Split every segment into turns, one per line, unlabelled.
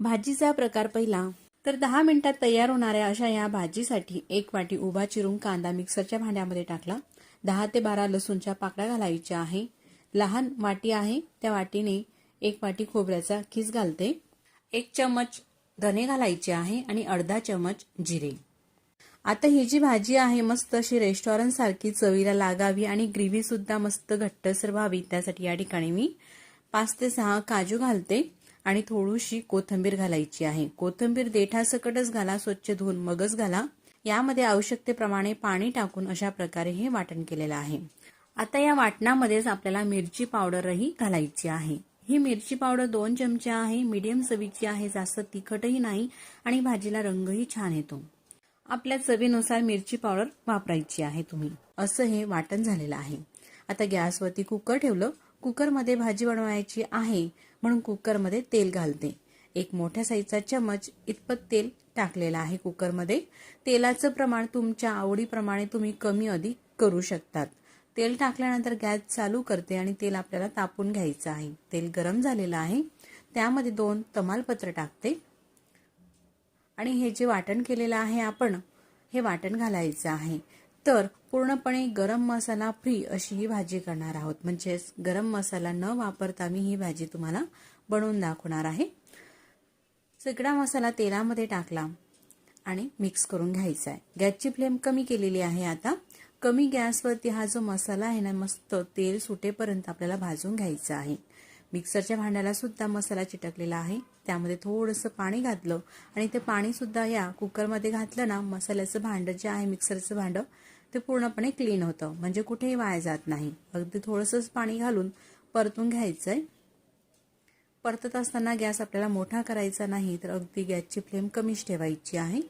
भाजीचा प्रकार पहिला तर 10 मिनिटात तयार होणाऱ्या अशा या भाजीसाठी 1 वाटी उभा चिरून कांदा मिक्सरच्या भांड्यामध्ये टाकला. 10 ते 12 लसूणच्या पाकळ्या घालायच्या आहे. लहान वाटी आहे त्या वाटीने 1 वाटी खोबऱ्याचा खीस घालते. 1 चमच धने घालायचे आहे आणि अर्धा चमच जिरे. आता ही जी भाजी आहे मस्त अशी रेस्टॉरंट सारखी चवीला लागावी आणि ग्रेव्ही सुद्धा मस्त घट्टसर व्हावी त्यासाठी या ठिकाणी मी 5 ते 6 काजू घालते आणि थोडीशी कोथिंबीर घालायची आहे. कोथिंबीर देठासकटच घाला, स्वच्छ धुवून मगच घाला. यामध्ये आवश्यकतेप्रमाणे पाणी टाकून अशा प्रकारे हे वाटण केलेलं आहे. आता या वाटणामध्येच आपल्याला मिरची पावडरही घालायची आहे. ही मिरची पावडर 2 चमचे आहे. मीडियम चवीची आहे, जास्त तिखटही नाही आणि भाजीला रंगही छान येतो. आपल्या चवीनुसार मिरची पावडर वापरायची आहे तुम्ही. असं हे वाटण झालेलं आहे. आता गॅसवरती कुकर ठेवलं. कुकरमध्ये भाजी बनवायची आहे म्हणून कुकरमध्ये तेल घालते. 1 मोठ्या साईजचा चमच इतपत तेल टाकलेलं आहे कुकरमध्ये. तेलाचं प्रमाण तुमच्या आवडीप्रमाणे तुम्ही कमी अधिक करू शकतात. तेल टाकल्यानंतर गॅस चालू करते आणि तेल आपल्याला तापून घ्यायचं आहे. तेल गरम झालेलं आहे. त्यामध्ये 2 तमालपत्र टाकते आणि हे जे वाटण केलेलं आहे आपण हे वाटण घालायचं आहे. तर पूर्णपणे गरम मसाला फ्री अशी ही भाजी करणार आहोत. म्हणजेच गरम मसाला न वापरता मी ही भाजी तुम्हाला बनवून दाखवणार आहे. सगळा मसाला तेलामध्ये टाकला आणि मिक्स करून घ्यायचा आहे. गॅसची फ्लेम कमी केलेली आहे. आता कमी गॅसवरती हा जो मसाला आहे ना मस्त तेल सुटेपर्यंत आपल्याला भाजून घ्यायचा आहे. मिक्सरच्या भांड्याला सुद्धा मसाला चिटकलेला आहे. त्यामध्ये थोडंसं पाणी घातलं आणि ते पाणी सुद्धा या कुकरमध्ये घातलं ना मसाल्याचं भांडं जे आहे मिक्सरचं भांडं ते पूर्णपणे क्लीन होतं. म्हणजे कुठेही वाया जात नाही. अगदी थोडंसंच पाणी घालून परतून घ्यायचंय. परतत असताना गॅस आपल्याला मोठा करायचा नाही तर अगदी गॅसची फ्लेम कमीच ठेवायची आहे.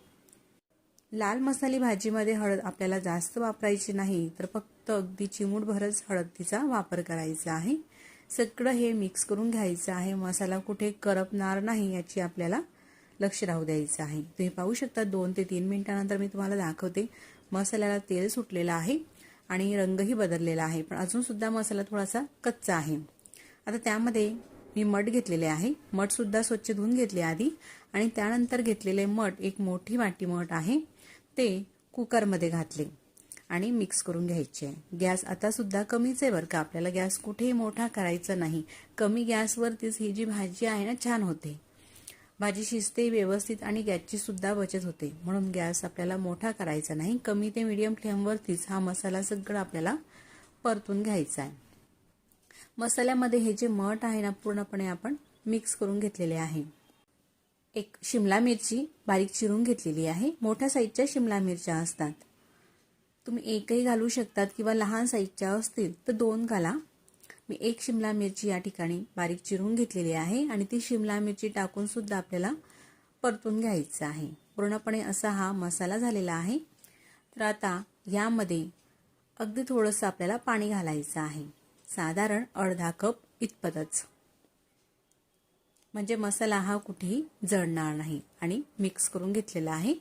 लाल मसाली भाजीमध्ये हळद आपल्याला जास्त वापरायची नाही तर फक्त अगदी चिमूटभरच हळदीचा वापर करायचा आहे. सगळं हे मिक्स करून घ्यायचं आहे. मसाला कुठे करपणार नाही याची आपल्याला लक्ष राहू द्यायचं आहे. तुम्ही पाहू शकता 2 ते 3 मिनिटांनंतर मी तुम्हाला दाखवते. मसाल्याला तेल सुटलेलं आहे आणि रंगही बदललेला आहे, पण अजून सुद्धा मसाला थोडासा कच्चा आहे. आता त्यामध्ये मी मठ घेतलेले आहे. मठ सुद्धा स्वच्छ धुवून घेतले आधी आणि त्यानंतर घेतलेले मठ 1 मोठी वाटी मठ आहे ते कुकरमध्ये घातले आणि मिक्स करून घ्यायचे आहे. गॅस आता सुद्धा कमीच आहे बरं का. आपल्याला गॅस कुठेही मोठा करायचा नाही. कमी गॅसवरतीच ही जी भाजी आहे ना छान होते. भाजी शिजते व्यवस्थित आणि गॅसची सुद्धा बचत होते. म्हणून गॅस आपल्याला मोठा करायचा नाही. कमी ते मीडियम फ्लेमवरतीच हा मसाला सगळं आपल्याला परतून घ्यायचा आहे. मसाल्यामध्ये हे जे मठ आहे ना पूर्णपणे आपण मिक्स करून घेतलेले आहे. 1 शिमला मिरची बारीक चिरून घेतलेली आहे. मोठ्या साईजच्या शिमला मिरच्या असतात. तुम्ही 1ही घालू शकतात किंवा लहान साईजच्या असतील तर 2 घाला. मी 1 शिमला मिरची या ठिकाणी बारीक चिरून घेतलेली आहे आणि ती शिमला मिरची टाकून सुद्धा आपल्याला परतून घ्यायचं आहे. पूर्णपणे असा हा मसाला झालेला आहे. तर आता यामध्ये अगदी थोडंसं आपल्याला पाणी घालायचं आहे. साधारण अर्धा कप इतपतच. म्हणजे मसाला हा कुठेही जळणार नाही आणि मिक्स करून घेतलेला आहे.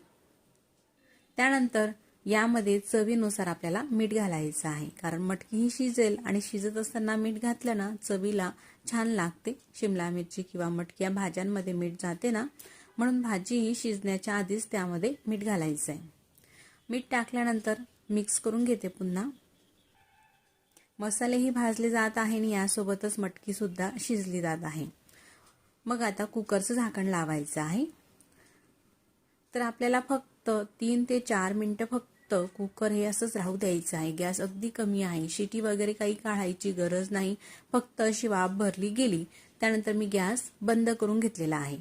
त्यानंतर यामध्ये चवीनुसार आपल्याला मीठ घालायचं आहे. कारण मटकी ही शिजेल आणि शिजत असताना मीठ घातलं ना चवीला छान लागते. शिमला मिरची किंवा मटकी या भाज्यांमध्ये मीठ जाते ना म्हणून भाजी ही शिजण्याच्या आधीच त्यामध्ये मीठ घालायचं आहे. मीठ टाकल्यानंतर मिक्स करून घेते पुन्हा. मसालेही भाजले जात आहे आणि यासोबतच मटकी सुद्धा शिजली जात आहे. मग आता कुकरचं झाकण लावायचं आहे. तर आपल्याला फक्त 3 ते 4 मिनिटं फक्त कुकर हे असंच राहू द्यायचं आहे. गॅस अगदी कमी आहे. शिटी वगैरे काही काढायची गरज नाही. फक्त अशी वाफ भरली गेली त्यानंतर मी गॅस बंद करून घेतलेला आहे.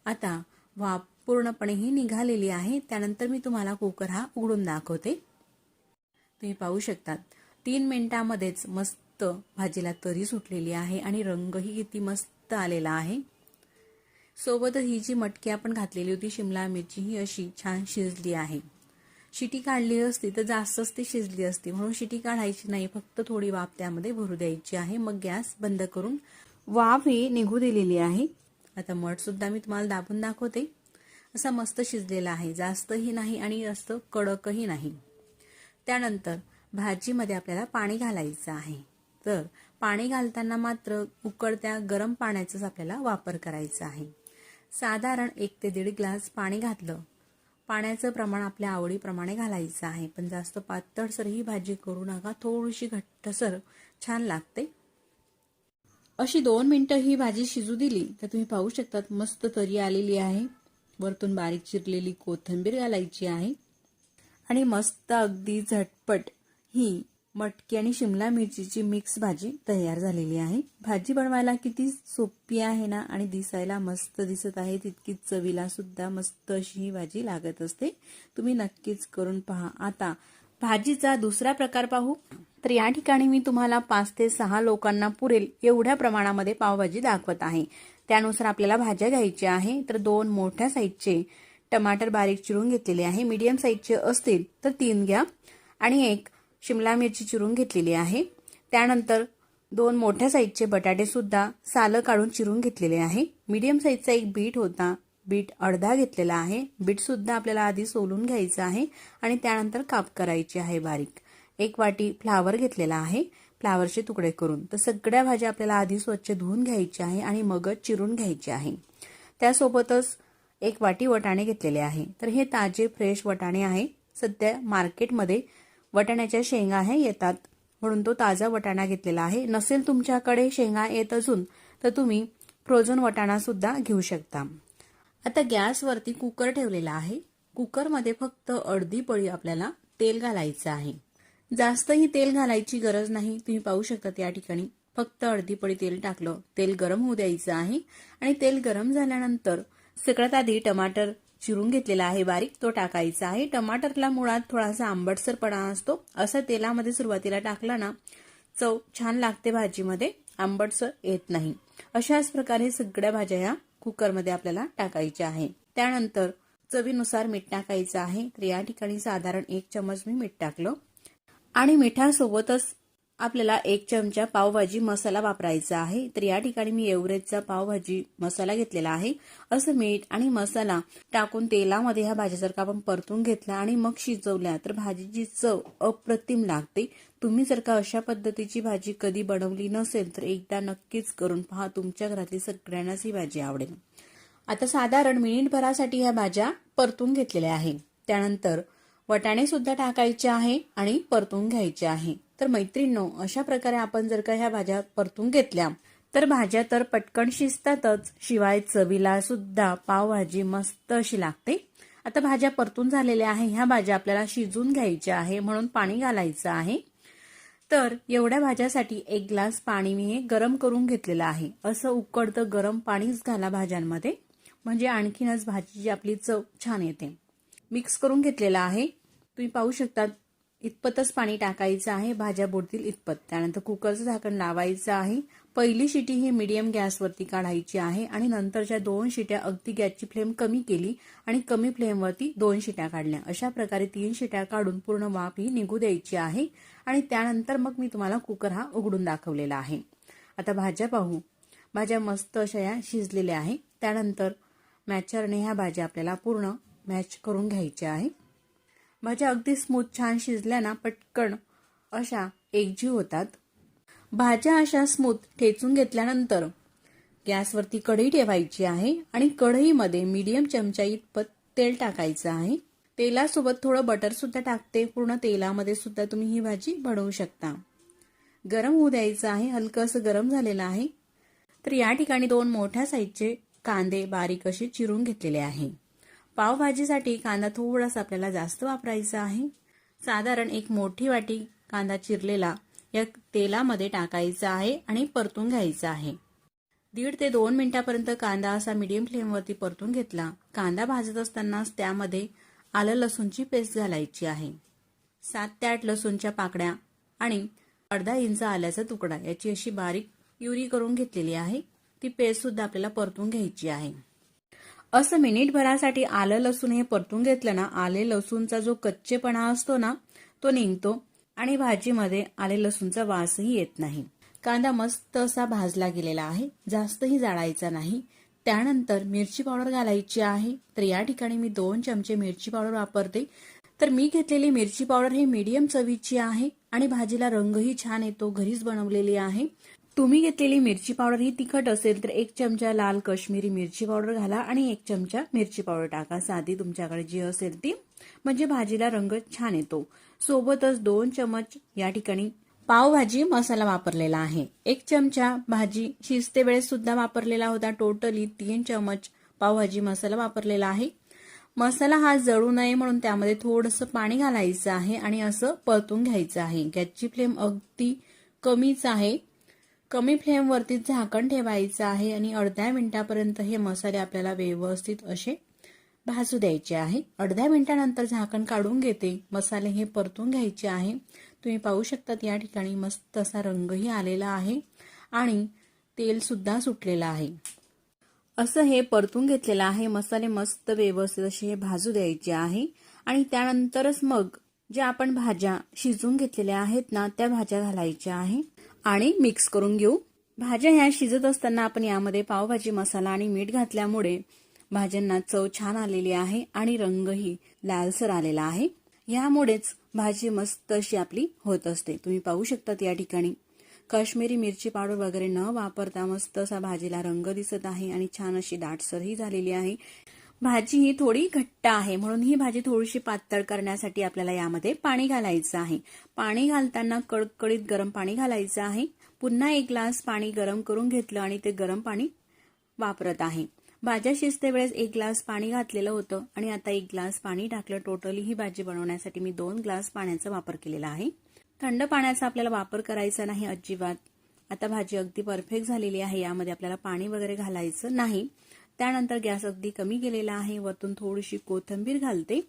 आता वाफ पूर्णपणे ही निघालेली आहे. त्यानंतर मी तुम्हाला कुकर हा उघडून दाखवते. तुम्ही पाहू शकतात 3 मिनिटांमध्येच मस्त भाजीला तरी सुटलेली आहे आणि रंगही किती मस्त आलेला आहे. सोबतच ही जी मटकी आपण घातलेली होती शिमला मिरची ही अशी छान शिजली आहे. शिटी काढली असती तर जास्तच ती शिजली असती म्हणून शिटी काढायची नाही. फक्त थोडी वाफ त्यामध्ये भरू द्यायची आहे. मग गॅस बंद करून वाफ ही निघू दिलेली आहे. आता मठ सुद्धा मी तुम्हाला दाबून दाखवते. असा मस्त शिजलेला आहे. जास्तही नाही आणि जास्त कडकही नाही. त्यानंतर भाजीमध्ये आपल्याला पाणी घालायचं आहे. तर पाणी घालताना मात्र उकळत्या गरम पाण्याचाच आपल्याला वापर करायचा आहे. साधारण 1 ते 1.5 ग्लास पाणी घातलं. पाण्याचं प्रमाण आपल्या आवडीप्रमाणे घालायचं आहे, पण जास्त पातळसर ही भाजी करू नका, थोडीशी घट्टसर छान लागते. अशी 2 मिनिटं ही भाजी शिजू दिली तर तुम्ही पाहू शकतात मस्त तरी आलेली आहे. वरतून बारीक चिरलेली कोथिंबीर घालायची आहे आणि मस्त अगदी झटपट ही मटकी आणि शिमला मिरचीची मिक्स भाजी तयार झालेली आहे. भाजी बनवायला किती सोपी आहे ना, आणि दिसायला मस्त दिसत आहे तितकीच चवीला सुद्धा मस्त अशी ही भाजी लागत असते. तुम्ही नक्कीच करून पहा. आता भाजीचा दुसरा प्रकार पाहू. तर या ठिकाणी मी तुम्हाला 5 ते 6 लोकांना पुरेल एवढ्या प्रमाणामध्ये पावभाजी दाखवत आहे. त्यानुसार आपल्याला भाज्या घ्यायच्या आहे. तर 2 मोठ्या साईजचे टमाटर बारीक चिरून घेतलेले आहे. मीडियम साईजचे असतील तर 3 घ्या आणि 1 शिमला मिरची चिरून घेतलेली आहे. त्यानंतर 2 मोठ्या साईजचे बटाटे सुद्धा सालं काढून चिरून घेतलेले आहे. मीडियम साईजचा एक बीट होता, बीट अर्धा घेतलेला आहे. बीट सुद्धा आपल्याला आधी सोलून घ्यायचं आहे आणि त्यानंतर काप करायचे आहे बारीक. 1 वाटी फ्लावर घेतलेला आहे, फ्लावरचे तुकडे करून. तर सगळ्या भाज्या आपल्याला आधी स्वच्छ धुवून घ्यायच्या आहे आणि मगच चिरून घ्यायचे आहे. त्यासोबतच 1 वाटी वटाणे घेतलेले आहे. तर हे ताजे फ्रेश वटाणे आहे. सध्या मार्केटमध्ये वटाण्याच्या शेंगा येतात, म्हणून तो ताजा वटाणा घेतलेला आहे. नसेल तुमच्याकडे शेंगा येत अजून तर तुम्ही फ्रोझन वटाणा सुद्धा घेऊ शकता. आता गॅसवरती कुकर ठेवलेला आहे. कुकरमध्ये फक्त अर्धी पळी आपल्याला तेल घालायचं आहे. जास्तही तेल घालायची गरज नाही. तुम्ही पाहू शकता या ठिकाणी फक्त अर्धी पळी तेल टाकलं. तेल गरम होऊ द्यायचं आहे आणि तेल गरम झाल्यानंतर सगळ्यात आधी टमाटर चिरून घेतलेला आहे बारीक, तो टाकायचा आहे. टमाटरला मुळात थोडासा आंबटसरपणा असतो. असं तेलामध्ये सुरुवातीला टाकला ना चव छान लागते भाजीमध्ये, आंबटसर येत नाही. अशाच प्रकारे सगळ्या भाज्या या कुकरमध्ये आपल्याला टाकायच्या आहे. त्यानंतर चवीनुसार मीठ टाकायचं आहे. तर या ठिकाणी साधारण 1 चमच मी मीठ टाकलं आणि मिठासोबतच आपल्याला 1 चमचा पावभाजी मसाला वापरायचा आहे. तर या ठिकाणी मी एव्हरेजचा पावभाजी मसाला घेतलेला आहे. असं मीठ आणि मसाला टाकून तेलामध्ये ह्या भाज्या जर का आपण परतून घेतल्या आणि मग शिजवल्या तर भाजीची चव अप्रतिम लागते. तुम्ही जर का अशा पद्धतीची भाजी कधी बनवली नसेल तर एकदा नक्कीच करून पहा. तुमच्या घरातली सगळ्यांनाच ही भाजी आवडेल. आता साधारण मिनिटभरासाठी ह्या भाज्या परतून घेतलेल्या आहे. त्यानंतर वटाणे सुद्धा टाकायचे आहे आणि परतून घ्यायचे आहे. तर मैत्रिणींनो, अशा प्रकारे आपण जर का ह्या भाज्या परतून घेतल्या तर भाज्या तर पटकन शिजतातच, शिवाय चवीला सुद्धा पावभाजी मस्त अशी लागते. आता भाज्या परतून झालेल्या आहे. ह्या भाज्या आपल्याला शिजून घ्यायच्या आहे, म्हणून पाणी घालायचं आहे. तर एवढ्या भाज्यासाठी 1 ग्लास पाणी मी हे गरम करून घेतलेलं आहे. असं उकळतं गरम पाणीच घाला भाज्यांमध्ये, म्हणजे आणखीनच भाजीची आपली चव छान येते. मिक्स करून घेतलेला आहे. तुम्ही पाहू शकता इतपतच पाणी टाकायचं आहे, भाज्या बुडतील इतपत. त्यानंतर कुकरचं झाकण लावायचं आहे. पहिली शिटी ही मीडियम गॅसवरती काढायची आहे आणि नंतरच्या 2 शिट्या अगदी गॅसची फ्लेम कमी केली आणि कमी फ्लेमवरती 2 शिट्या काढल्या. अशा प्रकारे 3 शिट्या काढून पूर्ण वाफ ही निघू द्यायची आहे आणि त्यानंतर मग मी तुम्हाला कुकर हा उघडून दाखवलेला आहे. आता भाज्या पाहू. भाज्या मस्त अशा या शिजलेल्या आहे. त्यानंतर मॅचरने ह्या भाज्या आपल्याला पूर्ण मॅच करून घ्यायच्या आहे. भाज्या अगदी स्मूथ छान शिजल्या ना पटकन अशा एकजीव होतात. भाज्या अशा स्मूथ ठेचून घेतल्यानंतर गॅसवरती कढई ठेवायची आहे आणि कढईमध्ये मीडियम चमचा इतपत तेल टाकायचं आहे. तेलासोबत थोडं बटर सुद्धा टाकते. पूर्ण तेलामध्ये सुद्धा तुम्ही ही भाजी बनवू शकता. गरम होऊ द्यायचं आहे. हलकंसं गरम झालेलं आहे. तर या ठिकाणी 2 मोठ्या साईजचे कांदे बारीक असे चिरून घेतलेले आहे. पावभाजीसाठी कांदा थोडासा आपल्याला जास्त वापरायचा आहे. साधारण 1 मोठी वाटी कांदा चिरलेला या तेलामध्ये टाकायचा आहे आणि परतून घ्यायचा आहे. 1.5 ते 2 मिनिटापर्यंत कांदा असा मीडियम फ्लेमवरती परतून घेतला. कांदा भाजत असतानाच त्यामध्ये आलं लसूणची पेस्ट घालायची आहे. 7 ते 8 लसूणच्या पाकळ्या आणि अर्धा इंच आल्याचा तुकडा याची अशी बारीक प्युरी करून घेतलेली आहे. ती पेस्ट सुद्धा आपल्याला परतून घ्यायची आहे. असं मिनिटभरासाठी आलं लसूण हे परतून घेतलं ना, आले लसूणचा जो कच्चेपणा असतो ना तो निघतो आणि भाजीमध्ये आले लसूणचा वासही येत नाही. कांदा मस्त असा भाजला गेलेला आहे, जास्तही जाळायचा नाही. त्यानंतर मिरची पावडर घालायची आहे. तर या ठिकाणी मी 2 चमचे मिरची पावडर वापरते. तर मी घेतलेली मिरची पावडर ही मीडियम चवीची आहे आणि भाजीला रंगही छान येतो, घरीच बनवलेली आहे. तुम्ही घेतलेली मिरची पावडर ही तिखट असेल तर 1 चमचा लाल काश्मीरी मिरची पावडर घाला आणि 1 चमचा मिरची पावडर टाका, साधी तुमच्याकडे जी असेल ती, म्हणजे भाजीला रंग छान येतो. सोबतच 2 चमच या ठिकाणी पावभाजी मसाला वापरलेला आहे. 1 चमचा भाजी शिजते वेळेस सुद्धा वापरलेला होता. टोटली 3 चमच पावभाजी मसाला वापरलेला आहे. मसाला हा जळू नये म्हणून त्यामध्ये थोडंसं पाणी घालायचं आहे आणि असं परतून घ्यायचं आहे. गॅसची फ्लेम अगदी कमीच आहे. कमी फ्लेमवरती झाकण ठेवायचं आहे आणि अर्ध्या मिनिटापर्यंत हे मसाले आपल्याला व्यवस्थित असे भाजू द्यायचे आहे. अर्ध्या मिनिटानंतर झाकण काढून घेते. मसाले हे परतून घ्यायचे आहे. तुम्ही पाहू शकतात या ठिकाणी मस्त असा रंगही आलेला आहे आणि तेल सुद्धा सुटलेलं आहे. असं हे परतून घेतलेलं आहे. मसाले मस्त व्यवस्थित असे हे भाजू द्यायचे आहे आणि त्यानंतरच मग ज्या आपण भाज्या शिजवून घेतलेल्या आहेत ना, त्या भाज्या घालायच्या आहे आणि मिक्स करून घेऊ. भाज्या ह्या शिजत असताना आपण यामध्ये पावभाजी मसाला आणि मीठ घातल्यामुळे भाज्यांना चव छान आलेली आहे आणि रंगही लालसर आलेला आहे. यामुळेच भाजी मस्त अशी आपली होत असते. तुम्ही पाहू शकतात या ठिकाणी काश्मीरी मिरची पावडर वगैरे न वापरता मस्त असा भाजीला रंग दिसत आहे आणि छान अशी दाटसरही झालेली आहे. भाजी ही थोडी घट्ट आहे म्हणून ही भाजी थोडीशी पातळ करण्यासाठी आपल्याला यामध्ये पाणी घालायचं आहे. पाणी घालताना कडकडीत गरम पाणी घालायचं आहे. पुन्हा 1 ग्लास पाणी गरम करून घेतलं आणि ते गरम पाणी वापरत आहे. भाज्या शिजते वेळेस 1 ग्लास पाणी घातलेलं होतं आणि आता 1 ग्लास पाणी टाकलं. टोटली ही भाजी बनवण्यासाठी मी 2 ग्लास पाण्याचा वापर केलेला आहे. थंड पाण्याचा आपल्याला वापर करायचा नाही अजिबात. आता भाजी अगदी परफेक्ट झालेली आहे. यामध्ये आपल्याला पाणी वगैरे घालायचं नाही. त्यानंतर गॅस अगदी कमी केलेला आहे. वरतून थोडीशी कोथिंबीर घालते.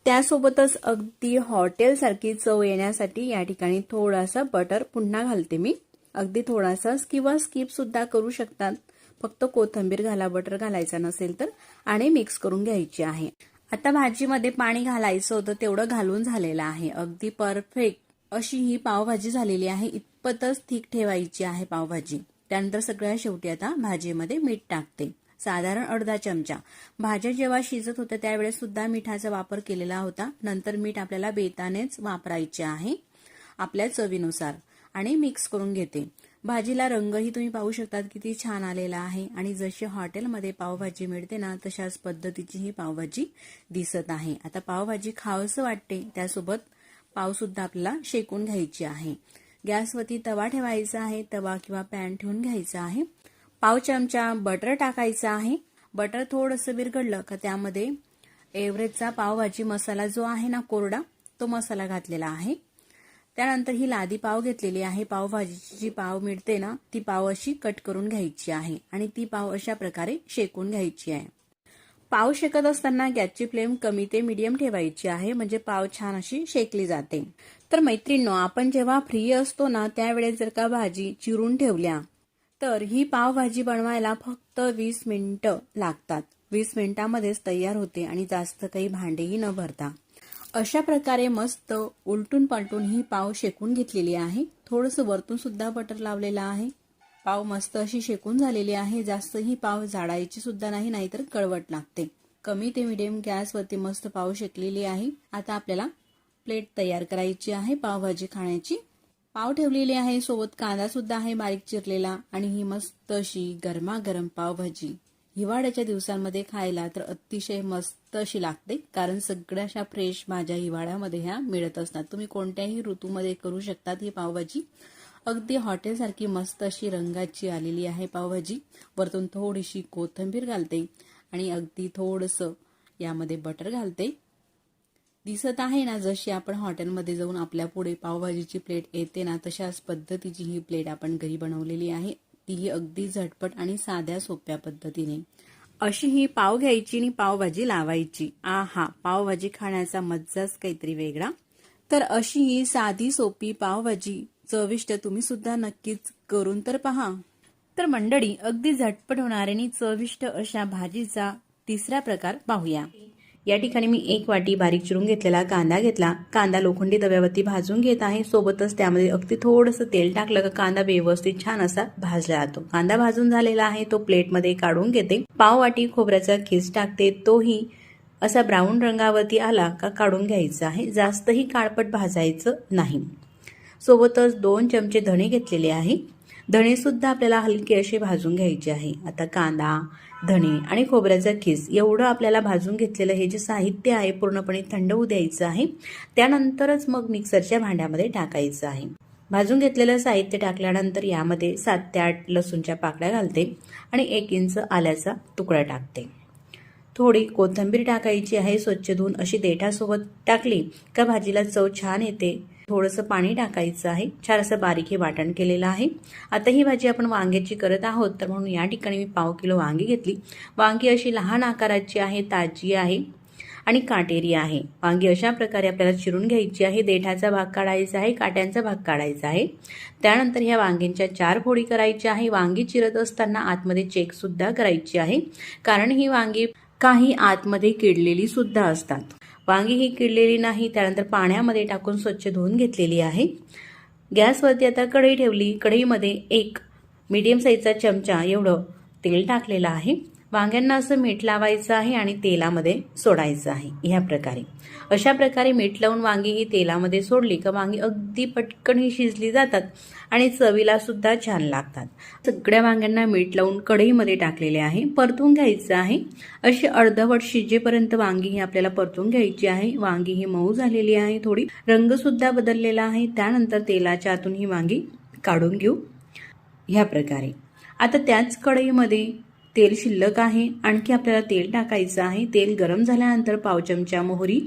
त्यासोबतच अगदी हॉटेलसारखी चव येण्यासाठी या ठिकाणी थोडासा बटर पुन्हा घालते मी. अगदी थोडासा किंवा स्किप सुद्धा करू शकतात. फक्त कोथिंबीर घाला, बटर घालायचा नसेल तर, आणि मिक्स करून घ्यायची आहे. आता भाजीमध्ये पाणी घालायचं होतं तेवढं घालून झालेलं आहे. अगदी परफेक्ट अशी ही पावभाजी झालेली आहे. इतपतच थिक ठेवायची आहे पावभाजी. त्यानंतर सगळ्या शेवटी आता भाजीमध्ये मीठ टाकते, साधारण अर्धा चमचा. भाज्या जेव्हा शिजत होत्या त्यावेळेस सुद्धा मिठाचा वापर केलेला होता. नंतर मीठ आपल्याला बेतानेच वापरायचे आहे आपल्या चवीनुसार आणि मिक्स करून घेते. भाजीला रंगही तुम्ही पाहू शकतात किती छान आलेला आहे आणि जशी हॉटेलमध्ये पावभाजी मिळते ना तशाच पद्धतीची ही पावभाजी दिसत आहे. आता पावभाजी खावंसं वाटते त्यासोबत पाव सुद्धा आपल्याला शेकून घ्यायची आहे. गॅसवरती तवा ठेवायचा आहे. तवा किंवा पॅन ठेवून घ्यायचा आहे. पाव चमचा बटर टाकायचा आहे. बटर थोडंसं विरघळलं का त्यामध्ये एव्हरेजचा पावभाजी मसाला जो आहे ना कोरडा, तो मसाला घातलेला आहे. त्यानंतर ही लादी पाव घेतलेली आहे. पावभाजीची जी पाव मिळते ना ती पाव अशी कट करून घ्यायची आहे आणि ती पाव अशा प्रकारे शेकून घ्यायची आहे. पाव शेकत असताना गॅसची फ्लेम कमी ते मीडियम ठेवायची आहे, म्हणजे पाव छान अशी शेकली जाते. तर मैत्रिणींनो, आपण जेव्हा फ्री असतो ना त्यावेळेस जर का भाजी चिरून ठेवल्या तर ही पावभाजी बनवायला फक्त 20 मिनिटं लागतात. 20 मिनिटांमध्येच तयार होते आणि जास्त काही भांडेही न भरता. अशा प्रकारे मस्त उलटून पलटून ही पाव शेकून घेतलेली आहे. थोडंसं वरतून सुद्धा बटर लावलेलं आहे. पाव मस्त अशी शेकून झालेली आहे. जास्त ही पाव जाडायची सुद्धा नाही, नाहीतर कळवट लागते. कमी ते मिडियम गॅसवरती मस्त पाव शेकलेली आहे. आता आपल्याला प्लेट तयार करायची आहे पावभाजी खाण्याची. पाव ठेवलेली आहे, सोबत कांदा सुद्धा आहे बारीक चिरलेला आणि ही मस्त अशी गरमागरम पावभाजी हिवाळ्याच्या दिवसांमध्ये खायला तर अतिशय मस्त अशी लागते, कारण सगळ्या अशा फ्रेश भाज्या हिवाळ्यामध्ये ह्या मिळत असतात. तुम्ही कोणत्याही ऋतूमध्ये करू शकतात ही पावभाजी. अगदी हॉटेलसारखी मस्त अशी रंगाची आलेली आहे पावभाजी. वरतून थोडीशी कोथिंबीर घालते आणि अगदी थोडंसं यामध्ये बटर घालते. दिसत आहे ना जशी आपण हॉटेलमध्ये जाऊन आपल्या पुढे पावभाजीची प्लेट येते ना तशाच पद्धतीची ही प्लेट आपण घरी बनवलेली आहे. तीही अगदी झटपट आणि साध्या सोप्या पद्धतीने. अशी ही पाव घ्यायची आणि पावभाजी लावायची. आहा, पावभाजी खाण्याचा मज्जाच काहीतरी वेगळा. तर अशी ही साधी सोपी पावभाजी चविष्ट तुम्ही सुद्धा नक्कीच करून तर पहा. तर मंडळी, अगदी झटपट होणाऱ्या आणि चविष्ट अशा भाजीचा तिसरा प्रकार पाहूया. या ठिकाणी मी 1 वाटी बारीक चिरून घेतलेला कांदा घेतला. कांदा लोखंडी तव्यावरती भाजून घेत आहे. सोबतच त्यामध्ये अगदी थोडंसं तेल टाकलं का कांदा व्यवस्थित छान असा भाजला जातो. कांदा भाजून झालेला आहे, तो प्लेटमध्ये काढून घेते. पाव वाटी खोबऱ्याचा खीस टाकते. तोही असा ब्राऊन रंगावरती आला का काढून घ्यायचा आहे. जास्तही काळपट भाजायचं नाही. सोबतच 2 चमचे धणे घेतलेले आहे. धणेसुद्धा आपल्याला हलके असे भाजून घ्यायचे आहे. आता कांदा, धणे आणि खोबऱ्याचा खीस एवढं आपल्याला भाजून घेतलेलं हे जे साहित्य आहे पूर्णपणे थंड होऊ द्यायचं आहे. त्यानंतरच मग मिक्सरच्या भांड्यामध्ये टाकायचं आहे. भाजून घेतलेलं साहित्य टाकल्यानंतर यामध्ये 7 ते 8 लसूणच्या पाकळ्या घालते आणि 1 इंच आल्याचा तुकडा टाकते. थोडी कोथिंबीर टाकायची आहे, स्वच्छ धुवून अशी देठासोबत टाकली का भाजीला चव छान येते. थोडंसं पाणी टाकायचं आहे. छान असं बारीक हे वाटण केलेलं आहे. आता ही भाजी आपण वांग्याची करत आहोत, तर म्हणून या ठिकाणी मी पाव किलो वांगी घेतली. वांगी अशी लहान आकाराची आहे, ताजी आहे आणि काटेरी आहे. वांगी अशा प्रकारे आपल्याला चिरून घ्यायची आहे. देठाचा भाग काढायचा आहे, काट्यांचा भाग काढायचा आहे. त्यानंतर ह्या वांग्यांच्या 4 फोडी करायच्या आहे. वांगी चिरत असताना आतमध्ये चेकसुद्धा करायची आहे, कारण ही वांगी काही आतमध्ये किडलेली सुद्धा असतात. वांगी ही किडलेली नाही. त्यानंतर पाण्यामध्ये टाकून स्वच्छ धुवून घेतलेली आहे. गॅसवरती आता कढई ठेवली. कढईमध्ये 1 मीडियम साईजचा चमचा एवढं तेल टाकलेलं आहे. वांग्यांना असं मीठ लावायचं आहे आणि तेलामध्ये सोडायचं आहे. ह्या प्रकारे अशा प्रकारे मीठ लावून वांगी ही तेलामध्ये सोडली का वांगी अगदी पटकन ही शिजली जातात आणि चवीला सुद्धा छान लागतात. सगळ्या वांग्यांना मीठ लावून कढईमध्ये टाकलेले आहे. परतून घ्यायचं आहे. अशी अर्धवट शिजेपर्यंत वांगी ही आपल्याला परतून घ्यायची आहे. वांगी ही मऊ झालेली आहे, थोडी रंग सुद्धा बदललेला आहे. त्यानंतर तेलाच्या आतून ही वांगी काढून घेऊ. ह्या प्रकारे आता त्याच कढईमध्ये तेल शिल्लक आहे. आणखी आपल्याला तेल टाकायचं आहे. तेल गरम झाल्यानंतर पाव चमचा मोहरी,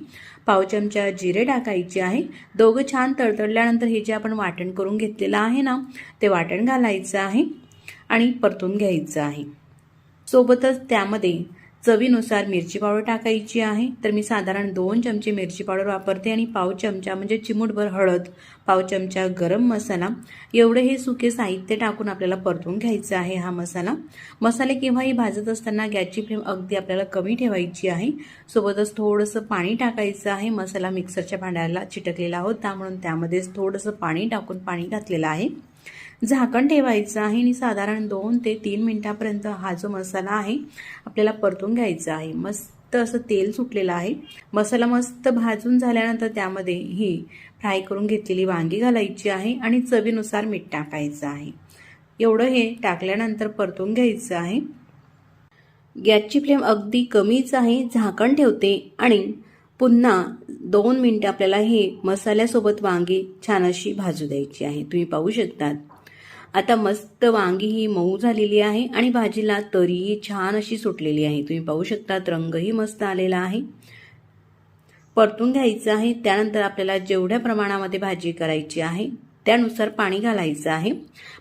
पाव चमचा जिरे टाकायचे आहे. दोघं छान तडतडल्यानंतर हे जे आपण वाटण करून घेतलेलं आहे ना, ते वाटण घालायचं आहे आणि परतून घ्यायचं आहे. सोबतच त्यामध्ये चवीनुसार मिरची पावडर टाकायची आहे. तर मी साधारण 2 चमचे मिरची पावडर वापरते आणि पाव चमचा म्हणजे चिमूटभर हळद, पाव चमचा गरम मसाला एवढे हे सुके साहित्य टाकून आपल्याला परतून घ्यायचं आहे. हा मसाले केव्हाही भाजत असताना गॅसची फ्लेम अगदी आपल्याला कमी ठेवायची आहे. सोबतच थोडंसं पाणी टाकायचं आहे. मसाला मिक्सरच्या भांड्याला चिटकलेला होता म्हणून त्यामध्येच थोडंसं पाणी टाकून पाणी घातलेलं आहे. झाकण ठेवायचं आहे आणि साधारण 2 ते 3 मिनिटापर्यंत हा जो मसाला आहे आपल्याला परतून घ्यायचा आहे. मस्त असं तेल सुटलेलं आहे. मसाला मस्त भाजून झाल्यानंतर त्यामध्ये ही फ्राय करून घेतलेली वांगी घालायची आहे आणि चवीनुसार मीठ टाकायचं आहे. एवढं हे टाकल्यानंतर परतून घ्यायचं आहे. गॅसची फ्लेम अगदी कमीच आहे. झाकण ठेवते आणि पुन्हा 2 मिनिटं आपल्याला हे मसाल्यासोबत वांगी छान अशी भाजू द्यायची आहे. तुम्ही पाहू शकतात आता मस्त वांगी ही मऊ झालेली आहे आणि भाजीला तरीही छान अशी सुटलेली आहे. तुम्ही पाहू शकतात रंगही मस्त आलेला आहे. परतून घ्यायचं आहे. त्यानंतर आपल्याला जेवढ्या प्रमाणामध्ये भाजी करायची आहे त्यानुसार पाणी घालायचं आहे.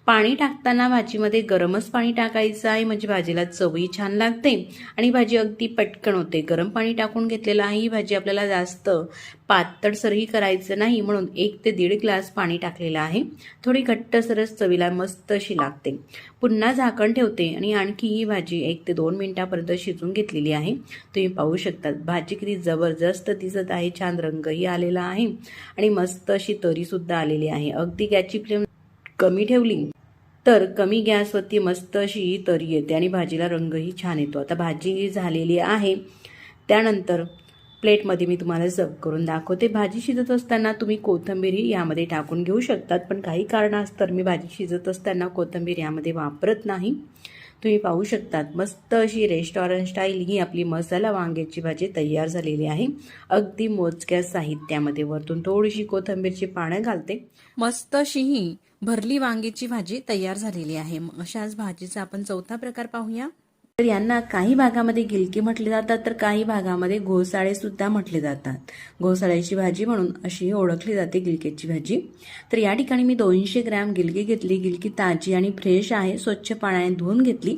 पाणी टाकताना भाजीमध्ये गरमच पाणी टाकायचं आहे, म्हणजे भाजीला चवही छान लागते आणि भाजी अगदी पटकन होते. गरम पाणी टाकून घेतलेलं आहे. ही भाजी आपल्याला जास्त पातळसरही करायचं नाही म्हणून 1 ते 1.5 ग्लास पाणी टाकलेलं आहे. थोडी घट्टसरच चवीला मस्त अशी लागते. पुन्हा झाकण ठेवते आणि आणखी ही भाजी 1 ते 2 मिनिटापर्यंत शिजून घेतलेली आहे. तुम्ही पाहू शकता भाजी किती जबरदस्त दिसत आहे. छान रंगही आलेला आहे आणि मस्त अशी तरी सुद्धा आलेली आहे. अगदी गॅसची फ्लेम कमी ठेवली तर कमी गॅसवरती मस्त अशी तरी येते आणि भाजीला रंगही छान येतो. आता भाजी झालेली आहे. त्यानंतर प्लेटमध्ये मी तुम्हाला सर्व करून दाखवते. भाजी शिजत असताना तुम्ही कोथिंबीरही यामध्ये टाकून घेऊ शकतात, पण काही कारणास्तव मी भाजी शिजत असताना कोथिंबीर यामध्ये वापरत नाही. तुम्ही पाहू शकतात मस्त अशी रेस्टॉरंट स्टाईल ही आपली मसाला वांग्याची भाजी तयार झालेली आहे. अगदी मोजक्या साहित्यामध्ये वरतून थोडीशी कोथिंबीरची पानं घालते. मस्त अशी ही भरली वांग्याची भाजी तयार झालेली आहे. अशाच भाजीचा आपण चौथा प्रकार पाहूया. तर यांना काही भागामध्ये गिलकी म्हटले जातात तर काही भागामध्ये घोसाळे सुद्धा म्हटले जातात. घोसाळ्याची भाजी म्हणून अशी ओळखली जाते गिलकीची भाजी. तर या ठिकाणी मी 200 ग्रॅम गिलकी घेतली. गिलकी ताजी आणि फ्रेश आहे. स्वच्छ पाण्याने धुवून घेतली.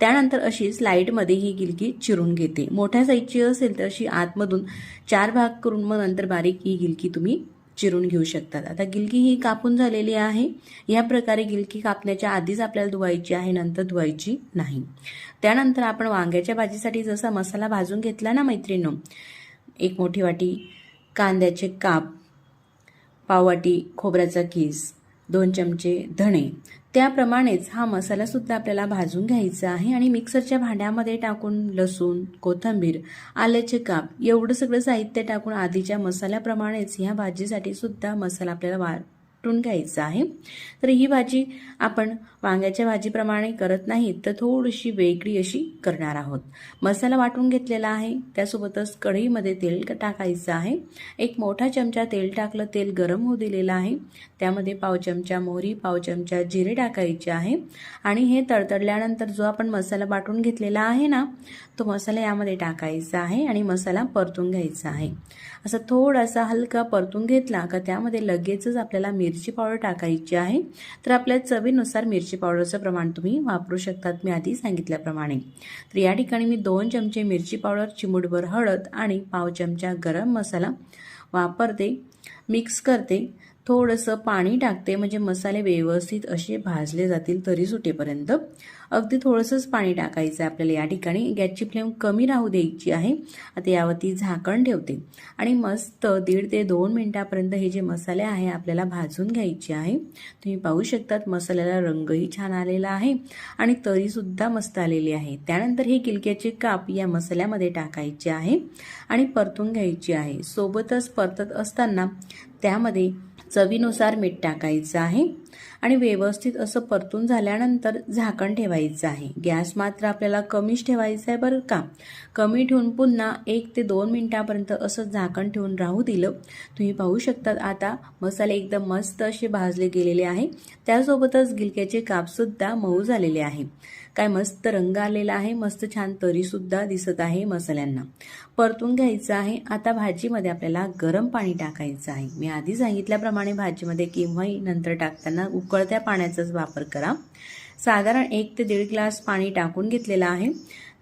त्यानंतर अशी स्लाइडमध्ये ही गिलकी चिरून घेते. मोठ्या साईजची असेल तर अशी आतमधून 4 भाग करून मग नंतर बारीक ही गिलकी तुम्ही चिरून घेऊ शकतात. आता गिलकी ही कापून झालेली आहे. या प्रकारे गिलकी कापण्याच्या आधीच आपल्याला धुवायची आहे, नंतर धुवायची नाही. त्यानंतर आपण वांग्याच्या भाजीसाठी जसा मसाला भाजून घेतला ना मैत्रिणींनो, 1 मोठी वाटी कांद्याचे काप, पाव वाटी खोबऱ्याचा खीस, 2 चमचे धणे, त्याप्रमाणेच हा मसाला सुद्धा आपल्याला भाजून घ्यायचा आहे आणि मिक्सरच्या भांड्यामध्ये टाकून लसूण, कोथिंबीर, आल्याचे काप एवढं सगळं साहित्य टाकून आधीच्या मसाल्याप्रमाणेच ह्या भाजीसाठी सुद्धा मसाला आपल्याला वाटून घ्यायचं आहे। तर ही भाजी आपण वांग्याच्या भाजीप्रमाणे करत नाही, तर थोडीशी वेगळी अशी करणार आहोत। मसाला वाटून घेतलेला आहे, त्यासोबतच कढईमध्ये तेल टाकायचं आहे। एक मोठा चमचा तेल टाकलं, तेल गरम होऊ दिलेलं आहे। त्यामध्ये पाव चमचा मोहरी, पाव चमचा जिरे टाकायचे आहे आणि हे तडतडल्यानंतर जो आपण मसाला वाटून घेतलेला आहे ना, तो मसाला यामध्ये टाकायचा आहे आणि मसाला परतून घ्यायचा आहे। असं थोडासा हलका परतून घेतला का त्यामध्ये लगेचच आपल्याला मिरची पावडर टाकायची आहे। तर आपल्या चवीनुसार मिरची पावडरचं प्रमाण तुम्ही वापरू शकतात, मी आधी सांगितल्याप्रमाणे। तर या ठिकाणी मी 2 चमचे मिरची पावडर, चिमूटभर हळद आणि पाव चमचा गरम मसाला वापरते, मिक्स करते। थोडंसं पाणी टाकते म्हणजे मसाले व्यवस्थित असे भाजले जातील तरी सुटेपर्यंत। अगदी थोडंसंच पाणी टाकायचं आहे आपल्याला। या ठिकाणी गॅसची फ्लेम कमी राहू द्यायची आहे। आता यावरती झाकण ठेवते आणि मस्त 1.5 ते 2 मिनिटापर्यंत हे जे मसाले आहे आपल्याला भाजून घ्यायचे आहे। तुम्ही पाहू शकतात मसाल्याला रंगही छान आलेला आहे आणि तरीसुद्धा मस्त आलेली आहे। त्यानंतर हे गिलक्याचे काप या मसाल्यामध्ये टाकायचे आहे आणि परतून घ्यायचे आहे। सोबतच परतत असताना त्यामध्ये चवीनुसार मीठ टाकायचं आहे आणि व्यवस्थित असं परतून झाल्यानंतर झाकण ठेवायचं आहे। गॅस मात्र आपल्याला कमीच ठेवायचा आहे बरं का। कमी ठेवून पुन्हा 1 ते 2 मिनिटापर्यंत असं झाकण ठेवून राहू दिलं। तुम्ही पाहू शकतात आता मसाले एकदम मस्त असे भाजले गेलेले आहे। त्यासोबतच गिलक्याचे कापसुद्धा मऊ झालेले आहे। काय मस्त रंग आलेला आहे, मस्त छान तरीसुद्धा दिसत आहे मसाल्यांना। परतून घ्यायचं आहे। आता भाजीमध्ये आपल्याला गरम पाणी टाकायचं आहे। मी आधी सांगितल्याप्रमाणे भाजीमध्ये केव्हाही नंतर टाकताना उकळत्या पाण्याचाच वापर करा। साधारण 1 ते 1.5 ग्लास पाणी टाकून घेतलेलं आहे।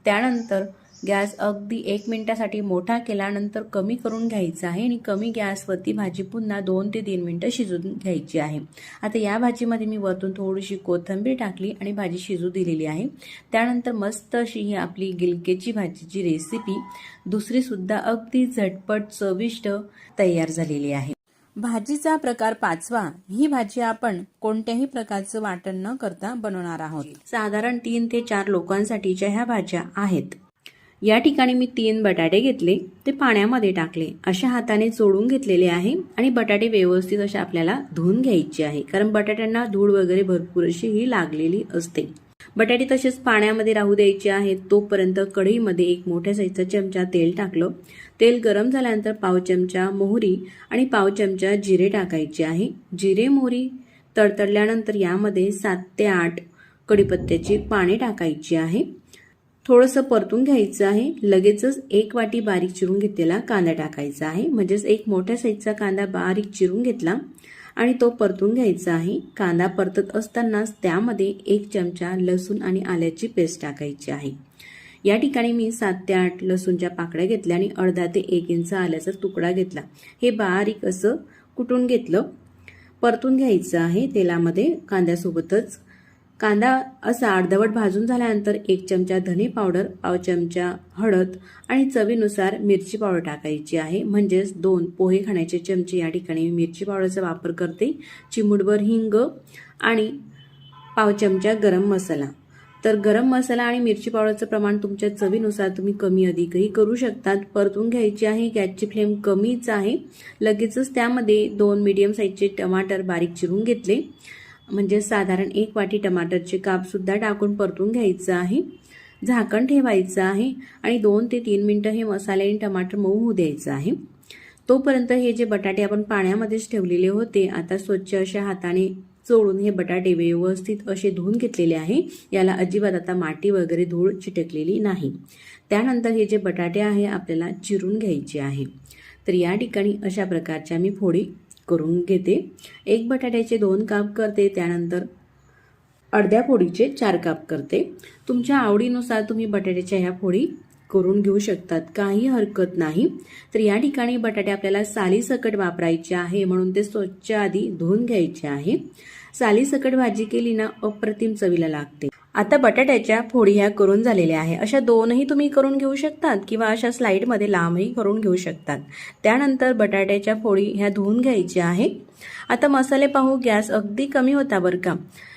त्यानंतर गॅस अगदी 1 मिनिटासाठी मोठा केल्यानंतर कमी करून घ्यायचा आहे आणि कमी गॅसवरती भाजी पुन्हा 2 ते 3 मिनिटं शिजवून घ्यायची आहे। आता या भाजीमध्ये मी वरतून थोडीशी कोथिंबीर टाकली आणि भाजी शिजू दिलेली आहे। त्यानंतर मस्त अशी ही आपली गिलक्याची भाजीची रेसिपी दुसरी सुद्धा अगदी झटपट चविष्ट तयार झालेली आहे। भाजीचा प्रकार 5वा। ही भाजी आपण कोणत्याही प्रकारचं वाटण न करता बनवणार आहोत। साधारण 3 ते 4 लोकांसाठीच्या ह्या भाज्या आहेत। या ठिकाणी मी 3 बटाटे घेतले, ते पाण्यामध्ये टाकले, अशा हाताने चोळून घेतलेले आहे आणि बटाटे व्यवस्थित अशा आपल्याला धुवून घ्यायचे आहे, कारण बटाट्यांना धूळ वगैरे भरपूर अशी ही लागलेली असते। बटाटे तसेच पाण्यामध्ये राहू द्यायचे आहेत। तोपर्यंत कढईमध्ये 1 मोठ्या साईजचा चमचा तेल टाकलं। तेल गरम झाल्यानंतर पाव चमचा मोहरी आणि पाव चमचा जिरे टाकायचे आहे। जिरे मोहरी तडतडल्यानंतर यामध्ये 7 ते 8 कढीपत्त्याची पाने टाकायची आहे। थोडंसं परतून घ्यायचं आहे। लगेचच 1 वाटी बारीक चिरून घेतलेला कांदा टाकायचा आहे, म्हणजेच 1 मोठ्या साईजचा कांदा बारीक चिरून घेतला आणि तो परतून घ्यायचा आहे। कांदा परतत असतानाच त्यामध्ये 1 चमचा लसूण आणि आल्याची पेस्ट टाकायची आहे। या ठिकाणी मी 7 ते 8 लसूणच्या पाकळ्या घेतल्या आणि अर्धा ते 1 इंच आल्याचा तुकडा घेतला। हे बारीक असं कुटून घेतलं, परतून घ्यायचं आहे तेलामध्ये कांद्यासोबतच। कांदा असा अर्धवट भाजून झाल्यानंतर 1 चमचा धने पावडर, पाव चमचा हळद आणि चवीनुसार मिरची पावडर टाकायची आहे, म्हणजेच 2 पोहे खाण्याचे चमचे या ठिकाणी मिरची पावडरचा वापर करते। चिमूटभर हिंग आणि पाव चमचा गरम मसाला। तर गरम मसाला आणि मिरची पावडरचं प्रमाण तुमच्या चवीनुसार तुम्ही कमी अधिकही करू शकतात। परतून घ्यायची आहे। गॅसची फ्लेम कमीच आहे। लगेचच त्यामध्ये 2 मीडियम साईजचे टमाटर बारीक चिरून घेतले, म्हणजे साधारण 1 वाटी टमाटरचे काप सुद्धा टाकून परतून घ्यायचं आहे। झाकण ठेवायचं आहे आणि 2 ते 3 मिनिटं हे मसाले आणि टमाटर मऊ होऊ द्यायचं आहे। तोपर्यंत हे जे बटाटे आपण पाण्यामध्येच ठेवलेले होते, आता स्वच्छ अशा हाताने चोळून हे बटाटे व्यवस्थित असे धुवून घेतलेले आहे। याला अजिबात आता माती वगैरे धूळ चिटकलेली नाही। त्यानंतर हे जे बटाटे आहे आपल्याला चिरून घ्यायचे आहे। तर या ठिकाणी अशा प्रकारच्या मी फोडी करून घेते। 1 बटाट्याचे 2 काप करते, त्यानंतर अर्ध्या फोडीचे 4 काप करते। तुमच्या आवडीनुसार तुम्ही बटाट्याच्या ह्या फोडी करून घेऊ शकतात, काही हरकत नाही। तर या ठिकाणी बटाटे आपल्याला सालीसकट वापरायचे आहे, म्हणून ते स्वच्छ आधी धुवून घ्यायचे आहे। सालीसकट भाजी केली ना अप्रतिम चवीला लागते। आता बटाट्याच्या फोडी ह्या करून झालेल्या आहे। अशा 2ही तुम्ही करून घेऊ शकतात किंवा अशा स्लाइडमध्ये लांबही करून घेऊ शकतात। त्यानंतर बटाट्याच्या फोडी ह्या धुवून घ्यायच्या आहे। आता मसाले पाहू, गॅस अगदी कमी होता बरं का।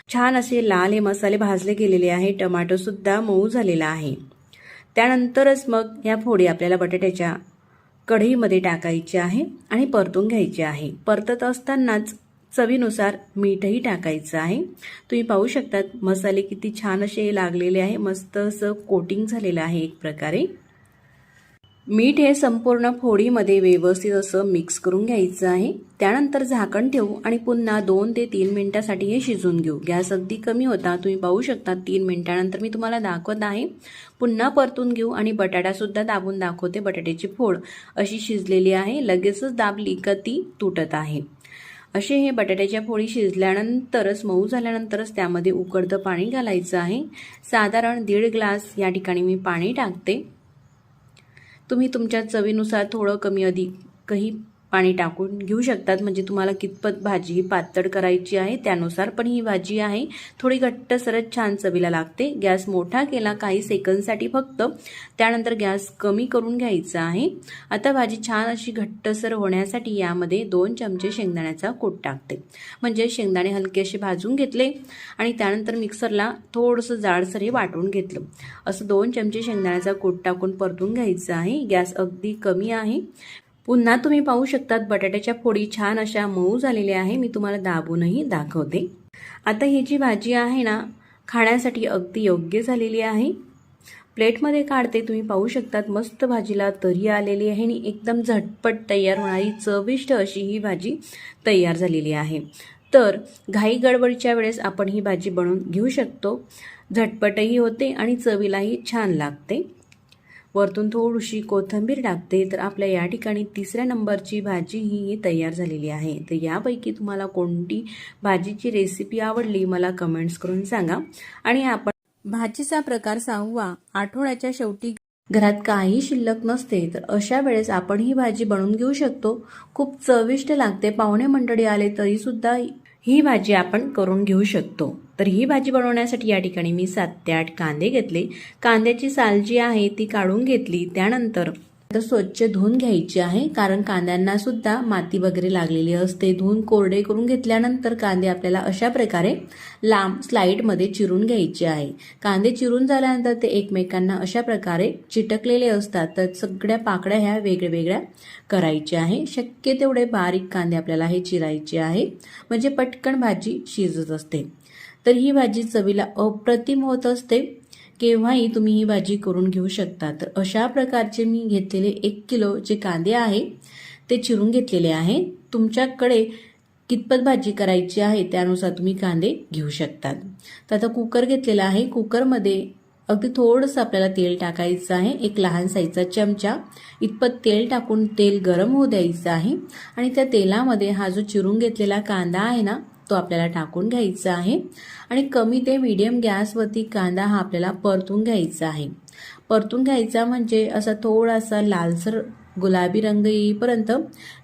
छान असे लाल हे मसाले भाजले गेलेले आहे। टमाटर सुद्धा मऊ झालेला आहे। त्यानंतरच मग ह्या फोडी आपल्याला बटाट्याच्या कढईमध्ये टाकायची आहे आणि परतून घ्यायची आहे। परतत असतानाच चवीनुसार मीठही टाकायचं आहे। तुम्ही पाहू शकतात मसाले किती छान असे लागलेले आहे, मस्त असं कोटिंग झालेलं आहे एक प्रकारे। मीठ हे संपूर्ण फोडीमध्ये व्यवस्थित असं मिक्स करून घ्यायचं आहे। त्यानंतर झाकण ठेवू आणि पुन्हा 2 ते 3 मिनिटांसाठी हे शिजवून घेऊ। गॅस अगदी कमी होता, तुम्ही पाहू शकता 3 मिनिटांनंतर मी तुम्हाला दाखवत आहे। पुन्हा परतून घेऊ आणि बटाटा सुद्धा दाबून दाखवते। बटाट्याची फोड अशी शिजलेली आहे, लगेचच दाबली का ती तुटत आहे। असे हे बटाट्याच्या फोडी शिजल्यानंतरच मऊ झाल्यानंतरच त्यामध्ये उकळतं पाणी घालायचं आहे। साधारण 1.5 ग्लास या ठिकाणी मी पाणी टाकते। तुम्ही तुमच्या चवीनुसार थोडं कमी अधिकही पाणी टाकून घेऊ शकतात, म्हणजे तुम्हाला कितपत भाजी पातळ करायची आहे त्यानुसार। पण ही भाजी आहे थोडी घट्टसरच छान चवीला लागते। गॅस मोठा केला काही सेकंदसाठी फक्त, त्यानंतर गॅस कमी करून घ्यायचा आहे। आता भाजी छान अशी घट्टसर होण्यासाठी यामध्ये 2 चमचे शेंगदाण्याचा कूट टाकते, म्हणजे शेंगदाणे हलके असे भाजून घेतले आणि त्यानंतर मिक्सरला थोडंसं जाडसर हे वाटून घेतलं। असं 2 चमचे शेंगदाण्याचा कूट टाकून परतून घ्यायचं आहे। गॅस अगदी कमी आहे। पुन्हा तुम्ही पाहू शकतात बटाट्याच्या फोडी छान अशा मऊ झालेल्या आहे। मी तुम्हाला दाबूनही दाखवते। आता ही जी भाजी आहे ना, खाण्यासाठी अगदी योग्य झालेली आहे। प्लेटमध्ये काढते, तुम्ही पाहू शकतात मस्त भाजीला तरी आलेली आहे आणि एकदम झटपट तयार होणारी चविष्ट अशी ही भाजी तयार झालेली आहे। तर घाई गडबडीच्या वेळेस आपण ही भाजी बनवून घेऊ शकतो, झटपटही होते आणि चवीलाही छान लागते। वरतून थोडीशी कोथिंबीर टाकते, तर आपल्या या ठिकाणी 3ऱ्या नंबरची भाजी ही तयार झालेली आहे। तर यापैकी तुम्हाला कोणती भाजीची रेसिपी आवडली मला कमेंट्स करून सांगा। आणि आपण भाजीचा प्रकार 6वा, आठवड्याच्या शेवटी घरात काही शिल्लक नसते तर अशा वेळेस आपण ही भाजी बनवून घेऊ शकतो। खूप चविष्ट लागते, पाहुणे मंडळी आले तरी सुद्धा ही भाजी आपण करून घेऊ शकतो। तर ही भाजी बनवण्यासाठी या ठिकाणी मी 7 ते 8 कांदे घेतले। कांद्याची साल जी आहे ती काढून घेतली, त्यानंतर स्वच्छ धुवून घ्यायची आहे, कारण कांद्यांना सुद्धा माती वगैरे लागलेली असते। धुवून कोरडे करून घेतल्यानंतर कांदे आपल्याला अशा प्रकारे लांब स्लाइडमध्ये चिरून घ्यायचे आहे। कांदे चिरून झाल्यानंतर ते एकमेकांना अशा प्रकारे चिटकलेले असतात, तर सगळ्या पाकळ्या ह्या वेगळ्या करायच्या आहे। शक्य तेवढे बारीक कांदे आपल्याला हे चिरायचे आहे, म्हणजे पटकन भाजी शिजत असते। तर ही भाजी चवीला अप्रतिम होत असते, केव्हाही तुम्ही ही भाजी करून घेऊ शकता। तर अशा प्रकारचे मी घेतलेले 1 किलो जे कांदे आहे ते चिरून घेतलेले आहे। तुमच्याकडे कितपत भाजी करायची आहे त्यानुसार तुम्ही कांदे घेऊ शकतात। तर आता कुकर घेतलेला आहे, कुकरमध्ये अगदी थोडंसं आपल्याला तेल टाकायचं आहे। 1 लहान साईजचा चमचा इतपत तेल टाकून तेल गरम होऊ द्यायचं आहे आणि त्या तेलामध्ये हा जो चिरून घेतलेला कांदा आहे ना तो आपल्याला टाकून घ्यायचा आहे आणि कमी ते मीडियम गॅसवरती कांदा हा आपल्याला परतून घ्यायचा आहे। परतून घ्यायचा म्हणजे असा थोडासा लालसर गुलाबी रंग येईपर्यंत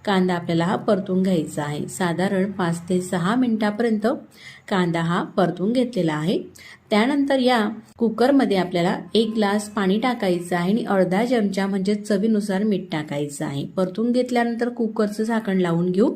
कांदा आपल्याला हा परतून घ्यायचा आहे। साधारण 5 ते 6 मिनिटापर्यंत कांदा हा परतून घेतलेला आहे। त्यानंतर या कुकरमध्ये आपल्याला 1 ग्लास पाणी टाकायचं आहे आणि अर्धा चमचा म्हणजे चवीनुसार मीठ टाकायचं आहे। परतून घेतल्यानंतर कुकरचं झाकण लावून घेऊ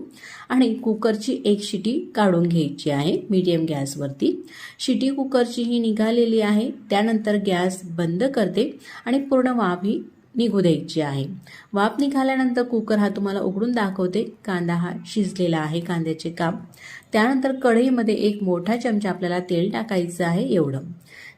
आणि कुकरची 1 शिटी काढून घ्यायची आहे मीडियम गॅसवरती। शिटी कुकरची ही निघालेली आहे। त्यानंतर गॅस बंद करते आणि पूर्ण वाफ ही निघू द्यायची आहे। वाफ निघाल्यानंतर कुकर हा तुम्हाला उघडून दाखवते। कांदा हा शिजलेला आहे, कांद्याचे काप। त्यानंतर कढईमध्ये 1 मोठा चमचा आपल्याला तेल टाकायचं आहे एवढं।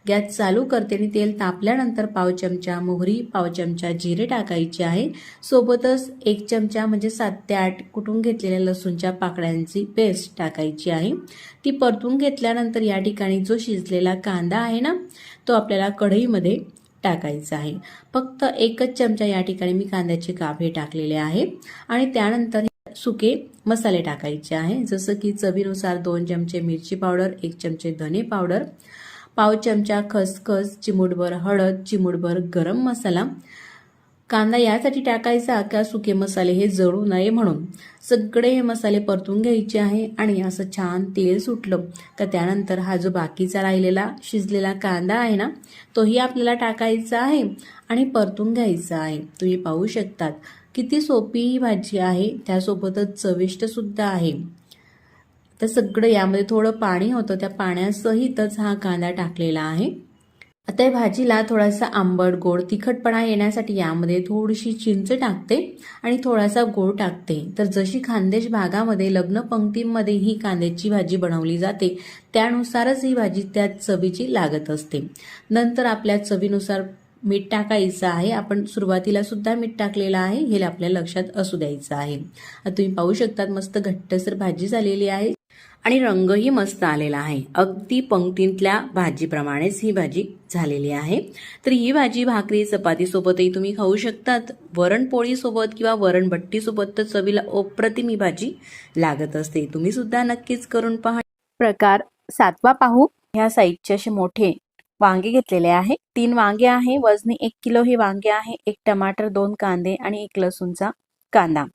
गॅस चालू करते आणि तेल तापल्यानंतर पाव चमचा मोहरी, पाव चमचा जिरे टाकायचे आहे। सोबतच 1 चमचा म्हणजे 7 ते 8 कुटून घेतलेल्या लसूणच्या पाकळ्यांची पेस्ट टाकायची आहे। ती परतून घेतल्यानंतर या ठिकाणी जो शिजलेला कांदा आहे ना तो आपल्याला कढईमध्ये टाकायचा आहे। फक्त 1च चमचा या ठिकाणी मी कांद्याचे काप हे टाकलेले आहे आणि त्यानंतर सुके मसाले टाकायचे आहे, जसं की चवीनुसार 2 चमचे मिरची पावडर, 1 चमचे धने पावडर, पाव चमचा खसखस, चिमूटभर हळद, चिमूटभर गरम मसाला। कांदा यासाठी टाकायचा का सुके मसाले हे जळू नये म्हणून। सगळे हे मसाले परतून घ्यायचे आहे आणि असं छान तेल सुटलं का त्यानंतर हा जो बाकीचा राहिलेला शिजलेला कांदा आहे ना तोही आपल्याला टाकायचा आहे आणि परतून घ्यायचा आहे। तुम्ही पाहू शकतात किती सोपी ही भाजी आहे, त्यासोबतच चविष्ट सुद्धा आहे। तर सगळं यामध्ये थोडं पाणी होतं, त्या पाण्यासहितच हा कांदा टाकलेला आहे। आता या भाजीला थोडासा आंबट गोड तिखटपणा येण्यासाठी यामध्ये थोडीशी चिंच टाकते आणि थोडासा गोड टाकते. तर जशी खानदेश भागामध्ये लग्न पंक्तीमध्ये ही कांद्याची भाजी बनवली जाते त्यानुसारच ही भाजी त्या चवीची लागत असते. नंतर आपल्या चवीनुसार मीठ टाकायचं आहे. आपण सुरुवातीला सुद्धा मीठ टाकलेलं आहे, हे आपल्या लक्षात असू द्यायचं आहे. आता तुम्ही पाहू शकतात मस्त घट्टसर भाजी झालेली आहे आणि रंगही मस्त आलेला आहे. अगदी पंक्तीतल्या भाजीप्रमाणेच ही भाजी झालेली आहे. तर ही भाजी भाकरी चपाती सोबतही तुम्ही खाऊ शकतात, वरणपोळी सोबत किंवा वरणभट्टी सोबत तर चवीला अप्रतिम ही भाजी लागत असते. तुम्ही सुद्धा नक्कीच करून पहा. प्रकार 7वा पाहू. ह्या साईजचे असे मोठे वांगे घेतलेले आहे. 3 वांगे आहे, वजनी 1 किलो हे वांगे आहे. 1 टमाटर, 2 कांदे आणि 1 लसूणचा कांदा.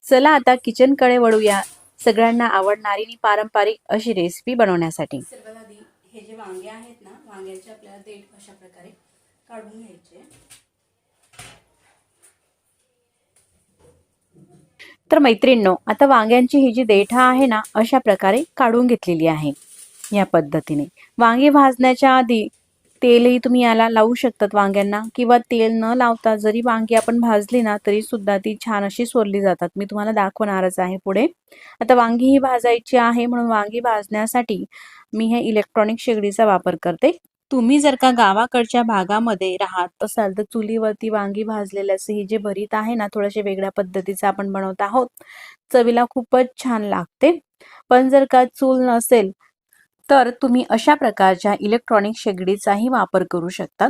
चला आता किचनकडे वळूया सगळ्यांना आवडणारी आणि पारंपरिक अशी रेसिपी बनवण्यासाठी. सर्वात आधी हे जे वांगे आहेत ना, वांग्याचे आपल्याला देठ अशा प्रकारे काढून घ्यायचे. तर मैत्रिणींनो, आता वांग्यांची ही जी देठ आहे ना अशा प्रकारे काढून घेतलेली आहे. या पद्धतीने वांगे भाजण्याच्या आधी तेलही तुम्ही याला लावू शकतात वांग्यांना, किंवा तेल न लावता जरी वांगी आपण भाजली ना तरी सुद्धा ती छान अशी सोलली जातात. मी तुम्हाला दाखवणारच आहे पुढे. आता वांगी ही भाजायची आहे म्हणून वांगी भाजण्यासाठी मी हे इलेक्ट्रॉनिक शेगडीचा वापर करते. तुम्ही जर का गावाकडच्या भागामध्ये राहत असाल तर चुलीवरती वांगी भाजलेले असे ही जे भरीत आहे ना थोडेसे वेगळ्या पद्धतीचं आपण बनवत आहोत. चवीला खूपच छान लागते. पण जर का चूल नसेल तर तुम्ही अशा प्रकारच्या इलेक्ट्रॉनिक शेगडीचाही वापर करू शकता.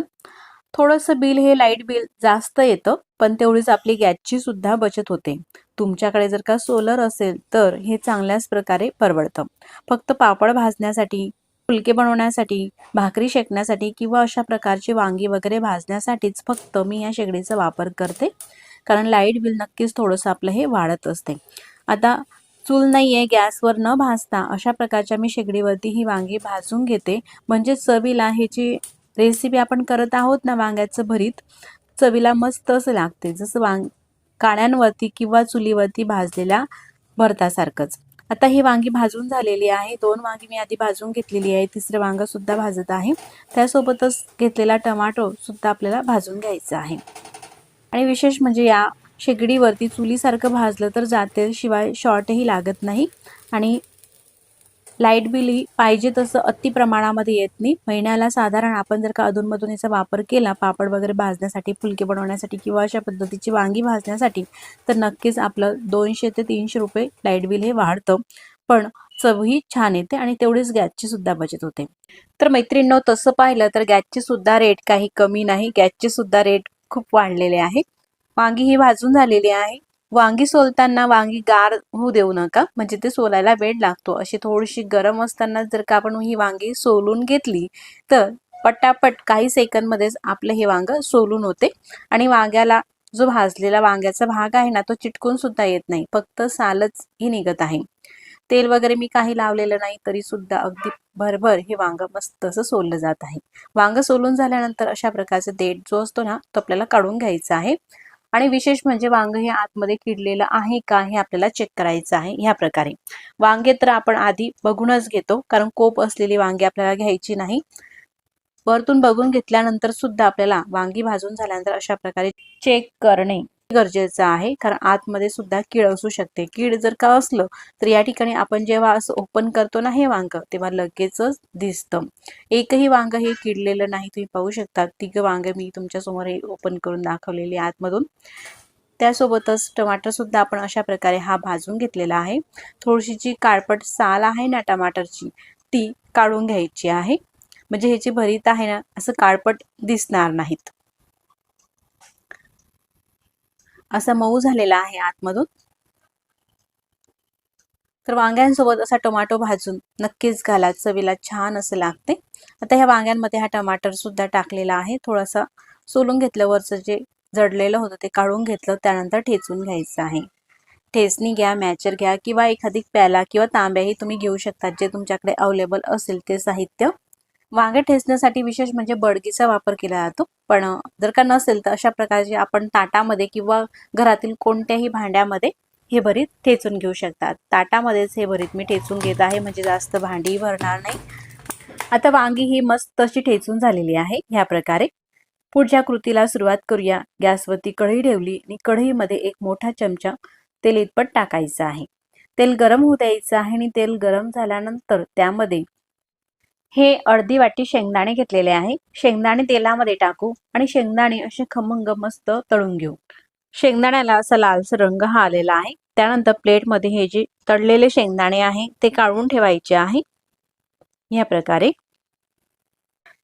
थोडंसं बिल हे लाईट बिल जास्त येतं, पण तेवढीच आपली गॅसची सुद्धा बचत होते. तुमच्याकडे जर का सोलर असेल तर हे चांगल्याच प्रकारे परवडतं. फक्त पापड भाजण्यासाठी, फुलके बनवण्यासाठी, भाकरी शेकण्यासाठी किंवा अशा प्रकारची वांगी वगैरे भाजण्यासाठीच फक्त मी या शेगडीचा वापर करते, कारण लाईट बिल नक्कीच थोडंसं आपलं हे वाढत असते. आता चूल नाहीये, गॅसवर न भाजता अशा प्रकारच्या मी शेगडीवरती ही वांगी भाजून घेते. म्हणजे चवीला ह्याची रेसिपी आपण करत आहोत ना वांग्याचं भरीत, चवीला मस्त असं लागते, जसं काड्यांवरती किंवा चुलीवरती भाजलेल्या भरतासारखंच. आता ही वांगी भाजून झालेली आहे. 2 वांगी मी आधी भाजून घेतलेली आहे, तिसरं वांग सुद्धा भाजत आहे. त्यासोबतच घेतलेला टमाटो सुद्धा आपल्याला भाजून घ्यायचा आहे. आणि विशेष म्हणजे या शेगडीवरती चुलीसारखं भाजलं तर जाते, शिवाय शॉर्टही लागत नाही आणि लाईट बिलही पाहिजे तसं अति प्रमाणामध्ये येत नाही. महिन्याला साधारण आपण जर का अधूनमधून याचा वापर केला पापड वगैरे भाजण्यासाठी, फुलके बनवण्यासाठी किंवा अशा पद्धतीची वांगी भाजण्यासाठी, तर नक्कीच आपलं 200 ते 300 रुपये लाईट बिल हे वाढतं. पण चवही छान येते आणि तेवढीच गॅसची सुद्धा बचत होते. तर मैत्रिणींनो, तसं पाहिलं तर गॅसची सुद्धा रेट काही कमी नाही, गॅसचे सुद्धा रेट खूप वाढलेले आहे. वांगी ही भाजून झालेली आहे. वांगी सोलताना वांगी गार होऊ देऊ नका, म्हणजे ते सोलायला वेळ लागतो. अशी थोडीशी गरम असताना जर का आपण ही वांगी सोलून घेतली तर पटापट काही सेकंदमध्येच आपलं हे वांग सोलून होते आणि वांग्याला जो भाजलेला वांग्याचा भाग आहे ना तो चिटकून सुद्धा येत नाही, फक्त सालच ही निघत आहे. तेल वगैरे मी काही लावलेलं नाही तरी सुद्धा अगदी भरभर हे वांग मस्त असं सोललं जात आहे. वांग सोलून झाल्यानंतर अशा प्रकारचा देठ जो असतो ना तो आपल्याला काढून घ्यायचा आहे. आणि विशेष म्हणजे वांग हे आतमध्ये किडलेलं आहे का हे आपल्याला चेक करायचं आहे. ह्या प्रकारे वांगे तर आपण आधी बघूनच घेतो, कारण कोप असलेली वांगी आपल्याला घ्यायची नाही. वरतून बघून घेतल्यानंतर सुद्धा आपल्याला वांगी भाजून झाल्यानंतर अशा प्रकारे चेक करणे गरजेचं आहे, कारण आतमध्ये सुद्धा कीड असू शकते. कीड जर का असलं तर या ठिकाणी आपण जेव्हा असं ओपन करतो ना हे वांग, तेव्हा लगेचच दिसतं. एकही वांग हे किडलेलं नाही. तुम्ही पाहू शकता 3 वांग मी तुमच्या समोर हे ओपन करून दाखवलेली आतमधून. त्यासोबतच टमाटर सुद्धा आपण अशा प्रकारे हा भाजून घेतलेला आहे. थोडीशी जी काळपट साल आहे ना टमाटरची ती काढून घ्यायची आहे, म्हणजे ह्याची भरीत आहे ना असं काळपट दिसणार नाहीत. असा मऊ झालेला आहे आतमधून. तर वांग्यांसोबत असा टोमॅटो भाजून नक्कीच घाला, चवीला छान असं लागते. आता ह्या वांग्यांमध्ये हा टमाटर सुद्धा टाकलेला आहे. थोडासा सोलून घेतलं, वरचं जे जडलेलं होतं ते काढून घेतलं, त्यानंतर ठेचून घ्यायचं आहे. ठेचणी घ्या, मॅचर घ्या किंवा एखादी प्याला किंवा तांब्याही तुम्ही घेऊ शकता, जे तुमच्याकडे अवेलेबल असेल ते साहित्य. वांगे ठेचण्यासाठी विशेष म्हणजे बडगीचा वापर केला जातो, पण जर का नसेल तर अशा प्रकारचे आपण ताटामध्ये किंवा घरातील कोणत्याही भांड्यामध्ये हे भरीत ठेचून घेऊ शकतात. ताटामध्येच हे भरीत मी ठेचून घेत आहे, म्हणजे जास्त भांडी भरणार नाही आता वांगी ही मस्त अशी ठेचून झालेली आहे ह्या प्रकारे। पुढच्या कृतीला सुरुवात करूया। गॅसवरती कढई ठेवली आणि कढईमध्ये एक मोठा चमचा तेल इतपत टाकायचं आहे। तेल गरम होऊ द्यायचं आहे आणि तेल गरम झाल्यानंतर त्यामध्ये हे अर्धी वाटी शेंगदाणे घेतलेले आहे। शेंगदाणे तेलामध्ये टाकू आणि शेंगदाणे असे खमंग मस्त तळून घेऊ। शेंगदाण्याला असा लालसर रंग हा आलेला आहे। त्यानंतर प्लेटमध्ये हे जे तळलेले शेंगदाणे आहे ते काढून ठेवायचे आहे। या प्रकारे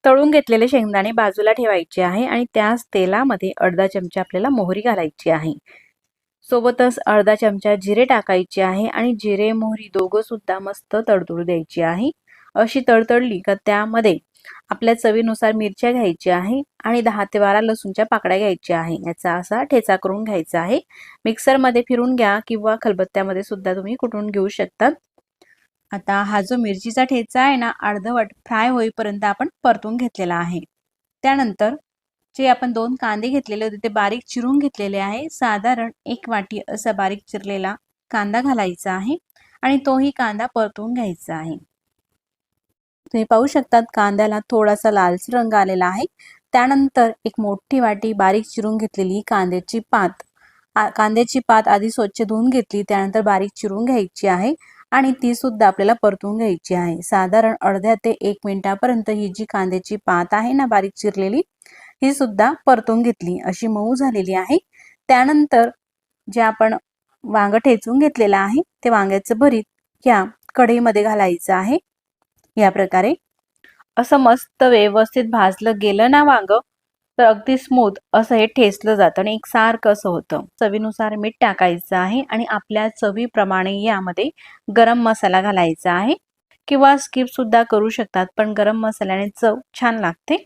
तळून घेतलेले शेंगदाणे बाजूला ठेवायचे आहे आणि त्याच तेलामध्ये अर्धा चमचा आपल्याला मोहरी घालायची आहे। सोबतच अर्धा चमचा जिरे टाकायचे आहे आणि जिरे मोहरी दोघं सुद्धा मस्त तडतडू द्यायची आहे। अशी तडतडली का त्यामध्ये आपल्या चवीनुसार मिरच्या घ्यायच्या आहे आणि 10 ते 12 लसूणच्या पाकळ्या घ्यायच्या आहे। याचा असा ठेचा करून घ्यायचा आहे। मिक्सर मध्ये फिरून घ्या किंवा खलबत्त्यामध्ये सुद्धा तुम्ही कुटून घेऊ शकता। आता हा जो मिरचीचा ठेचा आहे ना अर्धवट फ्राय होईपर्यंत आपण परतून घेतलेला आहे। त्यानंतर जे आपण 2 कांदे घेतलेले होते ते बारीक चिरून घेतलेले आहे। साधारण 1 वाटी असा बारीक चिरलेला कांदा घालायचा आहे आणि तोही कांदा परतून घ्यायचा आहे। तुम्ही पाहू शकतात कांद्याला थोडासा लालसर रंग आलेला आहे। त्यानंतर एक मोठी वाटी बारीक चिरून घेतलेली कांद्याची पात आधी स्वच्छ धुवून घेतली, त्यानंतर बारीक चिरून घ्यायची आहे आणि ती सुद्धा आपल्याला परतून घ्यायची आहे। साधारण अर्ध्या ते 1 मिनिटापर्यंत ही जी कांद्याची पात आहे ना बारीक चिरलेली ही सुद्धा परतून घेतली, अशी मऊ झालेली आहे। त्यानंतर जे आपण वांग ठेचून घेतलेलं आहे ते वांग्याचं भरीत या कढईमध्ये घालायचं आहे। या प्रकारे असं मस्त व्यवस्थित भाजलं गेलं ना वांग तर अगदी स्मूथ असं हे ठेचलं जातं आणि एकसारखं असं होतं। चवीनुसार मीठ टाकायचं आहे आणि आपल्या चवीप्रमाणे यामध्ये गरम मसाला घालायचा आहे किंवा स्किप सुद्धा करू शकतात, पण गरम मसाल्याने चव छान लागते।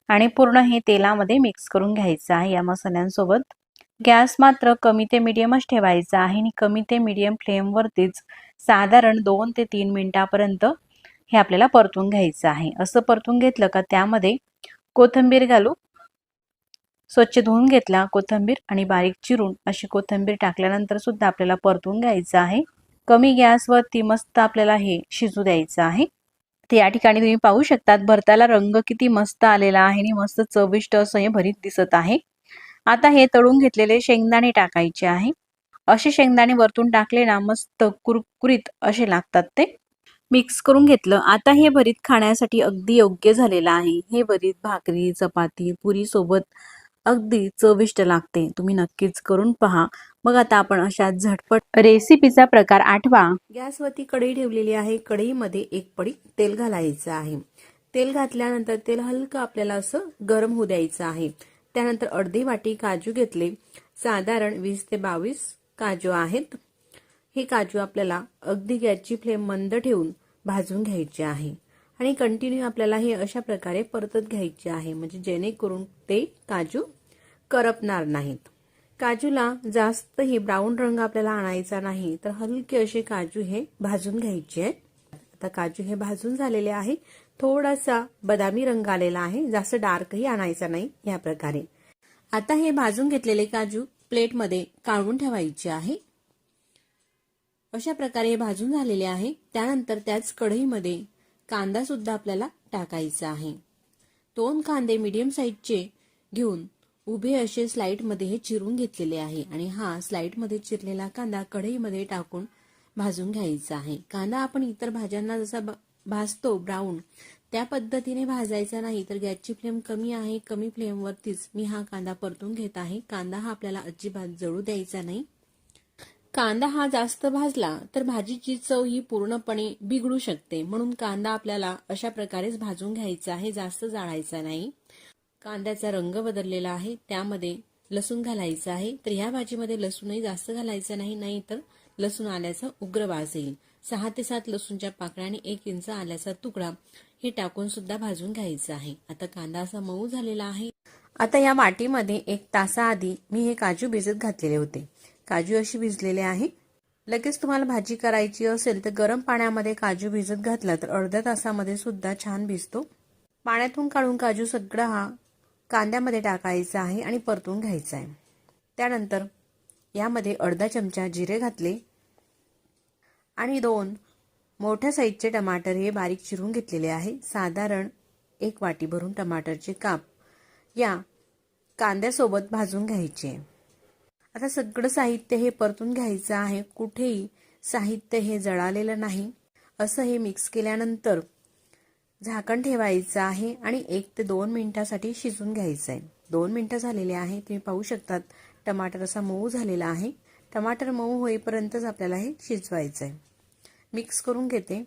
आणि पूर्ण हे तेलामध्ये मिक्स करून घ्यायचं आहे या मसाल्यांसोबत। गॅस मात्र कमी ते मीडियमच ठेवायचा आहे आणि कमी ते मीडियम फ्लेमवरतीच साधारण 2 ते 3 मिनिटापर्यंत हे आपल्याला परतून घ्यायचं आहे। असं परतून घेतलं का त्यामध्ये कोथिंबीर घालू। स्वच्छ धुवून घेतला कोथिंबीर आणि बारीक चिरून अशी कोथिंबीर टाकल्यानंतर सुद्धा आपल्याला परतून घ्यायचं आहे। कमी गॅसवरती मस्त आपल्याला हे शिजू द्यायचं आहे। तर या ठिकाणी तुम्ही पाहू शकतात भरताला रंग किती मस्त आलेला आहे आणि मस्त चविष्ट असं हे भरीत दिसत आहे। आता हे तळून घेतलेले शेंगदाणे टाकायचे आहे। असे शेंगदाणे वरतून टाकले ना मस्त कुरकुरीत असे लागतात ते। मिक्स करून घेतलं। आता हे भरीत खाण्यासाठी अगदी योग्य झालेलं आहे। हे भरीत भाकरी, चपाती, पुरी सोबत अगदी चविष्ट लागते। तुम्ही नक्कीच करून पहा। मग आता आपण अशा झटपट रेसिपीचा प्रकार 8वा। गॅसवरती कढई ठेवलेली आहे। कढईमध्ये 1 पडी तेल घालायचं आहे। तेल घातल्यानंतर तेल हलकं आपल्याला असं गरम होऊ द्यायचं आहे। त्यानंतर अर्धी वाटी काजू घेतले, साधारण 20 ते 22 काजू आहेत। हे काजू आपल्याला अगदी गॅसची फ्लेम मंद ठेवून भाजून घ्यायचे आहे आणि कंटिन्यू आपल्याला हे अशा प्रकारे परतत घ्यायचे आहे, म्हणजे जेणेकरून ते काजू करपणार नाहीत। काजूला जास्त ही ब्राऊन रंग आपल्याला आणायचा नाही, तर हलके असे काजू हे भाजून घ्यायचे आहेत। आता काजू हे भाजून झालेले आहे। थोडासा बदामी रंग आलेला आहे, जास्त डार्कही आणायचा नाही। या प्रकारे आता हे भाजून घेतलेले काजू प्लेटमध्ये काढून ठेवायचे आहे। अशा प्रकारे हे भाजून झालेले आहे। त्यानंतर त्याच कढईमध्ये कांदा सुद्धा आपल्याला टाकायचा आहे। 2 कांदे मीडियम साईजचे घेऊन उभे असे स्लाइडमध्ये हे चिरून घेतलेले आहे आणि हा स्लाइडमध्ये चिरलेला कांदा कढईमध्ये टाकून भाजून घ्यायचा आहे। कांदा आपण इतर भाज्यांना जसा भाजतो ब्राऊन त्या पद्धतीने भाजायचा नाही, तर गॅसची फ्लेम कमी आहे। कमी फ्लेमवरतीच मी हा कांदा परतून घेत आहे। कांदा हा आपल्याला अजिबात जळू द्यायचा नाही। कांदा हा जास्त भाजला तर भाजीची चव ही पूर्णपणे बिघडू शकते, म्हणून कांदा आपल्याला अशा प्रकारेच भाजून घ्यायचा आहे, जास्त जाळायचा नाही। कांद्याचा रंग बदललेला आहे, त्यामध्ये लसूण घालायचा आहे। तर ह्या भाजीमध्ये लसूणही जास्त घालायचा नाही, नाहीतर लसूण आल्याचा उग्र वास येईल। 6 ते 7 लसूणच्या पाकळ्या आणि 1 इंच आल्याचा तुकडा हे टाकून सुद्धा भाजून घ्यायचा आहे। आता कांदा असा मऊ झालेला आहे। आता या वाटीमध्ये 1 तासाआधी मी हे काजू भिजत घातलेले होते। काजू अशी भिजलेले आहे। लगेच तुम्हाला भाजी करायची असेल तर गरम पाण्यामध्ये काजू भिजत घातला तर अर्ध्या तासामध्ये सुद्धा छान भिजतो। पाण्यातून काढून काजू सगळा हा कांद्यामध्ये टाकायचा आहे आणि परतून घ्यायचा आहे। त्यानंतर यामध्ये अर्धा चमचा जिरे घातले आणि 2 मोठ्या साईजचे टमाटर हे बारीक चिरून घेतलेले आहे. साधारण 1 वाटी भरून टमाटरचे काप या कांद्यासोबत भाजून घ्यायचे. आता सगळं साहित्य हे परतून घ्यायचं आहे. कुठेही साहित्य हे जळालेलं नाही. असं हे मिक्स केल्यानंतर झाकण ठेवायचं आहे आणि 1 ते 2 मिनिटासाठी शिजून घ्यायचं आहे. 2 मिनिटं झालेले आहे. तुम्ही पाहू शकतात टमाटर असा मऊ झालेला आहे. टमाटर मऊ होईपर्यंतच आपल्याला हे शिजवायचं आहे. मिक्स करून घेते.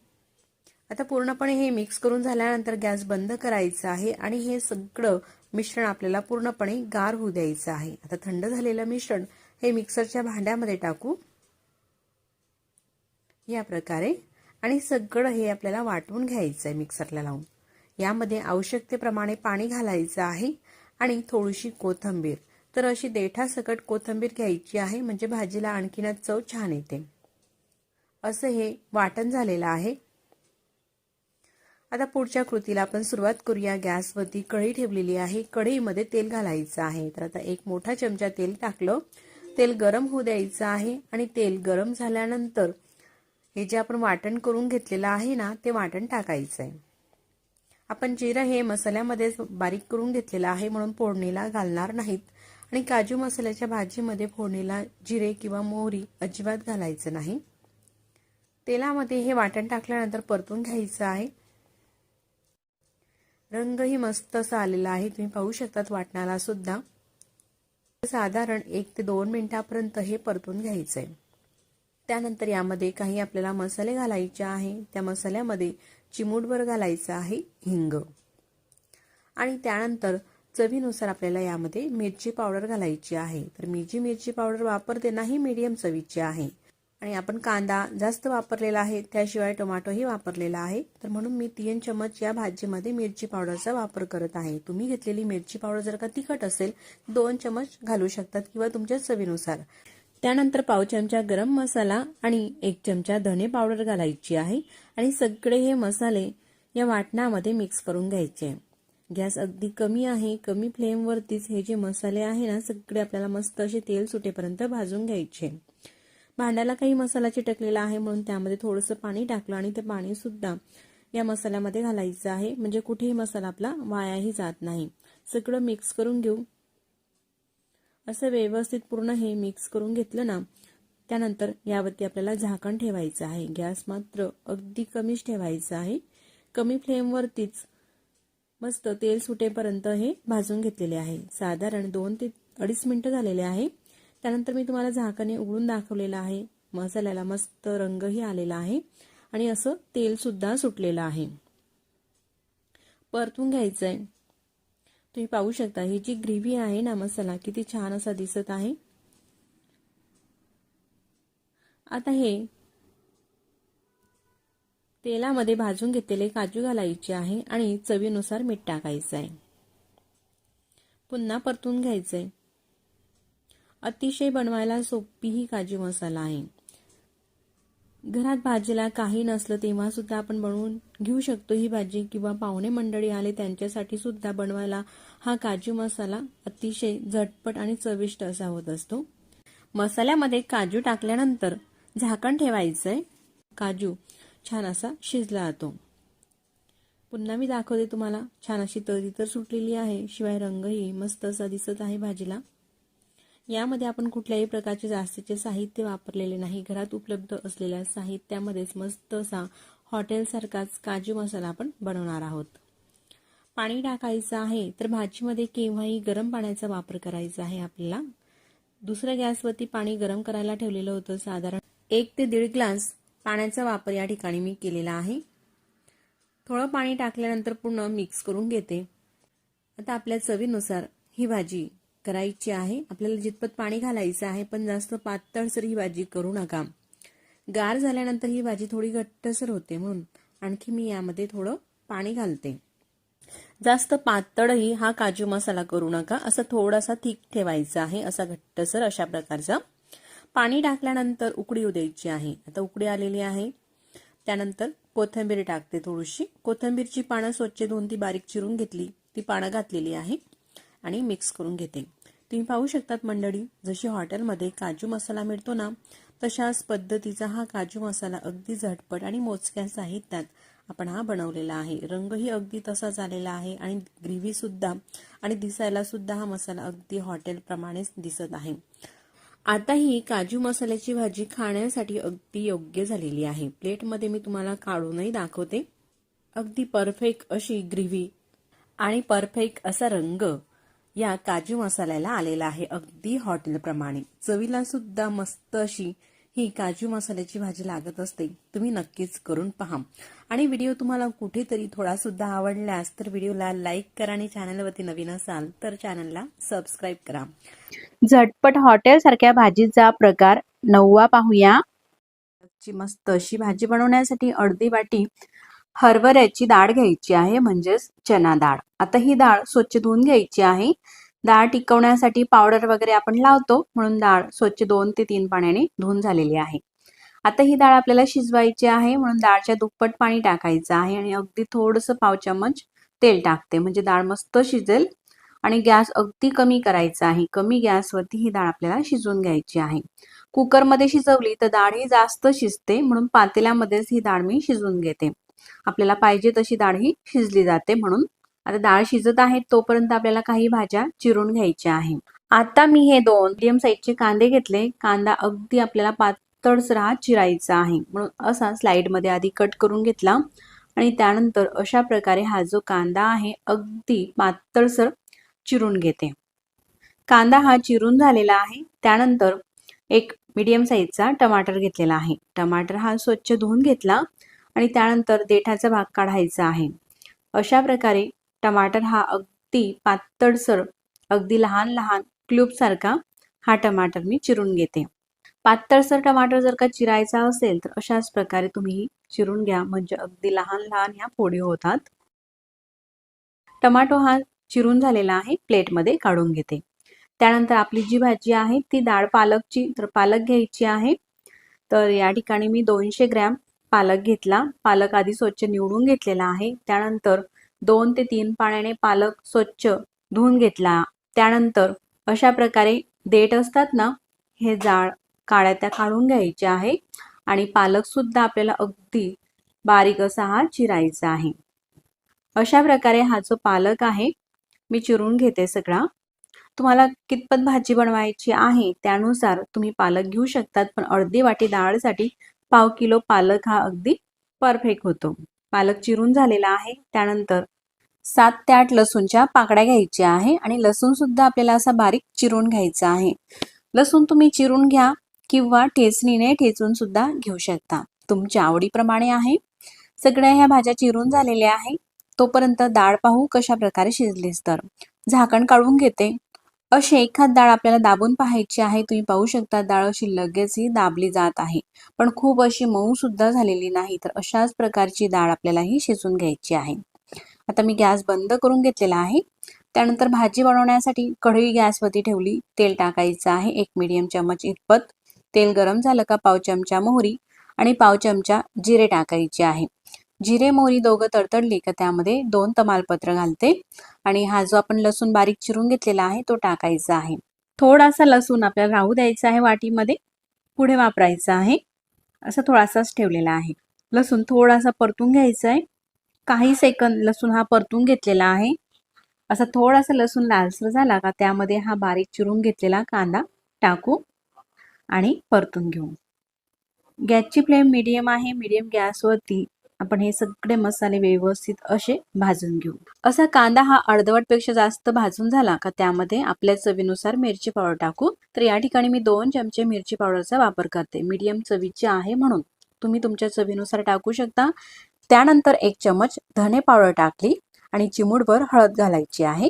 आता पूर्णपणे हे मिक्स करून झाल्यानंतर गॅस बंद करायचा आहे आणि हे सगळं मिश्रण आपल्याला पूर्णपणे गार होऊ द्यायचं आहे. आता थंड झालेलं मिश्रण हे मिक्सरच्या भांड्यामध्ये टाकू या प्रकारे आणि सगळं हे आपल्याला वाटून घ्यायचं आहे मिक्सरला लावून. यामध्ये आवश्यकतेप्रमाणे पाणी घालायचं आहे आणि थोडीशी कोथिंबीर. तर अशी देठासकट कोथिंबीर घ्यायची आहे म्हणजे भाजीला आणखीनच चव छान येते. असं हे वाटण झालेलं आहे. आता पुढच्या कृतीला आपण सुरुवात करूया. गॅसवरती कढई ठेवलेली आहे. कढईमध्ये तेल घालायचं आहे. तर आता 1 मोठा चमचा तेल टाकलं. तेल गरम होऊ द्यायचं आहे आणि तेल गरम झाल्यानंतर हे जे आपण वाटण करून घेतलेलं आहे ना ते वाटण टाकायचं आहे. आपण जिरं हे मसाल्यामध्ये बारीक करून घेतलेलं आहे म्हणून फोडणीला घालणार नाहीत आणि काजू मसाल्याच्या भाजीमध्ये फोडणीला जिरे किंवा मोहरी अजिबात घालायचं नाही. तेलामध्ये हे वाटण टाकल्यानंतर परतून घ्यायचं आहे. रंगही मस्त असा आलेला आहे. तुम्ही पाहू शकतात वाटणाला सुद्धा. साधारण 1 ते 2 मिनिटापर्यंत हे परतून घ्यायचं आहे. त्यानंतर यामध्ये काही आपल्याला मसाले घालायचे आहे. त्या मसाल्यामध्ये चिमूटभर घालायचं आहे हिंग आणि त्यानंतर चवीनुसार आपल्याला यामध्ये मिरची पावडर घालायची आहे. तर मी जी मिरची पावडर वापरते ना ही मीडियम चवीची आहे आणि आपण कांदा जास्त वापरलेला आहे त्याशिवाय टोमॅटोही वापरलेला आहे. तर म्हणून मी 3 चमच या भाजीमध्ये मिरची पावडरचा वापर करत आहे. तुम्ही घेतलेली मिरची पावडर जर का तिखट असेल 2 चमच घालू शकतात किंवा तुमच्या चवीनुसार. त्यानंतर पाव चमचा गरम मसाला आणि 1 चमचा धने पावडर घालायची आहे आणि सगळे हे मसाले या वाटणामध्ये मिक्स करून घ्यायचे. गॅस अगदी कमी आहे. कमी फ्लेमवरतीच हे जे मसाले आहे ना सगळे आपल्याला मस्त असे तेल सुटेपर्यंत भाजून घ्यायचे. भांड्याला काही मसाला चिटकलेला आहे म्हणून त्यामध्ये थोडंसं पाणी टाकलं आणि ते पाणी सुद्धा या मसाल्यामध्ये घालायचं आहे म्हणजे कुठेही मसाला आपला वायाही जात नाही. सगळं मिक्स करून घेऊ. असं व्यवस्थित पूर्ण हे मिक्स करून घेतलं ना त्यानंतर यावरती आपल्याला झाकण ठेवायचं आहे. गॅस मात्र अगदी कमीच ठेवायचा आहे. कमी फ्लेमवरतीच मस्त तेल सुटेपर्यंत हे भाजून घेतलेले आहे. साधारण 2 ते 2.5 मिनिटं झालेले आहे. त्यानंतर मी तुम्हाला झाकणे उघडून दाखवलेलं आहे. मसाल्याला मस्त रंगही आलेला आहे आणि असं तेल सुद्धा सुटलेलं आहे. परतून घ्यायचं आहे. तुम्ही पाहू शकता ही जी ग्रेव्ही आहे ना मसाला किती छान असा दिसत आहे. आता हे तेलामध्ये भाजून घेतलेले काजू घालायचे आहे आणि चवीनुसार मीठ टाकायचं आहे. पुन्हा परतून घ्यायचं आहे. अतिशय बनवायला सोपी ही काजू मसाला आहे. घरात भाजीला काही नसलं तेव्हा सुद्धा आपण बनवून घेऊ शकतो ही भाजी किंवा पाहुणे मंडळी आले त्यांच्यासाठी सुद्धा बनवायला हा काजू मसाला अतिशय झटपट आणि चविष्ट असा होत असतो. मसाल्यामध्ये काजू टाकल्यानंतर झाकण ठेवायचंय. काजू छान असा शिजला जातो. पुन्हा मी दाखवते तुम्हाला. छान अशी तरी तर सुटलेली आहे शिवाय रंगही मस्त असा दिसत आहे भाजीला. यामध्ये आपण कुठल्याही प्रकारचे जास्तीचे साहित्य वापरलेले नाही. घरात उपलब्ध असलेल्या साहित्यामध्येच मस्त असा हॉटेलसारखाच काजू मसाला आपण बनवणार आहोत. पाणी टाकायचं आहे. तर भाजीमध्ये केव्हाही गरम पाण्याचा वापर करायचा आहे आपल्याला. दुसऱ्या गॅसवरती पाणी गरम करायला ठेवलेलं होतं. साधारण 1 ते 1.5 ग्लास पाण्याचा वापर या ठिकाणी मी केलेला आहे. थोडं पाणी टाकल्यानंतर पूर्ण मिक्स करून घेते. आता आपल्या चवीनुसार ही भाजी करायची आहे. आपल्याला जितपत पाणी घालायचं आहे पण जास्त पातळसर ही भाजी करू नका. गार झाल्यानंतर ही भाजी थोडी घट्टसर होते म्हणून आणखी मी यामध्ये थोडं पाणी घालते. जास्त पातळही हा काजू मसाला करू नका. असं थोडासा थिक ठेवायचा आहे. असा घट्टसर अशा प्रकारचा. पाणी टाकल्यानंतर उकळी येऊ द्यायची आहे. आता उकळी आलेली आहे. त्यानंतर कोथिंबीर टाकते थोडीशी. कोथिंबीरची पानं स्वच्छ धुवून ती बारीक चिरून घेतली. ती पानं घातलेली आहे आणि मिक्स करून घेते. तुम्ही पाहू शकतात मंडळी, जशी हॉटेलमध्ये काजू मसाला मिळतो ना, तशाच पद्धतीचा हा काजू मसाला अगदी झटपट आणि मोजक्या साहित्यात आपण हा बनवलेला आहे. रंगही अगदी तसाच आलेला आहे आणि ग्रेव्ही सुद्धा आणि दिसायला सुद्धा हा मसाला अगदी हॉटेलप्रमाणेच दिसत आहे. आता ही काजू मसाल्याची भाजी खाण्यासाठी अगदी योग्य झालेली आहे. प्लेटमध्ये मी तुम्हाला काढूनही दाखवते. अगदी परफेक्ट अशी ग्रेव्ही आणि परफेक्ट असा रंग या काजू मसाल्याला आलेला आहे, अगदी हॉटेलप्रमाणे. चवीला सुद्धा मस्त अशी ही काजू मसाल्याची भाजी लागत असते. तुम्ही नक्कीच करून पहा. आणि व्हिडिओ तुम्हाला कुठेतरी थोडा सुद्धा आवडल्यास तर व्हिडिओला लाईक करा आणि चॅनलवरती नवीन असाल तर चॅनलला सबस्क्राईब करा.
झटपट हॉटेल सारख्या भाजीचा प्रकार 9वा पाहूया.
मस्त अशी भाजी बनवण्यासाठी अर्धी वाटी हरभऱ्याची डाळ घ्यायची आहे, म्हणजेच चना डाळ. आता ही डाळ स्वच्छ धुवून घ्यायची आहे. डाळ टिकवण्यासाठी पावडर वगैरे आपण लावतो, म्हणून डाळ स्वच्छ 2 ते 3 पाण्याने धुवून झालेली आहे. आता ही डाळ आपल्याला शिजवायची आहे, म्हणून डाळच्या दुप्पट पाणी टाकायचं आहे आणि अगदी थोडंसं पाव चमच तेल टाकते, म्हणजे डाळ मस्त शिजेल. आणि गॅस अगदी कमी करायचा आहे. कमी गॅसवरती ही डाळ आपल्याला शिजवून घ्यायची आहे. कुकरमध्ये शिजवली तर डाळ ही जास्त शिजते, म्हणून पातेल्यामध्येच ही डाळ मी शिजवून घेते. आपल्याला पाहिजे तशी डाळ ही शिजली जाते म्हणून. आता डाळ शिजत आहे तोपर्यंत आपल्याला काही भाज्या चिरून घ्यायच्या आहे. आता मी हे 2 मीडियम साईजचे कांदे घेतले. कांदा अगदी आपल्याला पातळसर चिरायचा आहे, म्हणून असा स्लाइडमध्ये आधी कट करून घेतला आणि त्यानंतर अशा प्रकारे हा जो कांदा आहे अगदी पातळसर चिरून घेते. कांदा हा चिरून झालेला आहे. त्यानंतर एक मीडियम साईजचा टमाटर घेतलेला आहे. टमाटर हा स्वच्छ धुवून घेतला आणि त्यानंतर देठाचा भाग काढायचा आहे. अशा प्रकारे टमाटर हा अगदी पातळसर, अगदी लहान लहान क्यूब सारखा हा टमाटर मी चिरून घेते. पातळसर टमाटर जर का चिरायचा असेल तर अशाच प्रकारे तुम्ही चिरून घ्या, म्हणजे अगदी लहान लहान ह्या फोडी होतात. टमाटो हा चिरून झालेला आहे, प्लेटमध्ये काढून घेते. त्यानंतर आपली जी भाजी आहे ती डाळ पालकची, तर पालक घ्यायची आहे. तर या ठिकाणी मी 200 ग्रॅम पालक घेतला. पालक आधी स्वच्छ निवडून घेतलेला आहे. त्यानंतर 2 ते 3 पाण्याने पालक स्वच्छ धुवून घेतला. त्यानंतर अशा प्रकारे देठ असतात ना, हे जाड काड्या त्या काढून घ्यायच्या आहे आणि पालक सुद्धा आपल्याला अगदी बारीक असा हा चिरायचा आहे. अशा प्रकारे हा जो पालक आहे मी चिरून घेते सगळा. तुम्हाला कितपत भाजी बनवायची आहे त्यानुसार तुम्ही पालक घेऊ शकतात, पण अर्धी वाटी डाळसाठी पाव किलो पालक हा अगदी परफेक्ट होतो. पालक चिरून झालेला आहे. त्यानंतर 7 ते 8 लसूणच्या पाकड्या घ्यायच्या आहे आणि लसूण सुद्धा आपल्याला असा बारीक चिरून घ्यायचा आहे. लसूण तुम्ही चिरून घ्या किंवा ठेचणीने ठेचून सुद्धा घेऊ शकता, तुमच्या आवडीप्रमाणे आहे. सगळ्या ह्या भाज्या चिरून झालेल्या आहे. तोपर्यंत डाळ पाहू कशा प्रकारे शिजलीस तर. झाकण काढून घेते. अशी एखाद डाळ आपल्याला दाबून पाहायची आहे. तुम्ही पाहू शकता डाळ अशी लगेच ही दाबली जात आहे, पण खूप अशी मऊ सुद्धा झालेली नाही. तर अशाच प्रकारची डाळ आपल्याला ही शिजून घ्यायची आहे. आता मी गॅस बंद करून घेतलेला आहे. त्यानंतर भाजी बनवण्यासाठी कढई गॅसवरती ठेवली. तेल टाकायचं आहे 1 मीडियम चमच इतपत. तेल गरम झालं का पाव चमचा मोहरी आणि पाव चमचा जिरे टाकायचे आहे. जिरे मोहरी दोघं तडतडली का त्यामध्ये 2 तमालपत्र घालते आणि हा जो आपण लसूण बारीक चिरून घेतलेला आहे तो टाकायचा आहे. थोडासा लसूण आपल्याला राहू द्यायचा आहे वाटीमध्ये, पुढे वापरायचा आहे. असं थोडासाच ठेवलेला आहे. लसूण थोडासा परतून घ्यायचा आहे. काही सेकंद लसूण हा परतून घेतलेला आहे. असा थोडासा लसूण लालसर झाला का त्यामध्ये हा बारीक चिरून घेतलेला कांदा टाकू आणि परतून घेऊ. गॅसची फ्लेम मीडियम आहे. मीडियम गॅसवरती आपण हे सगळे मसाले व्यवस्थित असे भाजून घेऊ. असा कांदा हा अर्धवटपेक्षा जास्त भाजून झाला का त्यामध्ये आपल्या चवीनुसार मिरची पावडर टाकू. तर या ठिकाणी मी 2 चमचे मिरची पावडरचा वापर करते. मीडियम चवीची आहे म्हणून तुम्ही तुमच्या चवीनुसार टाकू शकता. त्यानंतर 1 चमच धने पावडर टाकली आणि चिमूटभर हळद घालायची आहे.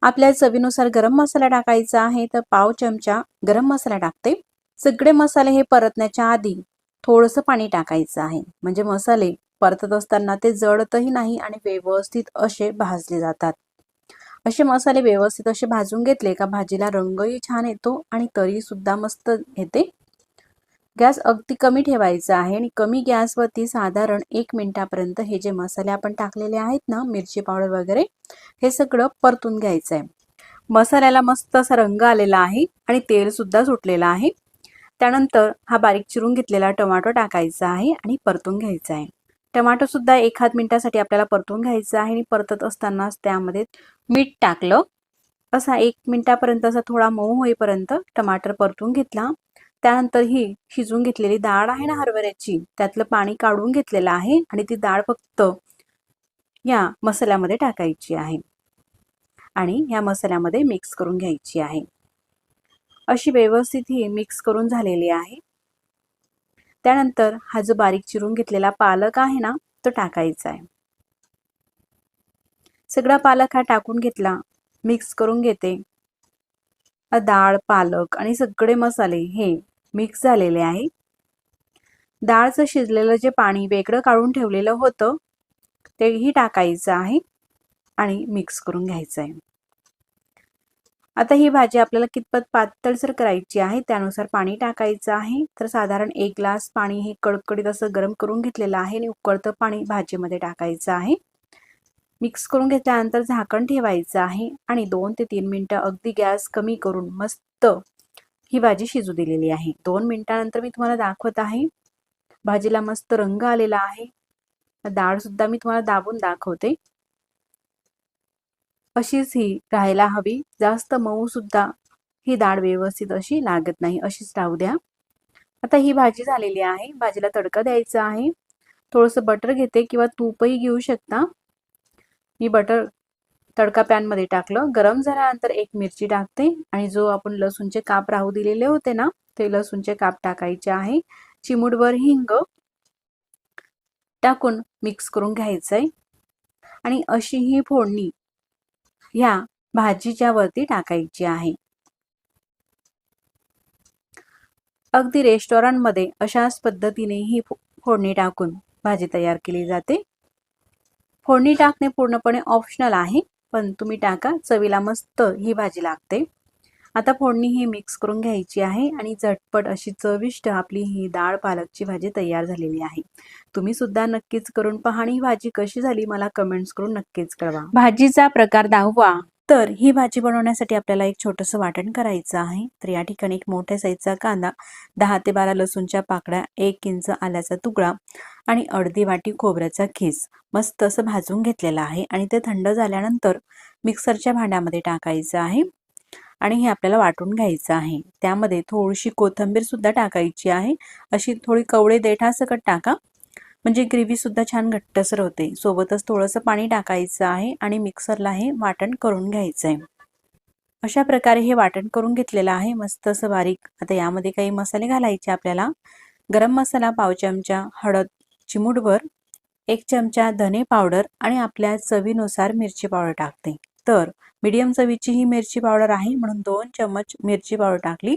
आपल्या चवीनुसार गरम मसाला टाकायचा आहे, तर पाव चमचा गरम मसाला टाकते. सगळे मसाले हे परतण्याच्या आधी थोडंसं पाणी टाकायचं आहे, म्हणजे मसाले परतत असताना ते जळतही नाही आणि व्यवस्थित असे भाजले जातात. असे मसाले व्यवस्थित असे भाजून घेतले का भाजीला रंगही छान येतो आणि तरी सुद्धा मस्त येते. गॅस अगदी कमी ठेवायचा आहे आणि कमी गॅसवरती साधारण 1 मिनिटापर्यंत हे जे मसाले आपण टाकलेले आहेत ना, मिरची पावडर वगैरे, हे सगळं परतून घ्यायचं आहे. मसाल्याला मस्त असा रंग आलेला आहे आणि तेल सुद्धा सुटलेलं आहे. त्यानंतर हा बारीक चिरून घेतलेला टोमॅटो टाकायचा आहे आणि परतून घ्यायचा आहे. टोमॅटो सुद्धा 1-1.5 मिनिटासाठी आपल्याला परतून घ्यायचं आहे आणि परतत असतानाच त्यामध्ये मीठ टाकलं. असा 1 मिनिटापर्यंत असा थोडा मऊ होईपर्यंत टमाटर परतून घेतला. त्यानंतर ही शिजून घेतलेली डाळ आहे ना हरभऱ्याची, त्यातलं पाणी काढून घेतलेलं आहे आणि ती डाळ फक्त या मसाल्यामध्ये टाकायची आहे आणि या मसाल्यामध्ये मिक्स करून घ्यायची आहे. अशी व्यवस्थित ही मिक्स करून झालेली आहे. त्यानंतर हा जो बारीक चिरून घेतलेला पालक आहे ना तो टाकायचा आहे. सगळा पालक हा टाकून घेतला, मिक्स करून घेते. डाळ, पालक आणि सगळे मसाले हे मिक्स झालेले आहे. डाळचं शिजलेलं जे पाणी वेगळं काढून ठेवलेलं होतं तेही टाकायचं आहे आणि मिक्स करून घ्यायचं आहे. आता ही भाजी आपल्याला कितपत पातळसर करायची आहे त्यानुसार पाणी टाकायचं आहे. तर साधारण 1 ग्लास पाणी हे कडकडीत असं गरम करून घेतलेलं आहे आणि उकळतं पाणी भाजीमध्ये टाकायचं आहे. मिक्स करून घेतल्यानंतर झाकण ठेवायचं आहे आणि 2 ते 3 मिनिटं अगदी गॅस कमी करून मस्त ही भाजी शिजू दिलेली आहे. 2 मिनिटानंतर मी तुम्हाला दाखवत आहे. भाजीला मस्त रंग आलेला आहे. डाळ सुद्धा मी तुम्हाला दाबून दाखवते. अशीच ही राहायला हवी. जास्त मऊ सुद्धा ही डाळ व्यवस्थित अशी लागत नाही, अशीच राहू द्या. आता ही भाजी झालेली आहे. भाजीला तडका द्यायचा आहे. थोडंसं बटर घेते किंवा तूपही घेऊ शकता. मी बटर तडका पॅनमध्ये टाकलं. गरम झाल्यानंतर 1 मिरची टाकते आणि जो आपण लसूणचे काप राहू दिलेले होते ना ते लसूणचे काप टाकायचे आहे. चिमूटभर हिंग टाकून मिक्स करून घ्यायचंय आणि अशी ही फोडणी ह्या भाजीच्या वरती टाकायची आहे. अगदी रेस्टॉरंटमध्ये अशाच पद्धतीने ही फोडणी टाकून भाजी तयार केली जाते. फोडणी टाकणे पूर्णपणे ऑप्शनल आहे, पण तुम्ही टाका, चवीला मस्त ही भाजी लागते. आता फोडणी ही मिक्स करून घ्यायची आहे आणि झटपट अशी चविष्ट आपली ही डाळ पालकची भाजी तयार झालेली आहे. तुम्ही सुद्धा नक्कीच करून पहा आणि ही भाजी कशी झाली मला कमेंट्स करून नक्कीच कळवा. भाजीचा प्रकार 10वा. तर ही भाजी बनवण्यासाठी आपल्याला एक छोटंसं वाटण करायचं आहे. तर या ठिकाणी एक मोठ्या साईजचा कांदा, 10 ते 12 लसूणच्या पाकळ्या, 1 इंच आल्याचा तुकडा आणि अर्धी वाटी खोबऱ्याचा खीस मस्त असं भाजून घेतलेला आहे आणि ते थंड झाल्यानंतर मिक्सरच्या भांड्यामध्ये टाकायचं आहे आणि हे आपल्याला वाटून घ्यायचं आहे. त्यामध्ये थोडीशी कोथिंबीर सुद्धा टाकायची आहे. अशी थोडी कवळे देठासकट टाका, म्हणजे ग्रेव्ही सुद्धा छान घट्टसर होते. सोबतच थोडंसं पाणी टाकायचं आहे आणि मिक्सरला हे वाटण करून घ्यायचं आहे. अशा प्रकारे हे वाटण करून घेतलेलं आहे मस्त असं बारीक. आता यामध्ये काही मसाले घालायचे आपल्याला. गरम मसाला पाव चमचा, हळद चिमूटभर, 1 चमचा धने पावडर आणि आपल्या चवीनुसार मिरची पावडर टाकते. तर मीडियम चवीची ही मिरची पावडर आहे म्हणून 2 चम्मच मिरची पावडर टाकली.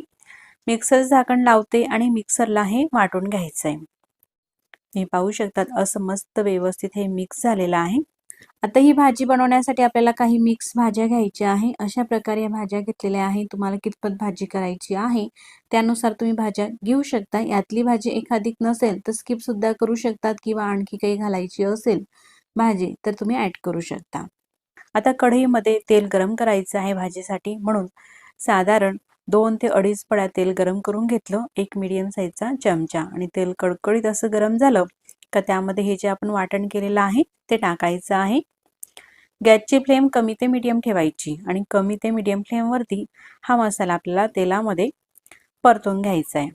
मिक्सर झाकण लावते आणि मिक्सरला हे वाटून घ्यायचं आहे. तुम्ही पाहू शकतात असं मस्त व्यवस्थित हे मिक्स झालेलं आहे. आता ही भाजी बनवण्यासाठी आपल्याला काही मिक्स भाज्या घ्यायच्या आहे. अशा प्रकारे या भाज्या घेतलेल्या आहे. तुम्हाला कितपत भाजी करायची आहे त्यानुसार तुम्ही भाज्या घेऊ शकता. यातली भाजी एखादी नसेल तर स्किप सुद्धा करू शकतात किंवा आणखी काही घालायची असेल भाजी तर तुम्ही ऍड करू शकता. आता कढईमध्ये तेल गरम करायचं आहे भाजीसाठी, म्हणून साधारण 2 ते 2.5 पळ्या तेल गरम करून घेतलं. 1 मीडियम साईजचा चमचा आणि तेल कडकडीत असं गरम झालं का त्यामध्ये हे जे आपण वाटण केलेलं आहे ते टाकायचं आहे. गॅसची फ्लेम कमी ते मीडियम ठेवायची आणि कमी ते मीडियम फ्लेमवरती हा मसाला आपल्याला तेलामध्ये परतून घ्यायचा आहे.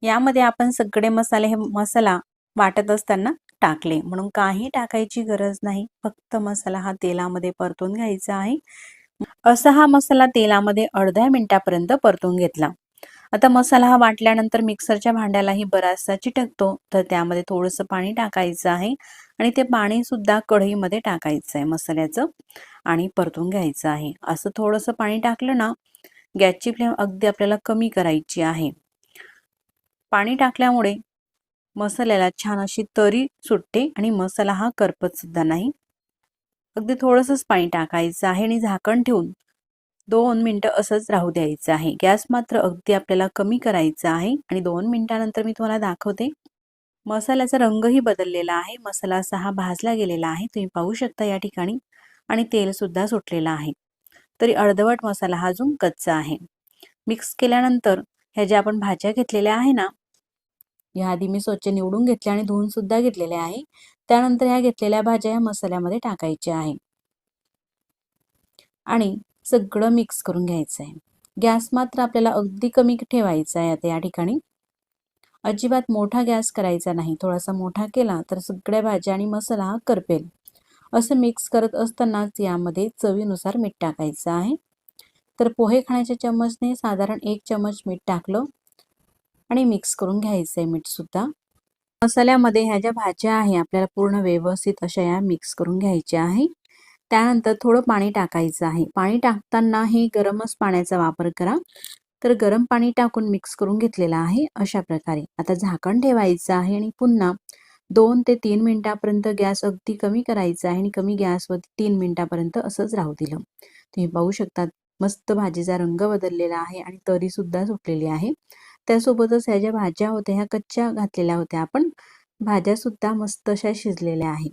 यामध्ये आपण सगळे मसाले हे मसाला वाटत असताना टाकले म्हणून काही टाकायची गरज नाही. फक्त मसाला हा तेलामध्ये परतून घ्यायचा आहे. असा हा मसाला तेलामध्ये अर्ध्या मिनिटापर्यंत परतून घेतला. आता मसाला हा वाटल्यानंतर मिक्सरच्या भांड्यालाही बराचसा चिटकतो, तर त्यामध्ये थोडंसं पाणी टाकायचं आहे आणि ते पाणी सुद्धा कढईमध्ये टाकायचं आहे मसाल्याचं आणि परतून घ्यायचं आहे. असं थोडंसं पाणी टाकलं ना, गॅसची फ्लेम अगदी आपल्याला कमी करायची आहे. पाणी टाकल्यामुळे मसाल्याला छान अशी तरी सुटते आणि मसाला हा करपत सुद्धा नाही. अगदी थोडंसंच पाणी टाकायचं आहे आणि झाकण ठेवून 2 मिनिटं असंच राहू द्यायचं आहे. गॅस मात्र अगदी आपल्याला कमी करायचा आहे आणि 2 मिनिटानंतर मी तुम्हाला दाखवते. मसाल्याचा रंगही बदललेला आहे. मसाला असा हा भाजला गेलेला आहे. तुम्ही पाहू शकता या ठिकाणी आणि तेल सुद्धा सुटलेलं आहे. तरी अर्धवट मसाला हा अजून कच्चा आहे. मिक्स केल्यानंतर ह्या ज्या आपण भाज्या घेतलेल्या आहे ना, या आधी मी स्वच्छ निवडून घेतल्या आणि धुवून सुद्धा घेतलेल्या आहे. त्यानंतर ह्या घेतलेल्या भाज्या या मसाल्यामध्ये टाकायच्या आहे आणि सगळं मिक्स करून घ्यायचं आहे. गॅस मात्र आपल्याला अगदी कमी ठेवायचा आहे. आता या ठिकाणी अजिबात मोठा गॅस करायचा नाही. थोडासा मोठा केला तर सगळ्या भाज्या आणि मसाला हा करपेल. असं मिक्स करत असतानाच यामध्ये चवीनुसार मीठ टाकायचं आहे. तर पोहे खाण्याच्या चम्मचने साधारण 1 चम्मच मीठ टाकलं आणि मिक्स करून घ्यायचं आहे मीठ सुद्धा. मसाल्यामध्ये ह्या ज्या भाज्या आहे आपल्याला पूर्ण व्यवस्थित अशा या मिक्स करून घ्यायच्या आहे. त्यानंतर थोडं पाणी टाकायचं आहे. पाणी टाकताना हे गरमच पाण्याचा वापर करा. तर गरम पाणी टाकून मिक्स करून घेतलेलं आहे अशा प्रकारे. आता झाकण ठेवायचं आहे आणि पुन्हा 2 ते 3 मिनिटापर्यंत गॅस अगदी कमी करायचा आहे आणि कमी गॅसवरती 3 मिनिटापर्यंत असंच राहू दिलं. तुम्ही पाहू शकता मस्त भाजीचा रंग बदललेला आहे आणि तरी सुद्धा सुटलेली आहे. त्यासोबतच ह्या ज्या भाज्या होत्या ह्या कच्च्या घातलेल्या होत्या आपण, भाज्या सुद्धा मस्त अशा शिजलेल्या आहे.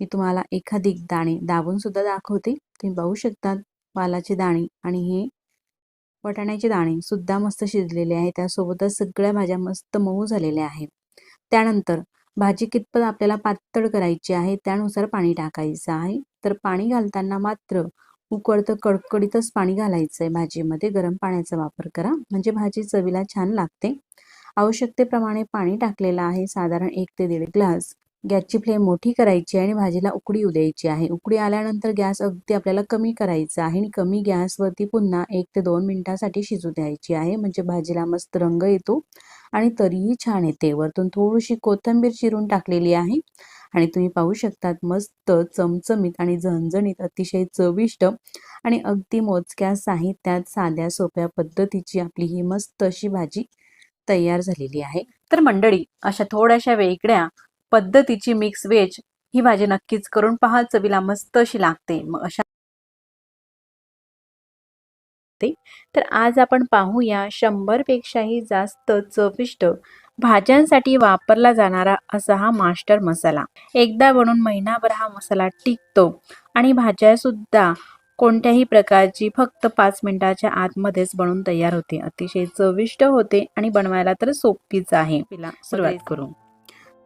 मी तुम्हाला एखादी दाणे दाबून सुद्धा दाखवते. तुम्ही पाहू शकता वालाचे दाणे आणि हे वाटाण्याचे दाणे सुद्धा मस्त शिजलेले आहे. त्यासोबतच सगळ्या भाज्या मस्त मऊ झालेल्या आहेत. त्यानंतर भाजी कितपत आपल्याला पातळ करायची आहे त्यानुसार पाणी टाकायचं आहे. तर पाणी घालताना मात्र उकळतं कडकडीतच पाणी घालायचं आहे भाजीमध्ये. गरम पाण्याचा वापर करा म्हणजे भाजी चवीला छान लागते. आवश्यकतेप्रमाणे पाणी टाकलेलं आहे साधारण 1 ते 1.5 ग्लास. गॅसची फ्लेम मोठी करायची आहे आणि भाजीला उकळी येऊ द्यायची आहे. उकळी आल्यानंतर गॅस अगदी आपल्याला कमी करायचा आहे आणि कमी गॅसवरती पुन्हा 1 ते 2 मिनिटासाठी शिजू द्यायची आहे. म्हणजे भाजीला मस्त रंग येतो आणि तरीही छान येते. वरतून थोडीशी कोथिंबीर चिरून टाकलेली आहे आणि तुम्ही पाहू शकतात मस्त चमचमीत आणि झणझणीत अतिशय चविष्ट आणि अगदी मोजक्या साहित्यात साध्या सोप्या पद्धतीची आपली ही मस्त अशी भाजी तयार झालेली आहे. तर मंडळी, अशा थोड्याशा वेगळ्या पद्धतीची मिक्स व्हेज ही भाजी नक्कीच करून पहा. चवीला मस्त अशी लागते. मग अशा तर आज आपण पाहूया 100 पेक्षाही जास्त चविष्ट भाज्यांसाठी वापरला जाणारा असा हा मास्टर मसाला. एकदा बनवून महिनाभर हा मसाला टिकतो आणि भाज्या सुद्धा कोणत्याही प्रकारची फक्त 5 मिनिटाच्या आतमध्येच बनवून तयार होते. अतिशय चविष्ट होते आणि बनवायला तर सोपीच आहे. सुरुवात करू.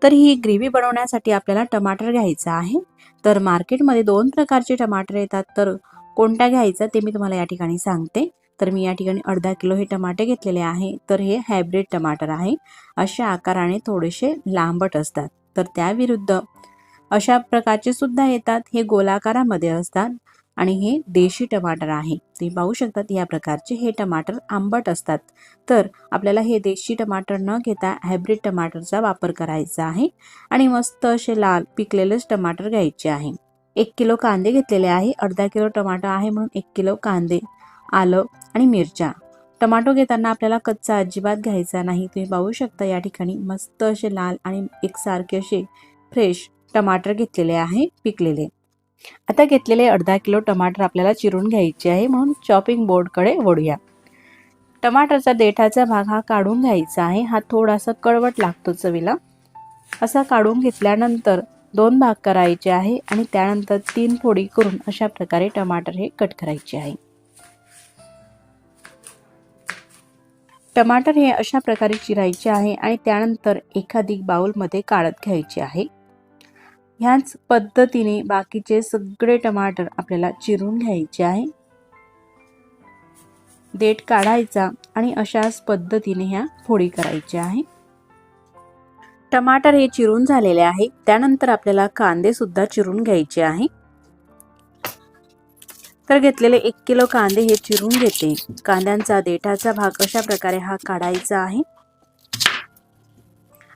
तर ही ग्रेव्ही बनवण्यासाठी आपल्याला टमाटर घ्यायचा आहे. तर मार्केटमध्ये 2 प्रकारचे टमाटर येतात. तर कोणता घ्यायचा ते मी तुम्हाला या ठिकाणी सांगते. तर मी या ठिकाणी अर्धा किलो हे टमाटे घेतलेले आहे. तर हे हायब्रिड टमाटर आहे. अशा आकाराने थोडेसे लांबट असतात. तर त्याविरुद्ध अशा प्रकारचे सुद्धा येतात. हे गोलाकारामध्ये असतात आणि हे देशी टमाटर आहे. तुम्ही पाहू शकतात या प्रकारचे हे टमाटर आंबट असतात. तर आपल्याला हे देशी टमाटर न घेता हायब्रिड टमाटरचा वापर करायचा आहे आणि मस्त असे लाल पिकलेलेच टमाटर घ्यायचे आहे. 1 किलो कांदे घेतलेले आहे. अर्धा किलो टमाटर आहे म्हणून 1 किलो कांदे, आलं आणि मिरच्या. टमाटो घेताना आपल्याला कच्चा अजिबात घ्यायचा नाही. तुम्ही पाहू शकता या ठिकाणी मस्त असे लाल आणि एकसारखे असे फ्रेश टमाटर घेतलेले आहे पिकलेले. आता घेतलेले अर्धा किलो टमाटर आपल्याला चिरून घ्यायचे आहे म्हणून चॉपिंग बोर्डकडे वळूया. टमाटरचा देठाचा भाग हा काढून घ्यायचा आहे. हा थोडासा कळवट लागतो चवीला. असा काढून घेतल्यानंतर 2 भाग करायचे आहे आणि त्यानंतर 3 फोडी करून अशा प्रकारे टमाटर हे कट करायचे आहे. टमाटर हे अशा प्रकारे चिरायचे आहे आणि त्यानंतर एखादी बाउलमध्ये काढत घ्यायचे आहे. ह्याच पद्धतीने बाकीचे सगळे टमाटर आपल्याला चिरून घ्यायचे आहे. देठ काढायचा आणि अशाच पद्धतीने ह्या फोडी करायच्या आहे. टमाटर हे चिरून झालेले आहे. त्यानंतर आपल्याला कांदे सुद्धा चिरून घ्यायचे आहे. तर घेतलेले 1 किलो कांदे हे चिरून घेते. कांद्यांचा देठाचा भाग अशा प्रकारे हा काढायचा आहे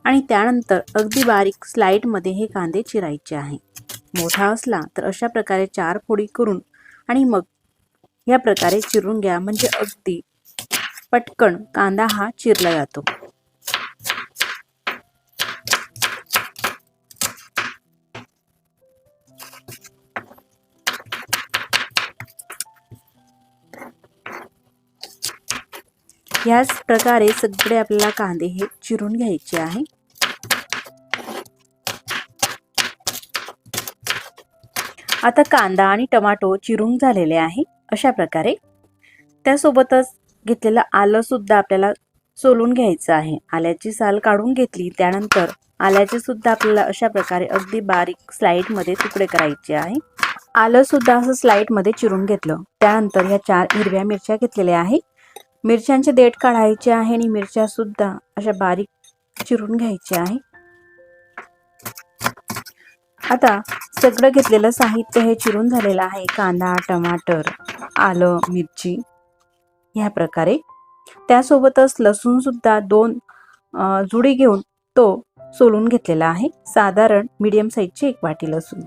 आणि त्यानंतर अगदी बारीक स्लाइडमध्ये हे कांदे चिरायचे आहे. मोठा असला तर अशा प्रकारे 4 फोडी करून आणि मग या प्रकारे चिरून घ्या म्हणजे अगदी पटकन कांदा हा चिरला जातो. याच प्रकारे सगळे आपल्याला कांदे हे चिरून घ्यायचे आहे. आता कांदा आणि टमाटो चिरून झालेले आहे.
अशा प्रकारे. त्यासोबतच घेतलेलं आलं सुद्धा आपल्याला सोलून घ्यायचं आहे. आल्याची साल काढून घेतली. त्यानंतर आल्याचे सुद्धा आपल्याला अशा प्रकारे अगदी बारीक स्लाइडमध्ये तुकडे करायचे आहे. आलं सुद्धा असं स्लाइडमध्ये चिरून घेतलं. त्यानंतर ह्या 4 हिरव्या मिरच्या घेतलेल्या आहे. मिरच्यांचे देठ काढायचे आहे आणि मिरच्या सुद्धा अशा बारीक चिरून घ्यायचे आहे. आता सगळं घेतलेलं साहित्य हे चिरून झालेलं आहे. कांदा, टमाटर, आलं, मिरची ह्या प्रकारे. त्यासोबतच लसूण सुद्धा 2 जुडी घेऊन तो सोलून घेतलेला आहे. साधारण मीडियम साईजची 1 वाटी लसूण.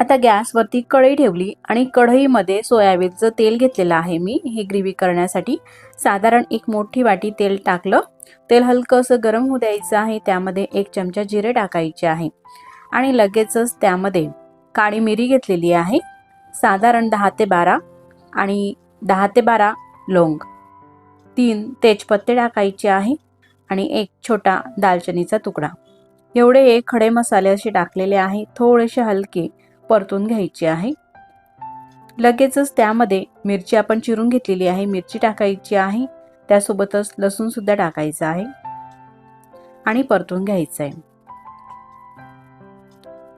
आता गॅसवरती कढई ठेवली आणि कढईमध्ये सोयाबीनचं तेल घेतलेलं आहे मी हे ग्रेव्ही करण्यासाठी. साधारण 1 मोठी वाटी तेल टाकलं. तेल हलकं असं गरम होऊ द्यायचं आहे. त्यामध्ये 1 चमचा जिरे टाकायचे आहे आणि लगेचच त्यामध्ये काळी मिरी घेतलेली आहे. साधारण 10 ते 12 आणि 10 ते 12 लवंग, 3 तेजपत्ते टाकायचे आहे आणि 1 छोटा दालचिनीचा तुकडा. एवढे हे खडे मसाले असे टाकलेले आहे. थोडेसे हलके परतून घ्यायचे आहे. लगेचच त्यामध्ये मिरची आपण चिरून घेतलेली आहे मिरची टाकायची आहे. त्यासोबतच लसूण सुद्धा टाकायचं आहे आणि परतून घ्यायचं आहे.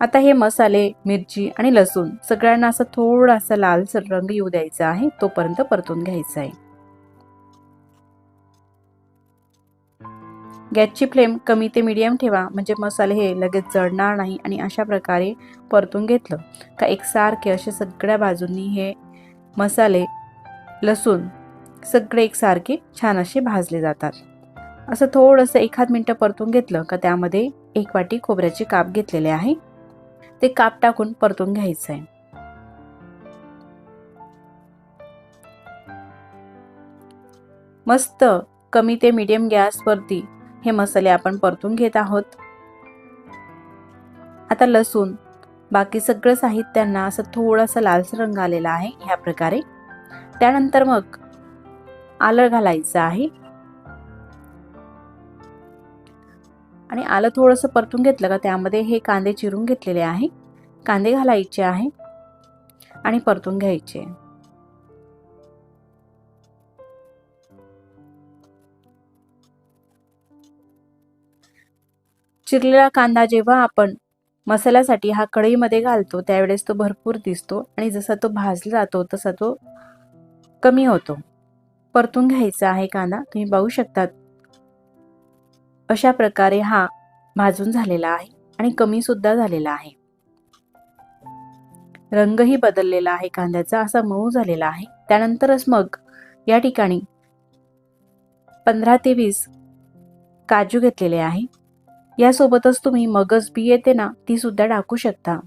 आता हे मसाले, मिरची आणि लसूण सगळ्यांना असं थोडासा लालसर रंग येऊ द्यायचा आहे. तोपर्यंत परतून घ्यायचं आहे. गॅसची फ्लेम कमी ते मीडियम ठेवा म्हणजे मसाले हे लगेच जळणार नाही. आणि अशा प्रकारे परतून घेतलं का एकसारखे असे सगळ्या बाजूंनी हे मसाले, लसूण सगळे एकसारखे छान असे भाजले जातात. असं थोडंसं 1 मिनिट परतून घेतलं का त्यामध्ये 1 वाटी खोबऱ्याचे काप घेतलेले आहे. ते काप टाकून परतून घ्यायचं आहे. मस्त कमी ते मीडियम गॅसवरती हे मसाले आपण परतून घेत आहोत. आता लसूण, बाकी सगळं साहित्यांना असं थोडासा लालसर रंग आलेला आहे ह्या प्रकारे. त्यानंतर मग आलं घालायचं आहे आणि आलं थोडंसं परतून घेतलं का त्यामध्ये हे कांदे चिरून घेतलेले आहे. कांदे घालायचे आहे आणि परतून घ्यायचे. चिरलेला कांदा जेव्हा आपण मसाल्यासाठी हा कढईमध्ये घालतो त्यावेळेस तो भरपूर दिसतो आणि जसा तो भाजला जातो तसा तो कमी होतो. परतून घ्यायचा आहे कांदा. तुम्ही पाहू शकता अशा प्रकारे हा भाजून झालेला आहे आणि कमी सुद्धा झालेला आहे. रंगही बदललेला आहे कांद्याचा, असा मऊ झालेला आहे. त्यानंतरच मग या ठिकाणी 15 ते 20 काजू घेतलेले आहे. यासोबतच तुम्ही मगज बी येते ना ती सुद्धा टाकू शकता.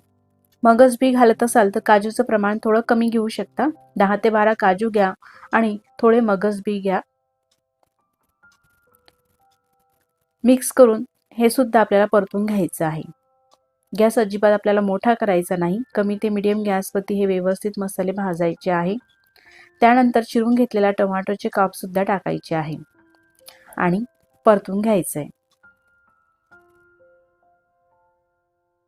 मगज बी घालत असाल तर काजूचं प्रमाण थोडं कमी घेऊ शकता. 10 ते 12 काजू घ्या आणि थोडे मगज बी घ्या. मिक्स करून हे सुद्धा आपल्याला परतून घ्यायचं आहे. गॅस अजिबात आपल्याला मोठा करायचा नाही. कमी ते मीडियम गॅसवरती हे व्यवस्थित मसाले भाजायचे आहे. त्यानंतर चिरून घेतलेला टोमॅटोचे काप सुद्धा टाकायचे आहे आणि परतून घ्यायचं आहे.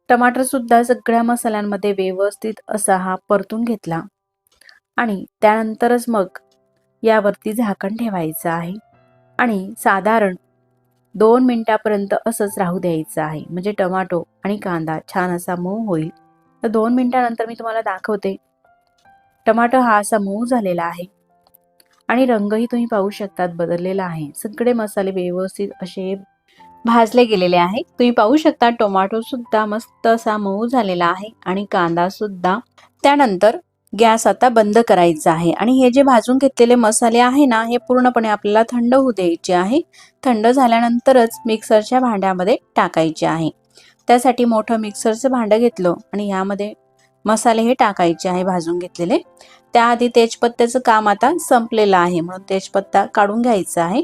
टमाटर सुद्धा सगळ्या मसाल्यांमध्ये व्यवस्थित असा हा परतून घेतला आणि त्यानंतरच मग यावरती झाकण ठेवायचं आहे आणि साधारण 2 मिनिटापर्यंत असंच राहू द्यायचं आहे. म्हणजे टोमॅटो आणि कांदा छान असा मऊ होईल. तर 2 मिनिटानंतर मी तुम्हाला दाखवते. टोमॅटो हा असा मऊ झालेला आहे आणि रंगही तुम्ही पाहू शकतात बदललेला आहे. सगळे मसाले व्यवस्थित असे भाजले गेलेले आहे. तुम्ही पाहू शकता टोमॅटो सुद्धा मस्त असा मऊ झालेला आहे आणि कांदा सुद्धा. त्यानंतर गॅस आता बंद करायचा आहे आणि हे जे भाजून घेतलेले मसाले आहे ना हे पूर्णपणे आपल्याला थंड होऊ द्यायचे आहे. थंड झाल्यानंतरच मिक्सरच्या भांड्यामध्ये टाकायचे आहे. त्यासाठी मोठं मिक्सरचं भांडं घेतलं आणि यामध्ये मसाले हे टाकायचे आहे भाजून घेतलेले. त्याआधी तेजपत्त्याचं काम आता संपलेलं आहे म्हणून तेजपत्ता काढून घ्यायचा आहे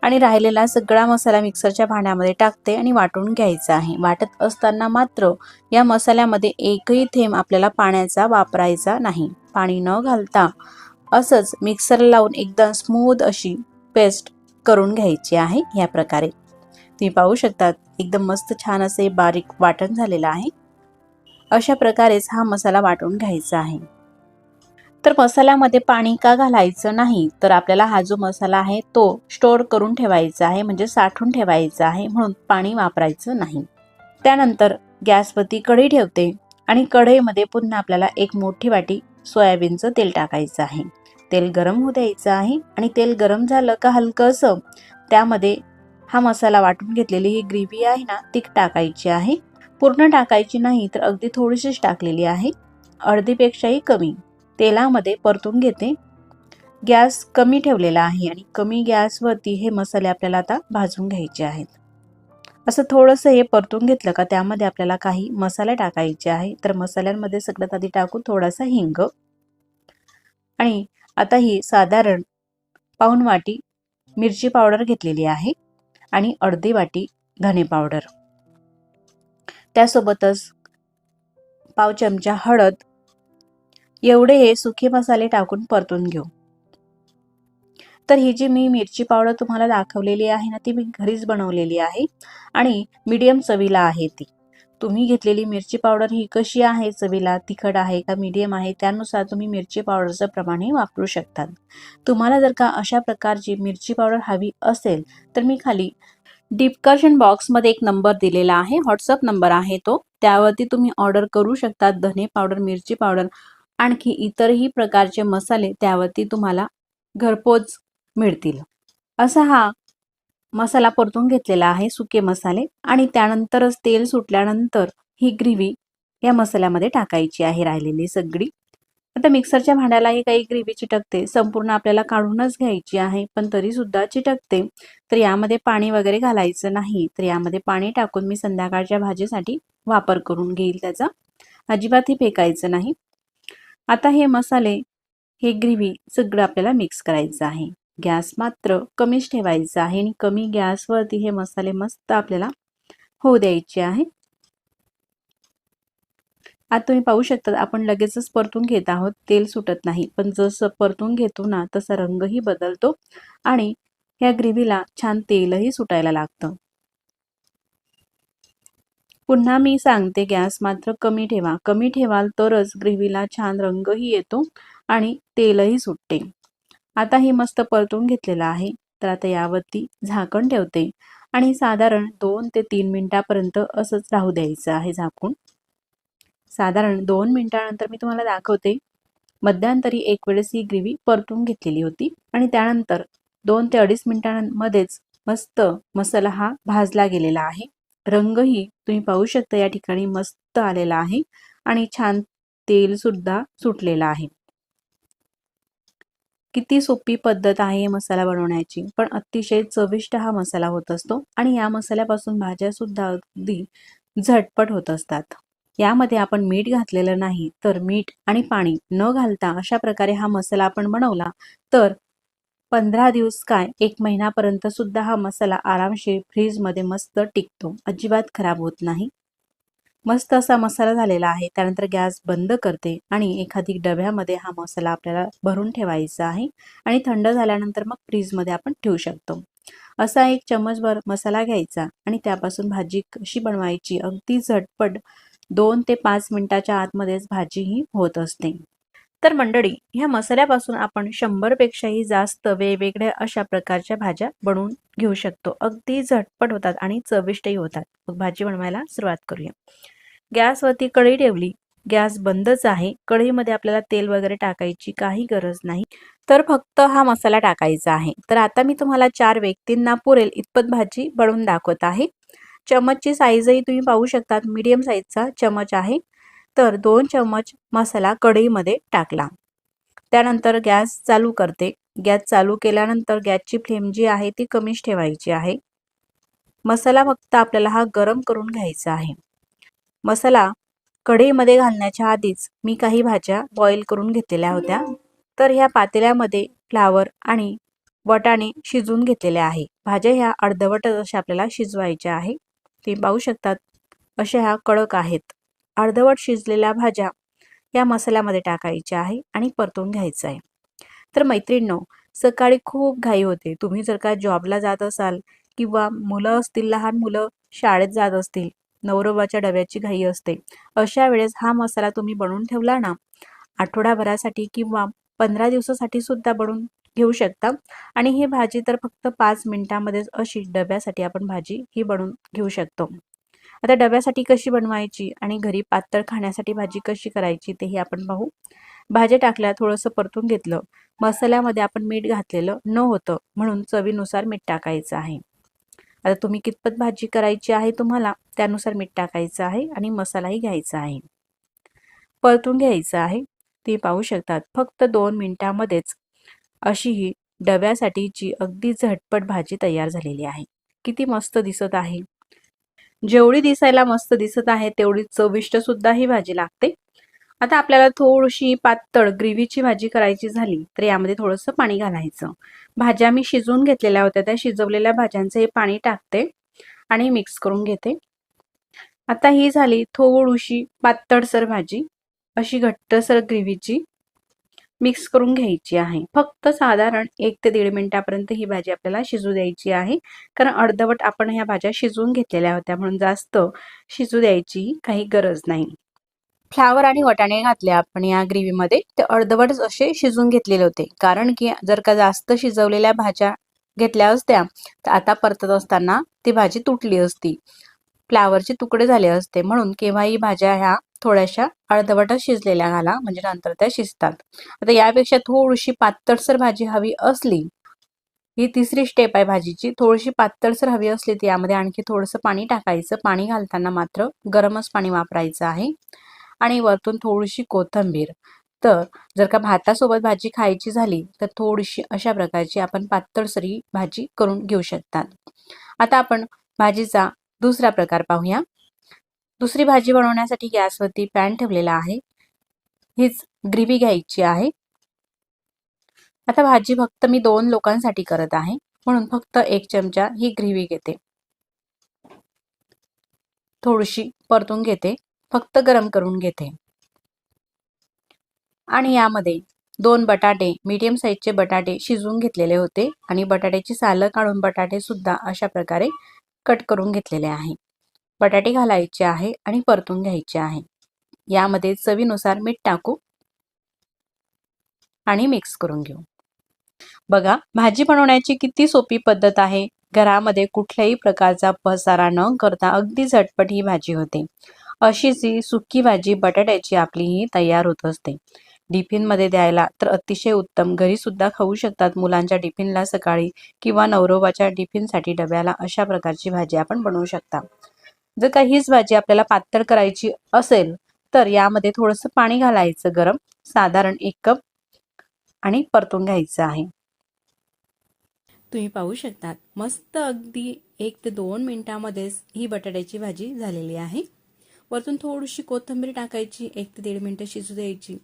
आणि राहिलेला सगळा मसाला मिक्सरच्या भांड्यामध्ये टाकते आणि वाटून घ्यायचा आहे. वाटत असताना मात्र या मसाल्यामध्ये एकही थेंब आपल्याला पाण्याचा वापरायचा नाही. पाणी न घालता असंच मिक्सर लावून एकदम स्मूथ अशी पेस्ट करून घ्यायची आहे. या प्रकारे तुम्ही पाहू शकता एकदम मस्त छान असे बारीक वाटण झालेलं आहे. अशा प्रकारेच हा मसाला वाटून घ्यायचा आहे. तर मसाल्यामध्ये पाणी का घालायचं नाही, तर आपल्याला हा जो मसाला आहे तो स्टोअर करून ठेवायचा आहे, म्हणजे साठवून ठेवायचा आहे, म्हणून पाणी वापरायचं नाही. त्यानंतर गॅसवरती कढई ठेवते आणि कढईमध्ये पुन्हा आपल्याला एक मोठी वाटी सोयाबीनचं तेल टाकायचं आहे. तेल गरम होऊ द्यायचं आहे आणि तेल गरम झालं का हलकंसं त्यामध्ये हा मसाला वाटून घेतलेली ही ग्रेव्ही आहे ना ती टाकायची आहे. पूर्ण टाकायची नाही, तर अगदी थोडीशीच टाकलेली आहे, अर्धीपेक्षाही कमी. तेलामध्ये परतून घेते. गॅस कमी ठेवलेला आहे आणि कमी गॅसवरती हे मसाले आपल्याला आता भाजून घ्यायचे आहेत. असं थोडंसं हे परतून घेतलं का त्यामध्ये आपल्याला काही मसाले टाकायचे आहे. तर मसाल्यांमध्ये सगळ्यात आधी टाकू थोडासा हिंग आणि आता ही साधारण पाऊण वाटी मिरची पावडर घेतलेली आहे आणि अर्धी वाटी धने पावडर, त्यासोबतच पाव चमचा हळद, एवढे हे सुके मसाले टाकून परतून घेऊ. तर ही जी मी मिरची पावडर तुम्हाला दाखवलेली आहे ना ती मी घरीच बनवलेली आहे आणि मीडियम चवीला आहे ती. तुम्ही घेतलेली मिरची पावडर ही कशी आहे, चवीला तिखट आहे का मीडियम आहे, त्यानुसार तुम्ही मिरची पावडरचं प्रमाणही वापरू शकतात. तुम्हाला जर का अशा प्रकारची मिरची पावडर हवी असेल तर मी खाली डिस्क्रिप्शन बॉक्समध्ये एक नंबर दिलेला आहे, व्हॉट्सअप नंबर आहे तो, त्यावरती तुम्ही ऑर्डर करू शकता. धने पावडर, मिरची पावडर, आणखी इतरही प्रकारचे मसाले त्यावरती तुम्हाला घरपोच मिळतील. असा हा मसाला परतून घेतलेला आहे, सुके मसाले, आणि त्यानंतरच तेल सुटल्यानंतर ही ग्रेव्ही या मसाल्यामध्ये टाकायची आहे राहिलेली सगळी. आता मिक्सरच्या भांड्याला ही काही ग्रेव्ही चिटकते, संपूर्ण आपल्याला काढूनच घ्यायची आहे, पण तरी सुद्धा चिटकते. तर यामध्ये पाणी वगैरे घालायचं नाही. तर यामध्ये पाणी टाकून मी संध्याकाळच्या भाजीसाठी वापर करून घेईल त्याचा, अजिबातही फेकायचं नाही. आता हे मसाले, हे ग्रेव्ही सगळं आपल्याला मिक्स करायचं आहे. गॅस मात्र कमीच ठेवायचा आहे आणि कमी गॅसवरती हे मसाले मस्त आपल्याला होऊ द्यायचे आहे. आता तुम्ही पाहू शकता आपण लगेचच परतून घेत आहोत, तेल सुटत नाही, पण जसं परतून घेतो ना तसा रंगही बदलतो आणि या ग्रेव्हीला छान तेलही सुटायला लागतं. पुन्हा मी सांगते, गॅस मात्र कमी ठेवा. कमी ठेवाल तरच ग्रेव्हीला छान रंगही येतो आणि तेलही सुटते. आता ही मस्त परतून घेतलेलं आहे. तर आता यावरती झाकण ठेवते आणि साधारण 2 ते 3 मिनिटापर्यंत असंच राहू द्यायचं आहे झाकून. साधारण 2 मिनिटानंतर मी तुम्हाला दाखवते. मध्यंतरी एक वेळेस ही ग्रेव्ही परतून घेतलेली होती आणि त्यानंतर 2 ते 2.5 मिनिटांमध्येच मस्त मसाला हा भाजला गेलेला आहे. रंगही तुम्ही पाहू शकता या ठिकाणी मस्त आलेला आहे आणि छान तेल सुद्धा सुटलेला आहे. किती सोपी पद्धत आहे हे मसाला बनवण्याची, पण अतिशय चविष्ट हा मसाला होत असतो आणि या मसाल्यापासून भाज्या सुद्धा अगदी झटपट होत असतात. यामध्ये आपण मीठ घातलेलं नाही, तर मीठ आणि पाणी न घालता अशा प्रकारे हा मसाला आपण बनवला तर 15 दिवस काय 1 महिन्यापर्यंत सुद्धा हा मसाला आरामशीर फ्रीजमध्ये मस्त टिकतो, अजिबात खराब होत नाही. मस्त असा मसाला झालेला आहे. त्यानंतर गॅस बंद करते आणि एखादी डब्यामध्ये हा मसाला आपल्याला भरून ठेवायचा आहे आणि थंड झाल्यानंतर मग फ्रीजमध्ये आपण ठेवू शकतो. असा 1 चमचभर मसाला घ्यायचा आणि त्यापासून भाजी कशी बनवायची, अगदी झटपट 2 ते 5 मिनिटाच्या आतमध्येच भाजी ही होत असते. तर मंडळी, ह्या मसाल्यापासून आपण 100 पेक्षाही जास्त वेगवेगळ्या अशा प्रकारच्या भाज्या बनवून घेऊ शकतो. अगदी झटपट होतात आणि चविष्टही होतात. मग भाजी बनवायला सुरुवात करूया. गॅसवरती कढई ठेवली. गॅस बंदच आहे. कढईमध्ये आपल्याला तेल वगैरे टाकायची काही गरज नाही, तर फक्त हा मसाला टाकायचा आहे. तर आता मी तुम्हाला 4 व्यक्तींना पुरेल इतपत भाजी बनवून दाखवत आहे. चमचची साईजही तुम्ही पाहू शकतात, मीडियम साईजचा चमच आहे. तर 2 चमच मसाला कढईमध्ये टाकला. त्यानंतर गॅस चालू करते. गॅस चालू केल्यानंतर गॅसची फ्लेम जी आहे ती कमीच ठेवायची आहे. मसाला फक्त आपल्याला हा गरम करून घ्यायचा आहे. मसाला कढईमध्ये घालण्याच्या आधीच मी काही भाज्या बॉईल करून घेतलेल्या होत्या. तर ह्या पातेल्यामध्ये फ्लावर आणि वाटाणे शिजवून घेतलेले आहे. भाज्या ह्या अर्धवटच अशा आपल्याला शिजवायच्या आहे. तुम्ही पाहू शकतात अशा ह्या कडक आहेत. अर्धवट शिजलेल्या भाज्या या मसाल्यामध्ये टाकायच्या आहे आणि परतून घ्यायचं आहे. तर मैत्रिणींनो, सकाळी खूप घाई होते. तुम्ही जर का जॉबला जात असाल किंवा मुलं असतील, लहान मुलं शाळेत जात असतील, नवरोबाच्या डब्याची घाई असते, अशा वेळेस हा मसाला तुम्ही बनवून ठेवला ना, आठवडाभरासाठी किंवा 15 दिवसासाठी सुद्धा बनवून घेऊ शकता. आणि ही भाजी तर फक्त 5 मिनिटांमध्येच अशी डब्यासाठी आपण भाजी ही बनवून घेऊ शकतो. आता डब्यासाठी कशी बनवायची आणि घरी पातळ खाण्यासाठी भाजी कशी करायची तेही आपण पाहू. भाज्या टाकल्या, थोडंसं परतून घेतलं. मसाल्यामध्ये आपण मीठ घातलेलं नव्हतं म्हणून चवीनुसार मीठ टाकायचं आहे. आता तुम्ही कितपत भाजी करायची आहे तुम्हाला त्यानुसार मीठ टाकायचं आहे आणि मसालाही घ्यायचा आहे. परतून घ्यायचं आहे. ते पाहू शकतात फक्त 2 मिनिटांमध्येच अशी ही डब्यासाठीची अगदी झटपट भाजी तयार झालेली आहे. किती मस्त दिसत आहे. जेवढी दिसायला मस्त दिसत आहे तेवढी चविष्ट सुद्धा ही भाजी लागते. आता आपल्याला थोडीशी पातळ ग्रेव्हीची भाजी करायची झाली तर यामध्ये थोडंसं पाणी घालायचं. भाज्या मी शिजवून घेतलेल्या होत्या, त्या शिजवलेल्या भाज्यांचे हे पाणी टाकते आणि मिक्स करून घेते. आता ही झाली थोडीशी पातळसर भाजी, अशी घट्टसर ग्रेव्हीची मिक्स करून घ्यायची आहे. फक्त साधारण 1 ते 1.5 मिनिटापर्यंत ही भाजी आपल्याला शिजू द्यायची आहे, कारण अर्धवट आपण ह्या भाज्या शिजवून घेतलेल्या होत्या म्हणून जास्त शिजू द्यायची काही गरज नाही. फ्लावर आणि वाटाणे घातले आपण या ग्रेव्हीमध्ये, ते अर्धवटच असे शिजून घेतलेले होते, कारण की जर का जास्त शिजवलेल्या भाज्या घेतल्या असत्या तर आता परतत असताना ती भाजी तुटली असती, फ्लावरचे तुकडे झाले असते. म्हणून केव्हाही भाज्या ह्या थोड्याशा अर्धवटच शिजलेल्या घाला, म्हणजे नंतर त्या शिजतात. आता यापेक्षा थोडीशी पातळसर भाजी हवी असली, ही तिसरी स्टेप आहे भाजीची, थोडीशी पातळसर हवी असली तर यामध्ये आणखी थोडंसं पाणी टाकायचं. पाणी घालताना मात्र गरमच पाणी वापरायचं आहे. आणि वरतून थोडीशी कोथिंबीर. तर जर का भातासोबत भाजी खायची झाली तर थोडीशी अशा प्रकारची आपण पातळसरी भाजी करून घेऊ शकतात. आता आपण भाजीचा दुसरा प्रकार पाहूया. दुसरी भाजी बनवण्यासाठी गॅसवरती पॅन ठेवलेला आहे. हीच ग्रेव्ही घ्यायची आहे. आता भाजी फक्त मी 2 लोकांसाठी करत आहे म्हणून फक्त 1 चमचा ही ग्रेव्ही घेते. थोडीशी परतून घेते, फक्त गरम करून घेते. आणि यामध्ये 2 बटाटे, मीडियम साईजचे बटाटे शिजवून घेतलेले होते आणि बटाट्याची सालं काढून बटाटे सुद्धा अशा प्रकारे कट करून घेतलेले आहे. बटाटे घालायचे आहे आणि परतून घ्यायचे आहे. यामध्ये चवीनुसार मीठ टाकू आणि मिक्स करून घेऊ. बघा, भाजी बनवण्याची किती सोपी पद्धत आहे. घरामध्ये कुठल्याही प्रकारचा पसारा न करता अगदी झटपट ही भाजी होते. अशीच ही सुकी भाजी बटाट्याची आपली ही तयार होत असते. टिफिनमध्ये द्यायला तर अतिशय उत्तम. घरी सुद्धा खाऊ शकतात मुलांच्या टिफिनला सकाळी किंवा नवरोबाच्या टिफिनसाठी डब्याला अशा प्रकारची भाजी आपण बनवू शकता. जर का हीच भाजी आपल्याला पातळ करायची असेल तर यामध्ये थोडंसं पाणी घालायचं गरम, साधारण 1 कप, आणि परतून घ्यायचं आहे.
तुम्ही पाहू शकतात मस्त अगदी 1 ते 2 मिनिटांमध्येच ही बटाट्याची भाजी झालेली आहे. वरतून थोडीशी कोथिंबीर टाकायची, 1 ते 1.5 मिनिटं शिजू द्यायची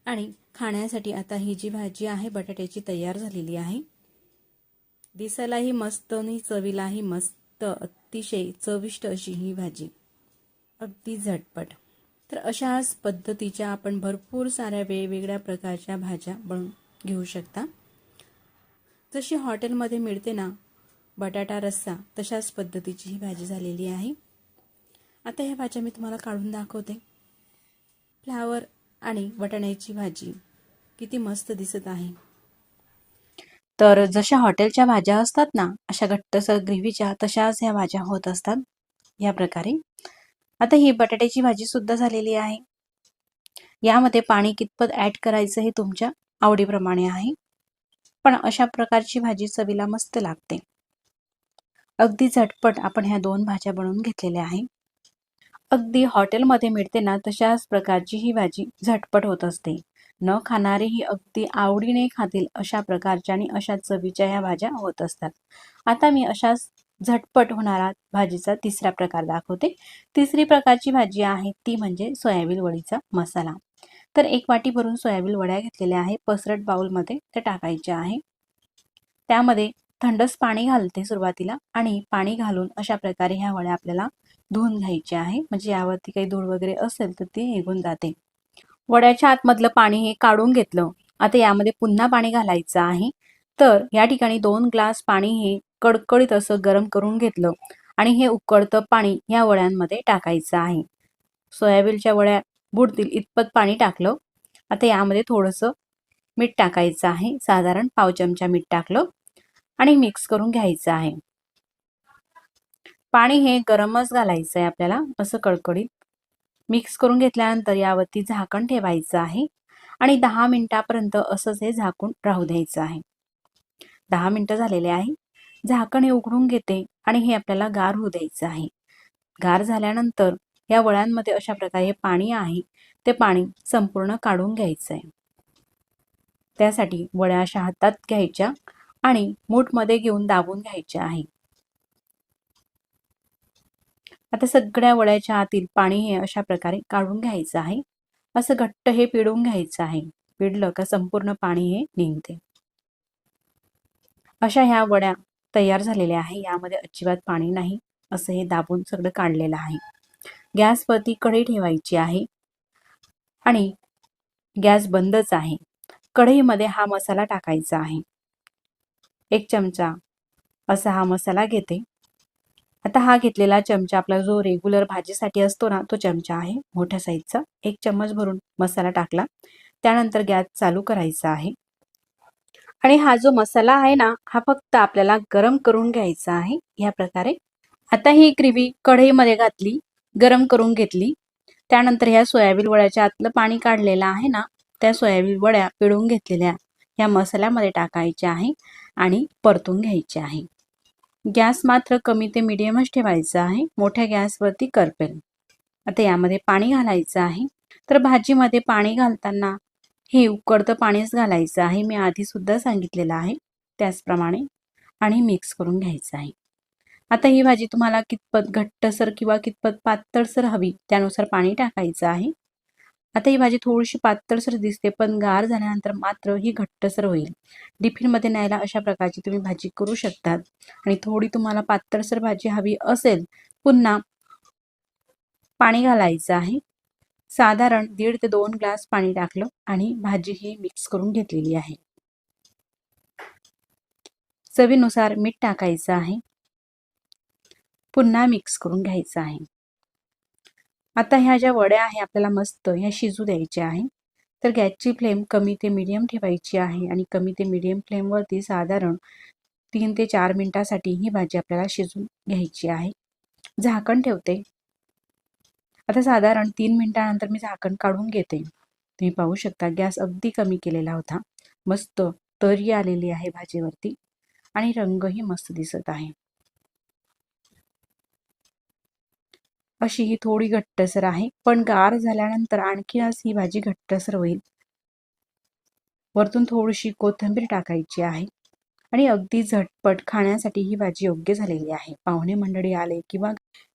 आणि खाण्यासाठी आता ही जी भाजी आहे बटाट्याची तयार झालेली आहे. दिसायलाही मस्त आणि चवीलाही मस्त, अतिशय चविष्ट अशी ही भाजी, अगदी झटपट. तर अशाच पद्धतीच्या आपण भरपूर साऱ्या वेगवेगळ्या प्रकारच्या भाज्या बनवून घेऊ शकता. जशी हॉटेलमध्ये मिळते ना बटाटा रस्सा, तशाच पद्धतीची ही भाजी झालेली आहे. आता ह्या भाज्या मी तुम्हाला काढून दाखवते. फ्लावर आणि वाटाण्याची भाजी किती मस्त दिसत आहे.
तर जशा हॉटेलच्या भाज्या असतात ना अशा घट्टसर ग्रेव्हीच्या, तशाच ह्या भाज्या होत असतात या प्रकारे. आता ही बटाट्याची भाजी सुद्धा झालेली आहे. यामध्ये पाणी कितपत ऍड करायचं हे तुमच्या आवडीप्रमाणे आहे, पण अशा प्रकारची भाजी चवीला मस्त लागते. अगदी झटपट आपण ह्या 2 भाज्या बनवून घेतलेल्या आहे. अगदी हॉटेलमध्ये मिळते ना तशाच प्रकारची ही भाजी झटपट होत असते. न खाणारेही अगदी आवडीने खातील अशा प्रकारच्या आणि अशा चवीच्या ह्या भाज्या होत असतात. आता मी अशाच झटपट होणारा भाजीचा तिसरा प्रकार दाखवते. तिसरी प्रकारची भाजी आहे ती म्हणजे सोयाबीन वडीचा मसाला. तर 1 वाटी भरून सोयाबीन वड्या घेतलेल्या आहे. पसरट बाउलमध्ये त्या टाकायच्या आहे. त्यामध्ये थंडच पाणी घालते सुरुवातीला आणि पाणी घालून अशा प्रकारे ह्या वड्या आपल्याला धुवून घ्यायचे आहे, म्हणजे यावरती काही धूळ वगैरे असेल तर ते निघून जाते. वड्याच्या आतमधलं पाणी हे काढून घेतलं. आता यामध्ये पुन्हा पाणी घालायचं आहे. तर या ठिकाणी 2 ग्लास पाणी हे कडकडीत असं गरम करून घेतलं आणि हे उकळतं पाणी या वड्यांमध्ये टाकायचं आहे. सोयाबीनच्या वड्या बुडतील इतपत पाणी टाकलं. आता यामध्ये थोडंसं मीठ टाकायचं आहे, साधारण पाव चमचा मीठ टाकलं आणि मिक्स करून घ्यायचं आहे. पाणी हे गरमच घालायचं आहे आपल्याला, असं कडकडीत. मिक्स करून घेतल्यानंतर यावरती झाकण ठेवायचं आहे आणि 10 मिनिटापर्यंत असंच हे झाकून राहू द्यायचं आहे. 10 मिनिटं झालेले आहे. झाकण हे उघडून घेते आणि हे आपल्याला गार होऊ द्यायचं आहे. गार झाल्यानंतर या वड्यांमध्ये अशा प्रकारे हे पाणी आहे, ते पाणी संपूर्ण काढून घ्यायचं आहे. त्यासाठी वड्या अशा हातात घ्यायच्या आणि मूठमध्ये घेऊन दाबून घ्यायच्या आहे. आता सगळ्या वड्याच्या आतील पाणी हे अशा प्रकारे काढून घ्यायचं आहे. असं घट्ट हे पिळून घ्यायचं आहे. पिळलं का संपूर्ण पाणी हे निघते. अशा ह्या वड्या तयार झालेल्या आहे. यामध्ये अजिबात पाणी नाही, असं हे दाबून सगळं काढलेलं आहे. गॅसवरती कढई ठेवायची आहे आणि गॅस बंदच आहे. कढईमध्ये हा मसाला टाकायचा आहे. 1 चमचा असा हा मसाला घेते. आता हा घेतलेला चमचा आपला जो रेग्युलर भाजीसाठी असतो ना, तो चमचा आहे मोठ्या साईजचा. 1 चम्मच भरून मसाला टाकला. त्यानंतर गॅस चालू करायचा आहे आणि हा जो मसाला आहे ना, हा फक्त आपल्याला गरम करून घ्यायचा आहे या प्रकारे. आता ही ग्रेव्ही कढईमध्ये घातली, गरम करून घेतली. त्यानंतर ह्या सोयाबीन वड्याच्या आतलं पाणी काढलेलं आहे ना, त्या सोयाबीन वड्या पिळून घेतलेल्या या मसाल्यामध्ये टाकायच्या आहे आणि परतून घ्यायच्या आहे. गॅस मात्र कमी ते मीडियमच ठेवायचा आहे, मोठ्या गॅसवरती करपेल. आता यामध्ये पाणी घालायचं आहे. तर भाजीमध्ये पाणी घालताना हे उकळतं पाणीच घालायचं आहे, मी आधी सुद्धा सांगितलेलं आहे त्याचप्रमाणे, आणि मिक्स करून घ्यायचं आहे. आता ही भाजी तुम्हाला कितपत घट्टसर किंवा कितपत पातळसर हवी त्यानुसार पाणी टाकायचं आहे. आता ही भाजी थोडीशी पातळसर दिसते, पण गार झाल्यानंतर मात्र ही घट्टसर होईल. टिफिनमध्ये न्यायला अशा प्रकारची तुम्ही भाजी करू शकतात. आणि थोडी तुम्हाला पातळसर भाजी हवी असेल, पुन्हा पाणी घालायचं आहे. साधारण 1.5 ते 2 ग्लास पाणी टाकलं आणि भाजी ही मिक्स करून घेतलेली आहे. चवीनुसार मीठ टाकायचं आहे. पुन्हा मिक्स करून घ्यायचं आहे. आता ह्या ज्या वड्या आहे आपल्याला मस्त ह्या शिजू द्यायच्या आहे. तर गॅसची फ्लेम कमी ते मीडियम ठेवायची आहे आणि कमी ते मीडियम फ्लेमवरती साधारण 3 ते 4 मिनिटासाठी ही भाजी आपल्याला शिजून घ्यायची आहे. झाकण ठेवते. आता साधारण 3 मिनिटानंतर मी झाकण काढून घेते. तुम्ही पाहू शकता गॅस अगदी कमी केलेला होता. मस्त तर्री आलेली आहे भाजीवरती आणि रंगही मस्त दिसत आहे. अशी ही थोडी घट्टसर आहे, पण गार झाल्यानंतर आणखीनच ही भाजी घट्टसर होईल. वरतून थोडीशी कोथिंबीर टाकायची आहे आणि अगदी झटपट खाण्यासाठी ही भाजी योग्य झालेली आहे. पाहुणे मंडळी आले किंवा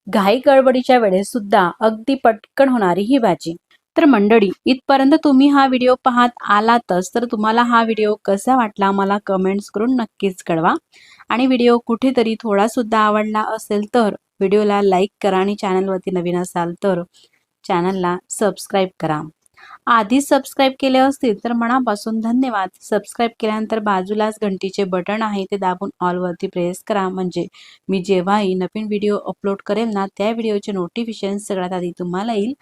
घाई गडबडीच्या वेळेस सुद्धा अगदी पटकन होणारी ही भाजी. तर मंडळी, इथपर्यंत तुम्ही हा व्हिडिओ पाहत आलातच, तर तुम्हाला हा व्हिडिओ कसा वाटला मला कमेंट्स करून नक्कीच कळवा. आणि व्हिडिओ कुठेतरी थोडा सुद्धा आवडला असेल तर व्हिडिओला लाईक करा आणि चॅनलवरती नवीन असाल तर चॅनलला सबस्क्राईब करा. आधीच सबस्क्राईब केले असतील तर मनापासून धन्यवाद. सबस्क्राईब केल्यानंतर बाजूलाच घंटीचे बटन आहे, ते दाबून ऑलवरती प्रेस करा, म्हणजे मी जेव्हाही नवीन व्हिडिओ अपलोड करेल ना, त्या व्हिडिओचे नोटिफिकेशन सगळ्यात आधी तुम्हाला येईल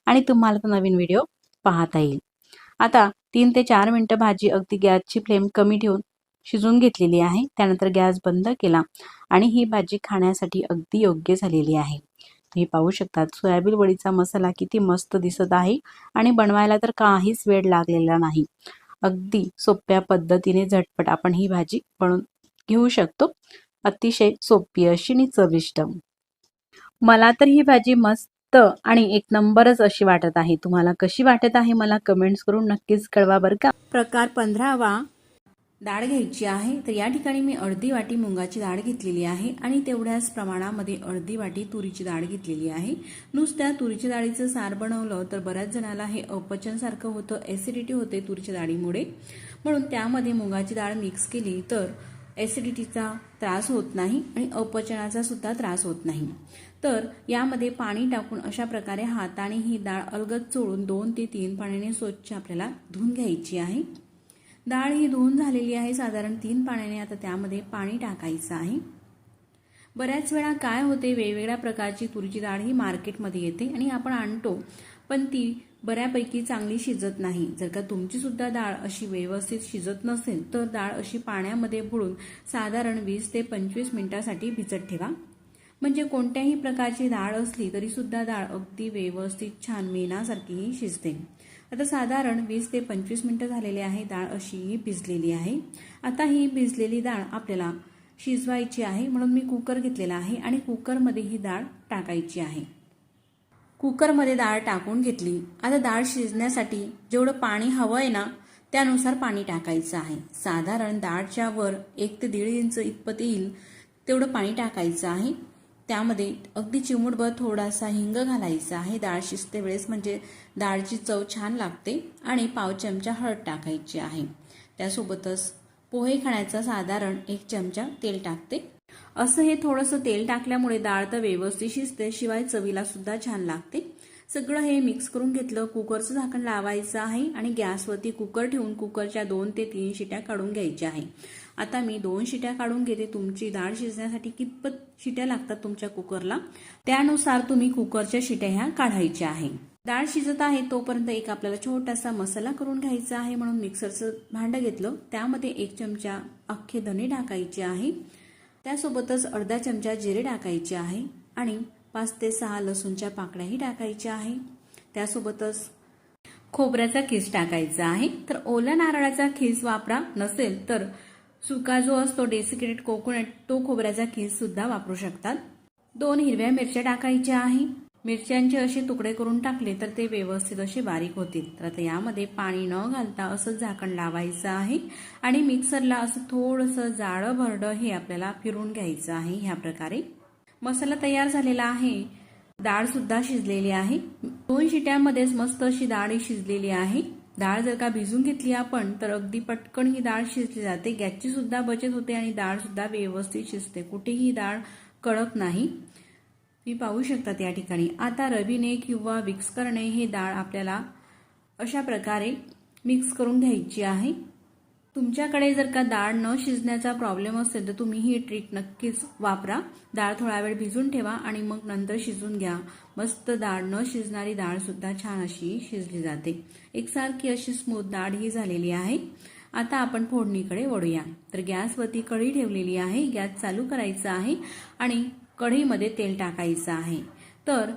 आणि तुम्हाला तो नवीन व्हिडिओ पाहता येईल. आता 3 ते 4 मिनिटं भाजी अगदी गॅसची फ्लेम कमी ठेवून शिजून घेतलेली आहे. त्यानंतर गॅस बंद केला आणि ही भाजी खाण्यासाठी अगदी योग्य झालेली आहे. तुम्ही पाहू शकता सोयाबीन वडीचा मसाला किती मस्त दिसत आहे आणि बनवायला तर काहीच वेळ लागलेला नाही. अगदी सोप्या पद्धतीने झटपट आपण ही भाजी बनवून घेऊ शकतो. अतिशय सोपी अशी आणि चविष्ट. मला तर ही भाजी मस्त आणि एक नंबरच अशी वाटत आहे. तुम्हाला कशी वाटत आहे मला कमेंट्स करून नक्कीच कळवा बरं का.
प्रकार 15वा डाळ घ्यायची आहे. तर या ठिकाणी मी अर्धी वाटी मुगाची डाळ घेतलेली आहे आणि तेवढ्याच प्रमाणामध्ये अर्धी वाटी तुरीची डाळ घेतलेली आहे. नुसत्या तुरीच्या डाळीचं सार बनवलं तर बऱ्याच जणाला हे अपचनसारखं होतं, ॲसिडिटी होते तुरीच्या डाळीमुळे. म्हणून त्यामध्ये मुगाची डाळ मिक्स केली तर ॲसिडिटीचा त्रास होत नाही आणि अपचनाचा सुद्धा त्रास होत नाही. तर यामध्ये पाणी टाकून अशा प्रकारे हाताने ही डाळ अलगद चोळून 2 ते 3 पाण्याने स्वच्छ आपल्याला धुवून घ्यायची आहे. डाळ ही धुवून झालेली आहे साधारण 3 पाण्याने. आता त्यामध्ये पाणी टाकायचं आहे. बऱ्याच वेळा काय होते, वेगवेगळ्या प्रकारची तुरीची डाळ ही मार्केटमध्ये येते आणि आपण आणतो, पण ती बऱ्यापैकी चांगली शिजत नाही. जर का तुमची सुद्धा डाळ अशी व्यवस्थित शिजत नसेल तर डाळ अशी पाण्यामध्ये बुडून साधारण 20 ते 25 मिनिटांसाठी भिजत ठेवा. म्हणजे कोणत्याही प्रकारची डाळ असली तरी सुद्धा डाळ अगदी व्यवस्थित छान मेणासारखीही शिजते. आता साधारण 20 ते 25 मिनिटं झालेली आहे. डाळ अशीही भिजलेली आहे. आता ही भिजलेली डाळ आपल्याला शिजवायची आहे, म्हणून मी कुकर घेतलेला आहे आणि कुकरमध्ये ही डाळ टाकायची आहे. कुकरमध्ये डाळ टाकून घेतली. आता डाळ शिजण्यासाठी जेवढं पाणी हवं आहे ना त्यानुसार पाणी टाकायचं आहे. साधारण डाळच्या वर 1 ते 1.5 इंच इतपत येईल तेवढं पाणी टाकायचं आहे. त्यामध्ये अगदी चिमूटभर थोडासा हिंग घालायचा आहे डाळ शिजते वेळेस, म्हणजे डाळची चव छान लागते. आणि पाव चमचा हळद टाकायची आहे. त्यासोबतच पोहे खाण्याचा साधारण 1 चमचा तेल टाकते. असं हे थोडंसं तेल टाकल्यामुळे डाळ तर व्यवस्थित शिजते, शिवाय चवीला सुद्धा छान लागते. सगळं हे मिक्स करून घेतलं. कुकरचं झाकण लावायचं आहे आणि गॅसवरती कुकर ठेवून कुकरच्या 2 ते 3 शिट्या काढून घ्यायच्या आहे. आता मी 2 शिट्या काढून घेते. तुमची डाळ शिजण्यासाठी कितपत शिट्या लागतात तुमच्या कुकरला त्यानुसार तुम्ही कुकरच्या शिट्या ह्या काढायच्या आहे. डाळ शिजत आहे तोपर्यंत एक आपल्याला छोटासा मसाला करून घ्यायचा आहे, म्हणून मिक्सरचं भांडं घेतलं. त्यामध्ये 1 चमचा अख्खे धणे टाकायचे आहे. त्यासोबतच अर्धा चमचा जिरे टाकायचे आहे आणि 5 ते 6 लसूणच्या पाकळ्याही टाकायच्या आहे. त्यासोबतच खोबऱ्याचा खीस टाकायचा आहे. तर ओल्या नारळाचा खीस वापरा, नसेल तर सुका जो असतो डेसिकेटेड कोकोनट तो खोबऱ्याचा खीस सुद्धा वापरू शकतात. 2 हिरव्या मिरच्या टाकायच्या आहे. मिरच्यांचे असे तुकडे करून टाकले तर ते व्यवस्थित असे बारीक होतील. तर आता यामध्ये पाणी न घालता असं झाकण लावायचं आहे आणि मिक्सरला असं थोडंसं जाडं भरडं हे आपल्याला फिरून घ्यायचं आहे. ह्या प्रकारे मसाला तयार झालेला आहे. डाळ सुद्धा शिजलेली आहे. 2 शिट्यांमध्येच मस्त अशी डाळ शिजलेली आहे. डाळ जर का भिजून घेतली आपण तर अगदी पटकन ही डाळ शिजली जाते. गॅसची सुद्धा बचत होते आणि डाळ सुद्धा व्यवस्थित शिजते. कुठेही डाळ कडक नाही. तुम्ही पाहू शकतात या ठिकाणी. आता रवीने किंवा विक्स करणे हे डाळ आपल्याला अशा प्रकारे मिक्स करून घ्यायची आहे. तुमच्याकडे जर का डाळ न शिजण्याचा प्रॉब्लेम असेल तर तुम्ही ही ट्रिक नक्कीच वापरा. डाळ थोडा वेळ भिजून ठेवा आणि मग नंतर शिजून घ्या. मस्त डाळ न शिजणारी डाळ सुद्धा छान अशी शिजली जाते. एकसारखी अशी स्मूथ डाळ ही झालेली आहे. आता आपण फोडणीकडे वळूया. तर गॅसवरती कढई ठेवलेली आहे. गॅस चालू करायचा आहे आणि कढईमध्ये तेल टाकायचं आहे. तर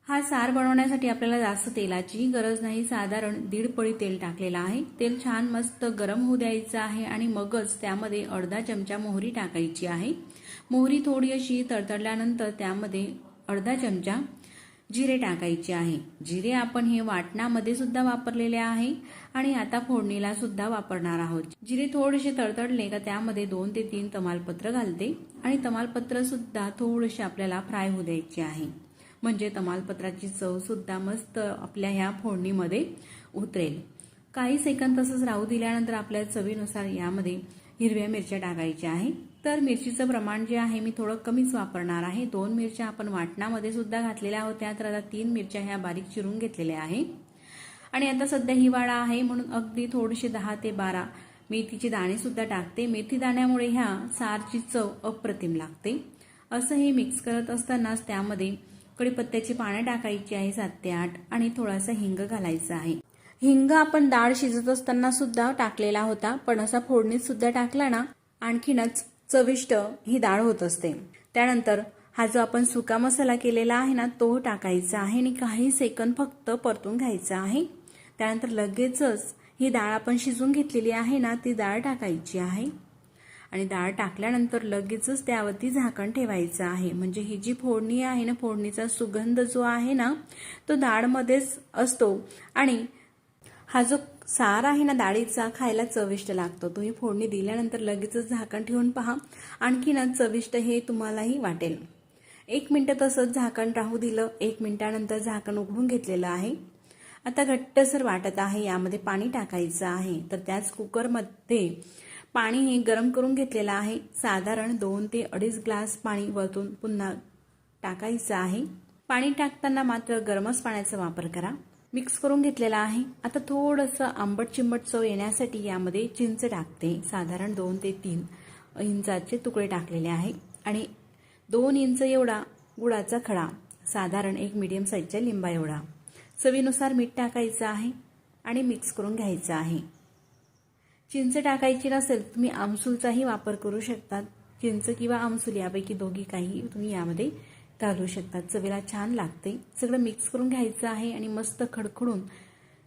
हा सार बनवण्यासाठी आपल्याला जास्त तेलाची गरज नाही. साधारण 1.5 पळी तेल टाकलेलं आहे. तेल छान मस्त गरम होऊ द्यायचं आहे आणि मगच त्यामध्ये अर्धा चमचा मोहरी टाकायची आहे. मोहरी थोडी अशी तडतडल्यानंतर त्यामध्ये अर्धा चमचा जिरे टाकायचे आहे. जिरे आपण हे वाटणामध्ये सुद्धा वापरलेले आहे आणि आता फोडणीला सुद्धा वापरणार आहोत. जिरे थोडेसे तडतडले का त्यामध्ये 2 ते 3 तमालपत्र घालते आणि तमालपत्र सुद्धा थोडेसे आपल्याला फ्राय होऊ द्यायचे आहे. म्हणजे तमालपत्राची चव सुद्धा मस्त आपल्या ह्या फोडणीमध्ये उतरेल. काही सेकंद तसंच राहू दिल्यानंतर आपल्या चवीनुसार यामध्ये हिरव्या मिरच्या टाकायच्या आहे. तर मिरचीचं प्रमाण जे आहे मी थोडं कमीच वापरणार आहे. 2 मिरच्या आपण वाटणामध्ये सुद्धा घातलेल्या होत्या, तर आता 3 मिरच्या ह्या बारीक चिरून घेतलेल्या आहे. आणि आता सध्या हिवाळा आहे म्हणून अगदी थोडेसे 10 ते 12 मेथीचे दाणे सुद्धा टाकते. मेथी दाण्यामुळे ह्या सारची चव अप्रतिम लागते. असं हे मिक्स करत असतानाच त्यामध्ये कढीपत्त्याची पाने टाकायची आहे 7 ते 8 आणि थोडासा हिंग घालायचा आहे. हिंग आपण डाळ शिजत असताना सुद्धा टाकलेला होता, पण असा फोडणीत सुद्धा टाकला ना आणखीनच चविष्ट ही डाळ होत असते. त्यानंतर हा जो आपण सुका मसाला केलेला आहे ना तो टाकायचा आहे आणि काही सेकंद फक्त परतून घ्यायचा आहे. त्यानंतर लगेचच ही डाळ आपण शिजून घेतलेली आहे ना ती डाळ टाकायची आहे आणि डाळ टाकल्यानंतर लगेचच त्यावरती झाकण ठेवायचं आहे. म्हणजे ही जी फोडणी आहे ना फोडणीचा सुगंध जो आहे ना तो डाळमध्येच असतो आणि हा जो सार आहे ना डाळीचा खायला चविष्ट लागतो. तुम्ही फोडणी दिल्यानंतर लगेचच झाकण ठेवून पहा, आणखीनच चविष्ट हे तुम्हालाही वाटेल. 1 मिनिट तसंच झाकण राहू दिलं. 1 मिनिटानंतर झाकण उघडून घेतलेलं आहे. आता घट्टसर वाटत आहे. यामध्ये पाणी टाकायचं आहे. तर त्याच कुकरमध्ये पाणी हे गरम करून घेतलेलं आहे. साधारण 2 ते 2.5 ग्लास पाणी वरतून पुन्हा टाकायचं आहे. पाणी टाकताना मात्र गरमच पाण्याचा वापर करा. मिक्स करून घेतलेला आहे. आता थोडंसं आंबट चिंबट चव येण्यासाठी यामध्ये चिंच टाकते. साधारण 2 ते 3 इंचाचे तुकडे टाकलेले आहे आणि 2 इंच एवढा गुळाचा खडा, साधारण 1 मीडियम साईजच्या लिंबा एवढा, चवीनुसार मीठ टाकायचं आहे आणि मिक्स करून घ्यायचं आहे. चिंच टाकायची नसेल तुम्ही आमसूलचाही वापर करू शकतात. चिंच किंवा आमसूल यापैकी दोघी काही तुम्ही यामध्ये घालू शकतात. चवीला छान लागते. सगळं मिक्स करून घ्यायचं आहे आणि मस्त खडखडून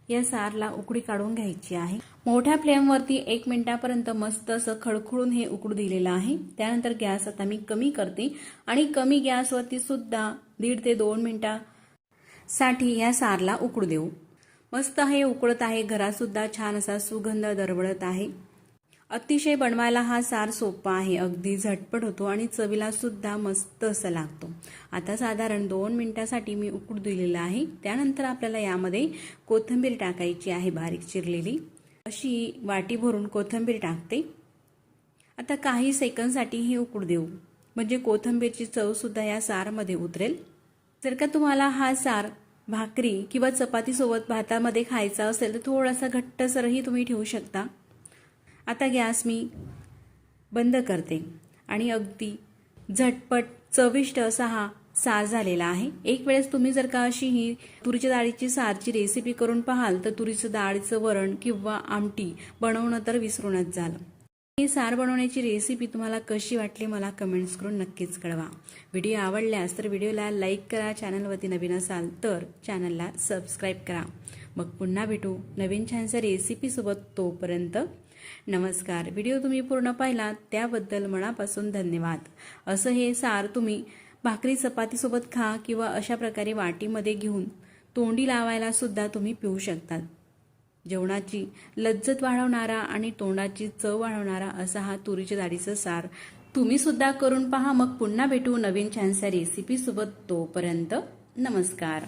या सारला उकळी काढून घ्यायची आहे. मोठ्या फ्लेमवरती 1 मिनिटापर्यंत मस्त असं खडखडून हे उकळू दिलेलं आहे. त्यानंतर गॅस आता मी कमी करते आणि कमी गॅसवरती सुद्धा 1.5 ते 2 मिनिटासाठी या सारला उकळू देऊ. मस्त हे उकळत आहे. घरात सुद्धा छान असा सुगंध दरवळत आहे. अतिशय बनवायला हा सार सोपा आहे. अगदी झटपट होतो आणि चवीला सुद्धा मस्त असा लागतो. आता साधारण 2 मिनिटासाठी मी उकळू दिलेला आहे. त्यानंतर आपल्याला यामध्ये कोथिंबीर टाकायची आहे बारीक चिरलेली. अशी वाटी भरून कोथिंबीर टाकते. आता काही सेकंदसाठी ही उकळू देऊ म्हणजे कोथिंबीरची चव सुद्धा या सारमध्ये उतरेल. जर का तुम्हाला हा सार भाकरी किंवा चपातीसोबत भातामध्ये खायचा असेल तर थोडासा घट्टसरही तुम्ही ठेवू शकता. आता गॅस मी बंद करते आणि अगदी झटपट चविष्ट असा हा सार झालेला आहे. एक वेळेस तुम्ही जर का अशी ही तुरीच्या डाळीची सारची रेसिपी करून पाहाल तर तुरीचं डाळीचं वरण किंवा आमटी बनवणं तर विसरूनच झालं. ही सार बनवण्याची रेसिपी तुम्हाला कशी वाटली मला कमेंट्स करून नक्कीच कळवा. व्हिडिओ आवडल्यास तर व्हिडिओला लाईक करा. चॅनलवरती नवीन असाल तर चॅनलला सबस्क्राईब करा. मग पुन्हा भेटू नवीन छानशा रेसिपीसोबत. तोपर्यंत नमस्कार. व्हिडिओ तुम्ही पूर्ण पाहिला त्याबद्दल मनापासून धन्यवाद. असं हे सार तुम्ही भाकरी चपातीसोबत खा किंवा अशा प्रकारे वाटीमध्ये घेऊन तोंडी लावायला सुद्धा तुम्ही पिऊ शकतात. जेवणाची लज्जत वाढवणारा आणि तोंडाची चव वाढवणारा असा हा तुरीच्या डाळीचं सार तुम्ही सुद्धा करून पहा. मग पुन्हा भेटू नवीन छानशा रेसिपीसोबत. तोपर्यंत नमस्कार.